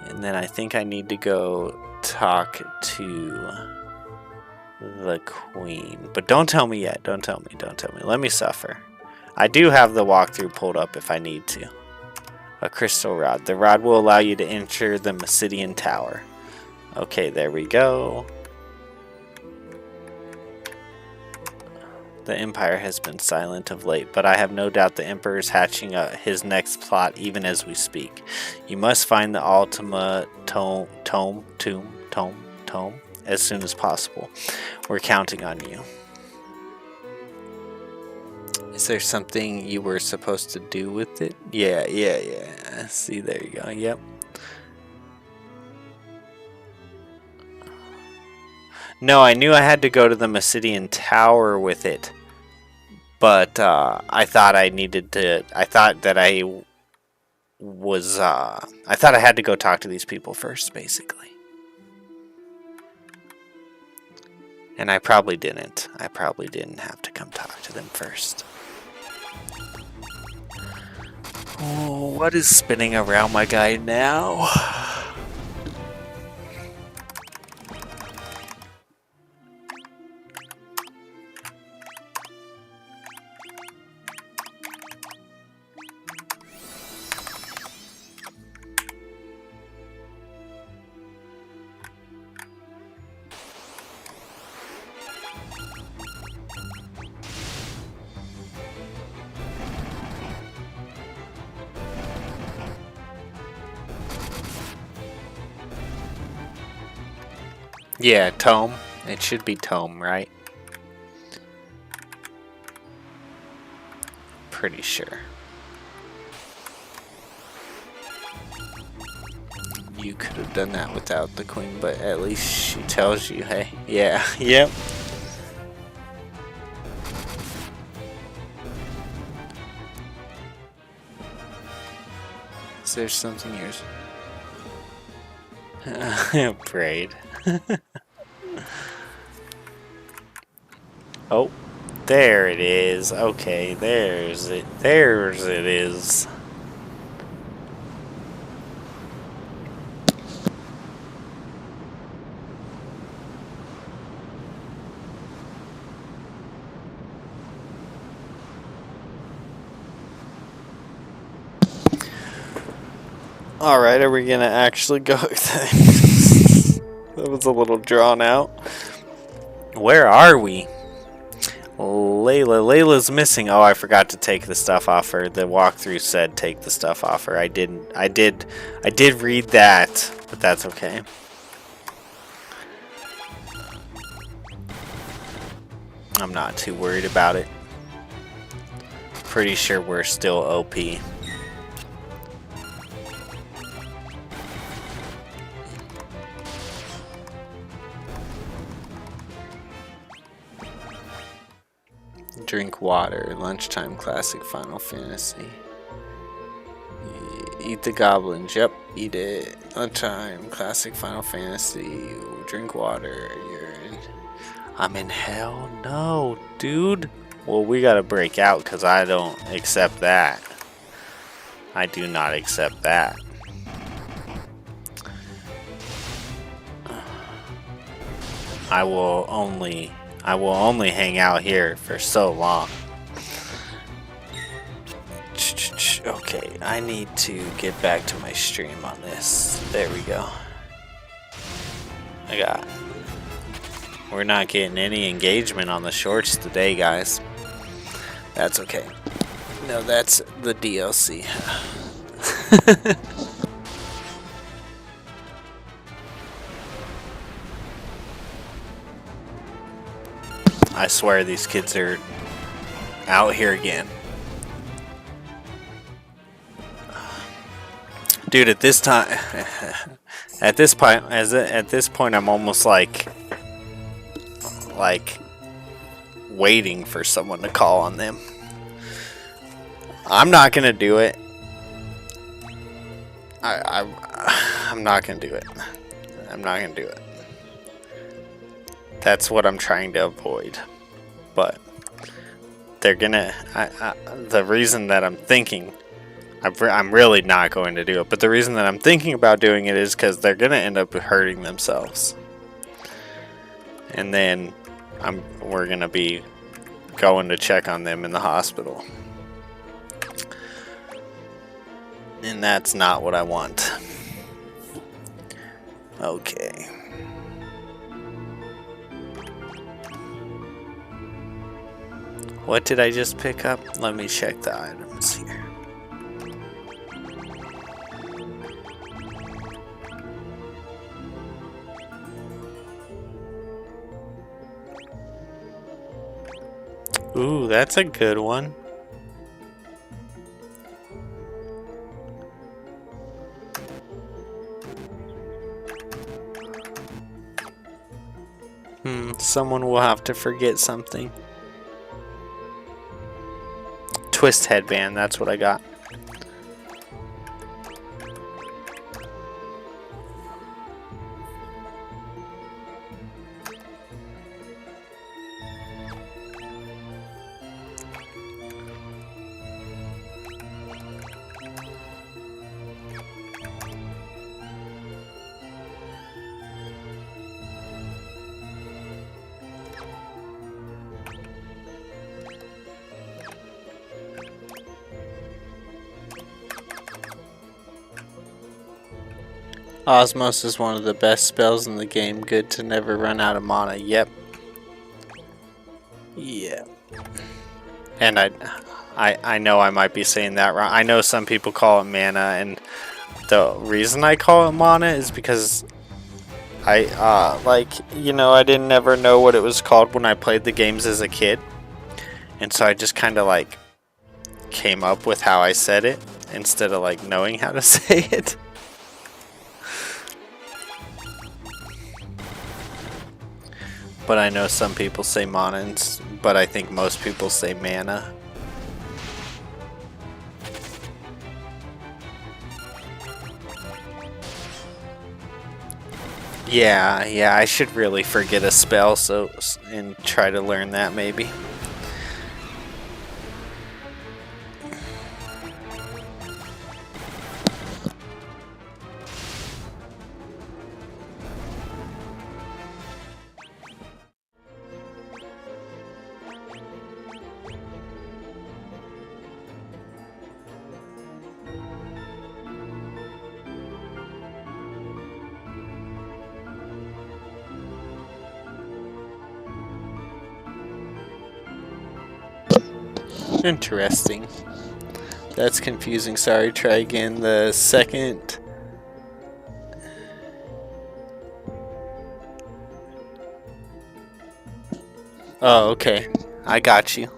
And then I think I need to go talk to the queen. But don't tell me yet. Don't tell me. Don't tell me. Let me suffer. I do have the walkthrough pulled up if I need to. A crystal rod. The rod will allow you to enter the Mysidian Tower. Okay, there we go. The Empire has been silent of late, but I have no doubt the Emperor is hatching his next plot even as we speak. You must find the Ultima Tome as soon as possible. We're counting on you. Is there something you were supposed to do with it? Yeah. See, there you go. Yep. No, I knew I had to go to the Mysidian Tower with it. But I thought I needed to. I thought that I was. I thought I had to go talk to these people first, basically. And I probably didn't. I probably didn't have to come talk to them first. Oh, what is spinning around my guy now? Yeah, Tome. It should be Tome, right? Pretty sure. You could have done that without the queen, but at least she tells you, hey. Yeah, yep. Is there something yours? Braid. Oh, there it is. Okay, there's it. There's it is. Alright, are we gonna actually go? That was a little drawn out. Where are we? Layla's missing. Oh, I forgot to take the stuff off her. The walkthrough said take the stuff off her. I didn't. I did read that, but that's okay. I'm not too worried about it. Pretty sure we're still OP. Drink water. Lunchtime classic Final Fantasy. Eat the goblins. Yep, eat it. Lunchtime classic Final Fantasy. Drink water. I'm in hell? No, dude. Well, we gotta break out because I don't accept that. I do not accept that. I will only hang out here for so long. Okay, I need to get back to my stream on this. There we go. We're not getting any engagement on the shorts today, guys. That's okay. No, that's the DLC. I swear these kids are out here again. Dude, at this time, at this point, I'm almost like waiting for someone to call on them. I'm not gonna do it. I'm not gonna do it. I'm not gonna do it. That's what I'm trying to avoid. But they're gonna. The reason that I'm thinking, I'm really not going to do it. But the reason that I'm thinking about doing it is because they're gonna end up hurting themselves, and then we're gonna be going to check on them in the hospital, and that's not what I want. Okay. What did I just pick up? Let me check the items here. Ooh, that's a good one. Someone will have to forget something. Twist headband, that's what I got. Osmos is one of the best spells in the game. Good to never run out of mana. Yep. Yeah. And I know I might be saying that wrong. I know some people call it mana, and the reason I call it mana is because I I didn't ever know what it was called when I played the games as a kid. And so I just kind of came up with how I said it instead of knowing how to say it. But I know some people say mana, but I think most people say mana. Yeah, I should really forget a spell and try to learn that maybe. Interesting. That's confusing. Sorry, try again. The second. Oh, okay. I got you.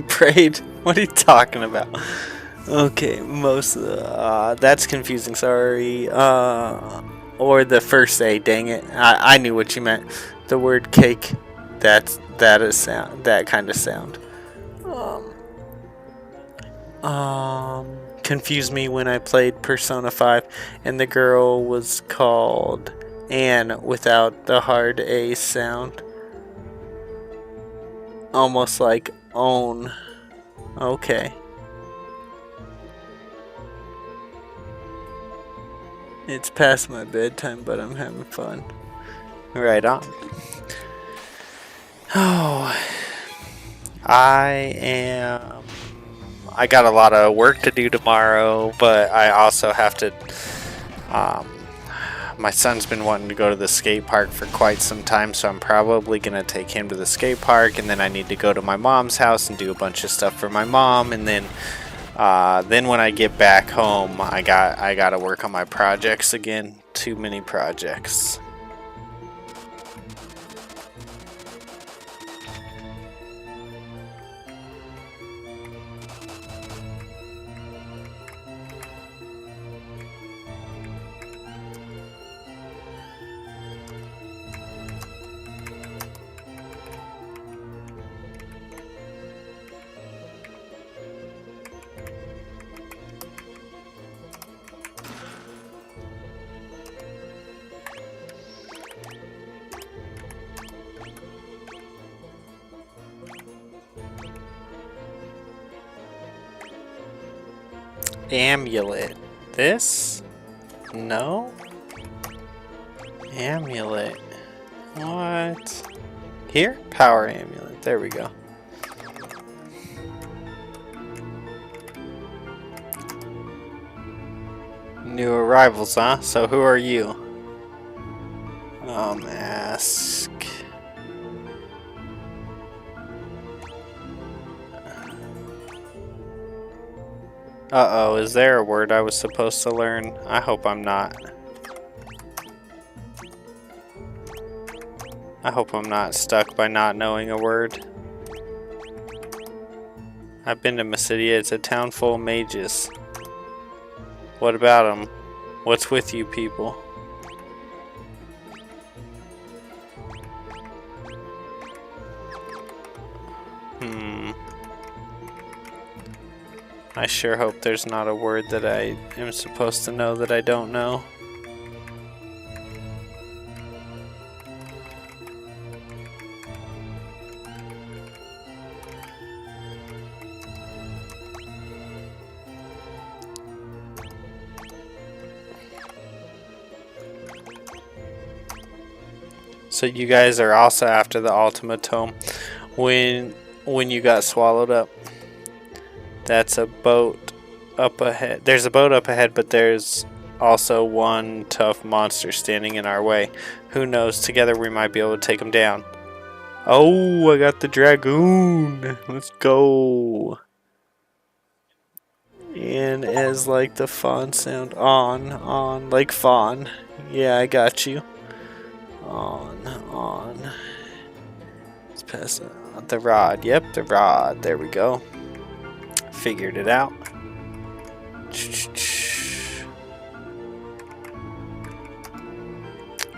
Braid? What are you talking about? Okay, most of the, that's confusing, sorry. Or the first A, dang it. I knew what you meant. The word cake, that is sound, that kind of sound. Confused me when I played Persona 5 and the girl was called Anne without the hard A sound. Almost like own. Okay. It's past my bedtime, but I'm having fun. Right on. Oh. I got a lot of work to do tomorrow, but I also have to, my son's been wanting to go to the skate park for quite some time, so I'm probably going to take him to the skate park, and then I need to go to my mom's house and do a bunch of stuff for my mom, and then when I get back home, I got to work on my projects again. Too many projects. Amulet. This? No? Amulet. What? Here? Power amulet. There we go. New arrivals, huh? So who are you? Ask. Uh-oh, is there a word I was supposed to learn? I hope I'm not. I hope I'm not stuck by not knowing a word. I've been to Mysidia. It's a town full of mages. What about them? What's with you people? I sure hope there's not a word that I am supposed to know that I don't know. So you guys are also after the Ultima Tome. When you got swallowed up, that's a boat up ahead. There's a boat up ahead, but there's also one tough monster standing in our way. Who knows? Together we might be able to take him down. Oh, I got the Dragoon. Let's go. And as like the fawn sound, on, like fawn. Yeah, I got you. On. Let's pass the rod. Yep, the rod. There we go. Figured it out.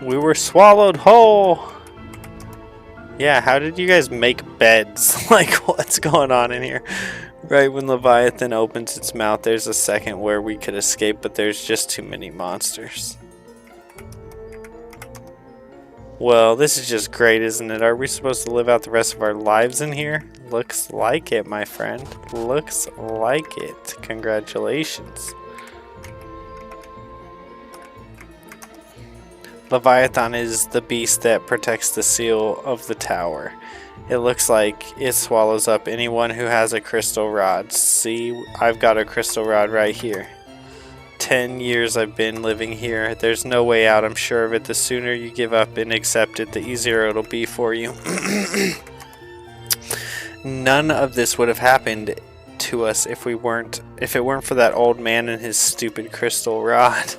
We were swallowed whole. Yeah, how did you guys make beds? Like, what's going on in here? Right when Leviathan opens its mouth, there's a second where we could escape, but there's just too many monsters. Well, this is just great, isn't it? Are we supposed to live out the rest of our lives in here? Looks like it, my friend. Looks like it. Congratulations. Leviathan is the beast that protects the seal of the tower. It looks like it swallows up anyone who has a crystal rod. See, I've got a crystal rod right here. 10 years I've been living here. There's no way out, I'm sure of it. The sooner you give up and accept it, the easier it'll be for you. None of this would have happened to us if it weren't for that old man and his stupid crystal rod.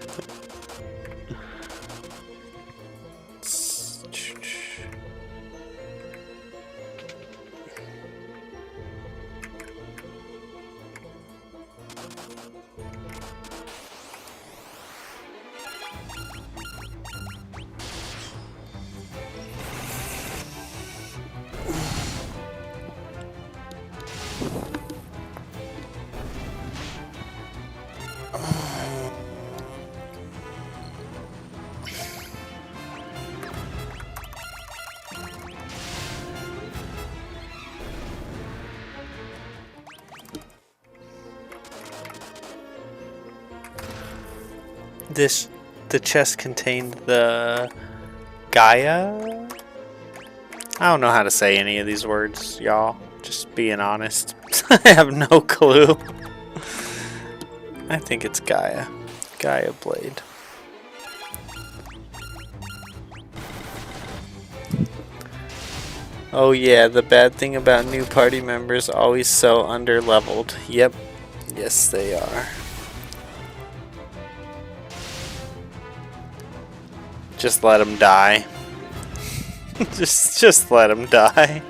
The chest contained the Gaia? I don't know how to say any of these words, y'all. Just being honest. I have no clue. I think it's Gaia. Gaia Blade. Oh yeah, the bad thing about new party members, always so underleveled. Yep. Yes, they are. Just let him die. just let him die.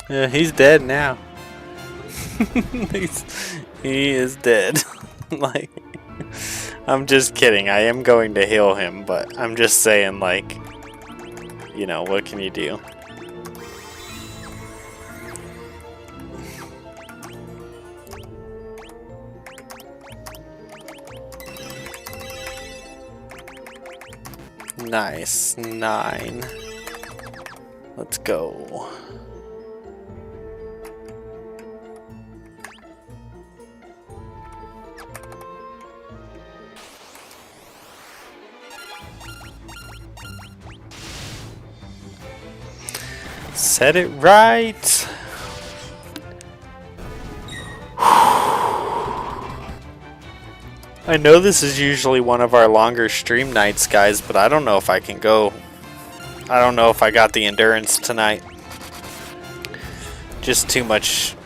Yeah, he's dead now. He is dead. Like, I'm just kidding. I am going to heal him, but I'm just saying, like, you know, what can you do? Nice. 9. Let's go. Set it right. I know this is usually one of our longer stream nights, guys, but I don't know if I can go. I don't know if I got the endurance tonight. Just too much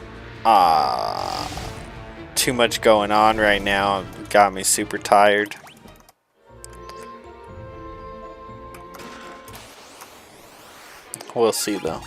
going on right now. It got me super tired. We'll see though.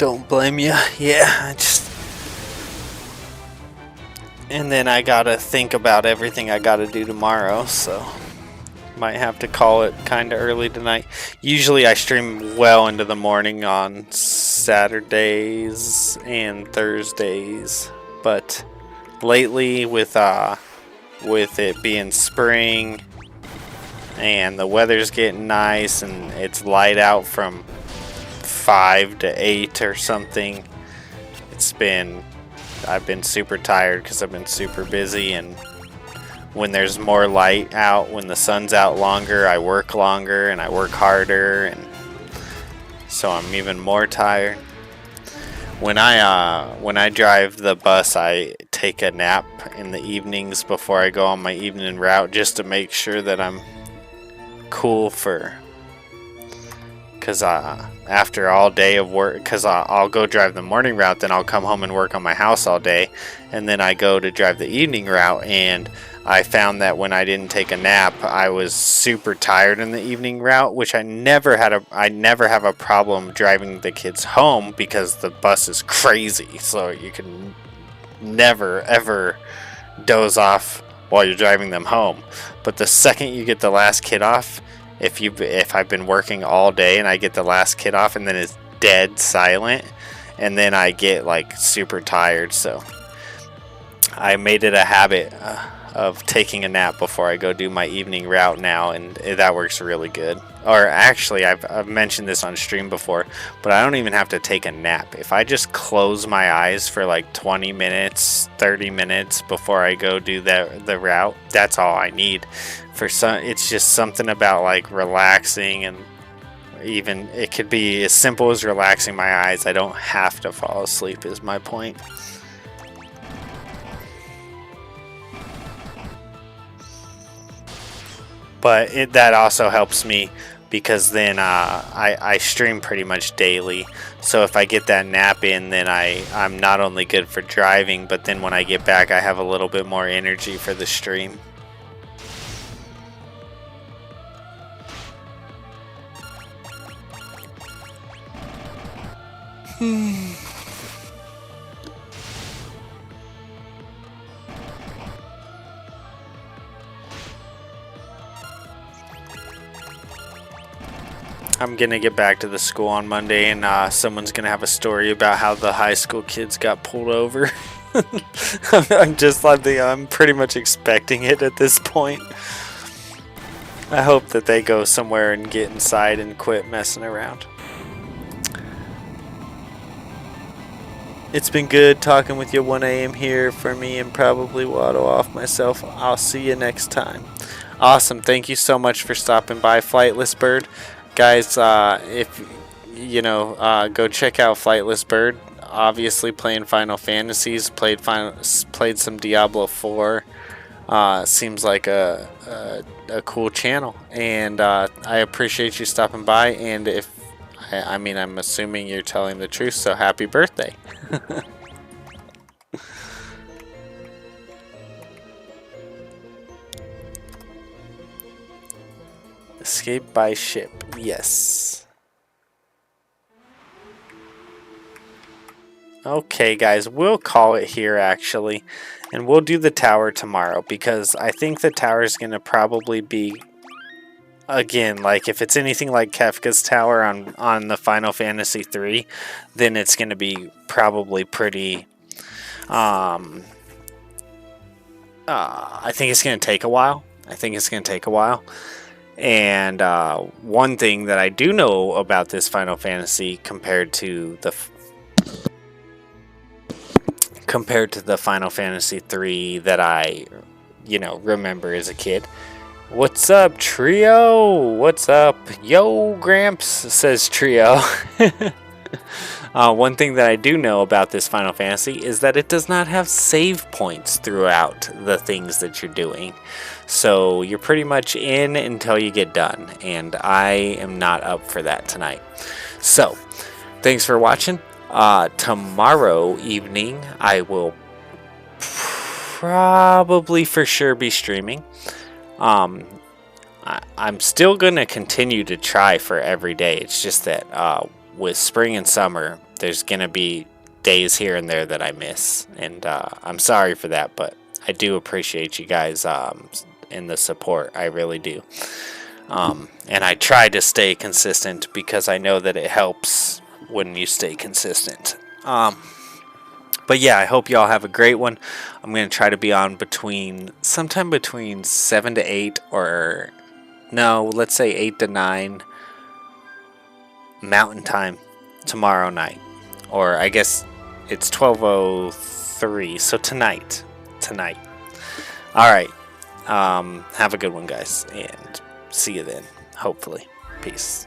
Don't blame you. Yeah, and then I gotta think about everything I gotta do tomorrow, so might have to call it kind of early tonight. Usually I stream well into the morning on Saturdays and Thursdays, but lately with it being spring and the weather's getting nice and it's light out from 5 to 8 or something, I've been super tired because I've been super busy, and when there's more light out, when the sun's out longer, I work longer and I work harder, and so I'm even more tired. When I drive the bus, I take a nap in the evenings before I go on my evening route, just to make sure that I'm cool because after all day of work, because I'll go drive the morning route, then I'll come home and work on my house all day, and then I go to drive the evening route, and I found that when I didn't take a nap, I was super tired in the evening route, which I never have a problem driving the kids home because the bus is crazy, so you can never ever doze off while you're driving them home. But the second you get the last kid off, if I've been working all day and I get the last kid off and then it's dead silent, and then I get like super tired, so I made it a habit of taking a nap before I go do my evening route now, and that works really good. Or actually, I've mentioned this on stream before, but I don't even have to take a nap. If I just close my eyes for like 20 minutes, 30 minutes before I go do the route, that's all I need. For some, it's just something about like relaxing, and even it could be as simple as relaxing my eyes. I don't have to fall asleep is my point. But that also helps me because then I stream pretty much daily. So if I get that nap in, then I'm not only good for driving, but then when I get back, I have a little bit more energy for the stream. I'm gonna get back to the school on Monday, and someone's gonna have a story about how the high school kids got pulled over. I'm pretty much expecting it at this point. I hope that they go somewhere and get inside and quit messing around. It's been good talking with you. 1 a.m. here for me, and probably waddle off myself. I'll see you next time. Awesome. Thank you so much for stopping by, Flightless Bird. Guys, if you know, go check out Flightless Bird. Obviously playing Final Fantasies, played some Diablo 4. Seems like a cool channel, and I appreciate you stopping by. And I'm assuming you're telling the truth, so happy birthday. Escape by ship. Yes. Okay, guys, we'll call it here, actually. And we'll do the tower tomorrow, because I think the tower is going to probably be, again, like if it's anything like Kefka's tower on the Final Fantasy 3, then it's going to be probably pretty, I think it's going to take a while. And one thing that I do know about this Final Fantasy compared to the Final Fantasy 3 that I, remember as a kid. What's up, Trio? What's up? Yo, Gramps, says Trio. One thing that I do know about this Final Fantasy is that it does not have save points throughout the things that you're doing. So you're pretty much in until you get done, and I am not up for that tonight. So, thanks for watching. Tomorrow evening, I will probably for sure be streaming. I'm still going to continue to try for every day. It's just that with spring and summer, there's gonna be days here and there that I miss, and I'm sorry for that, but I do appreciate you guys in the support. I really do. And I try to stay consistent because I know that it helps when you stay consistent. But yeah, I hope y'all have a great one. I'm going to try to be on sometime between 7 to 8, or no, let's say 8 to 9 Mountain Time tomorrow night. Or I guess it's 12:03, so tonight. Alright, have a good one, guys, and see you then, hopefully. Peace.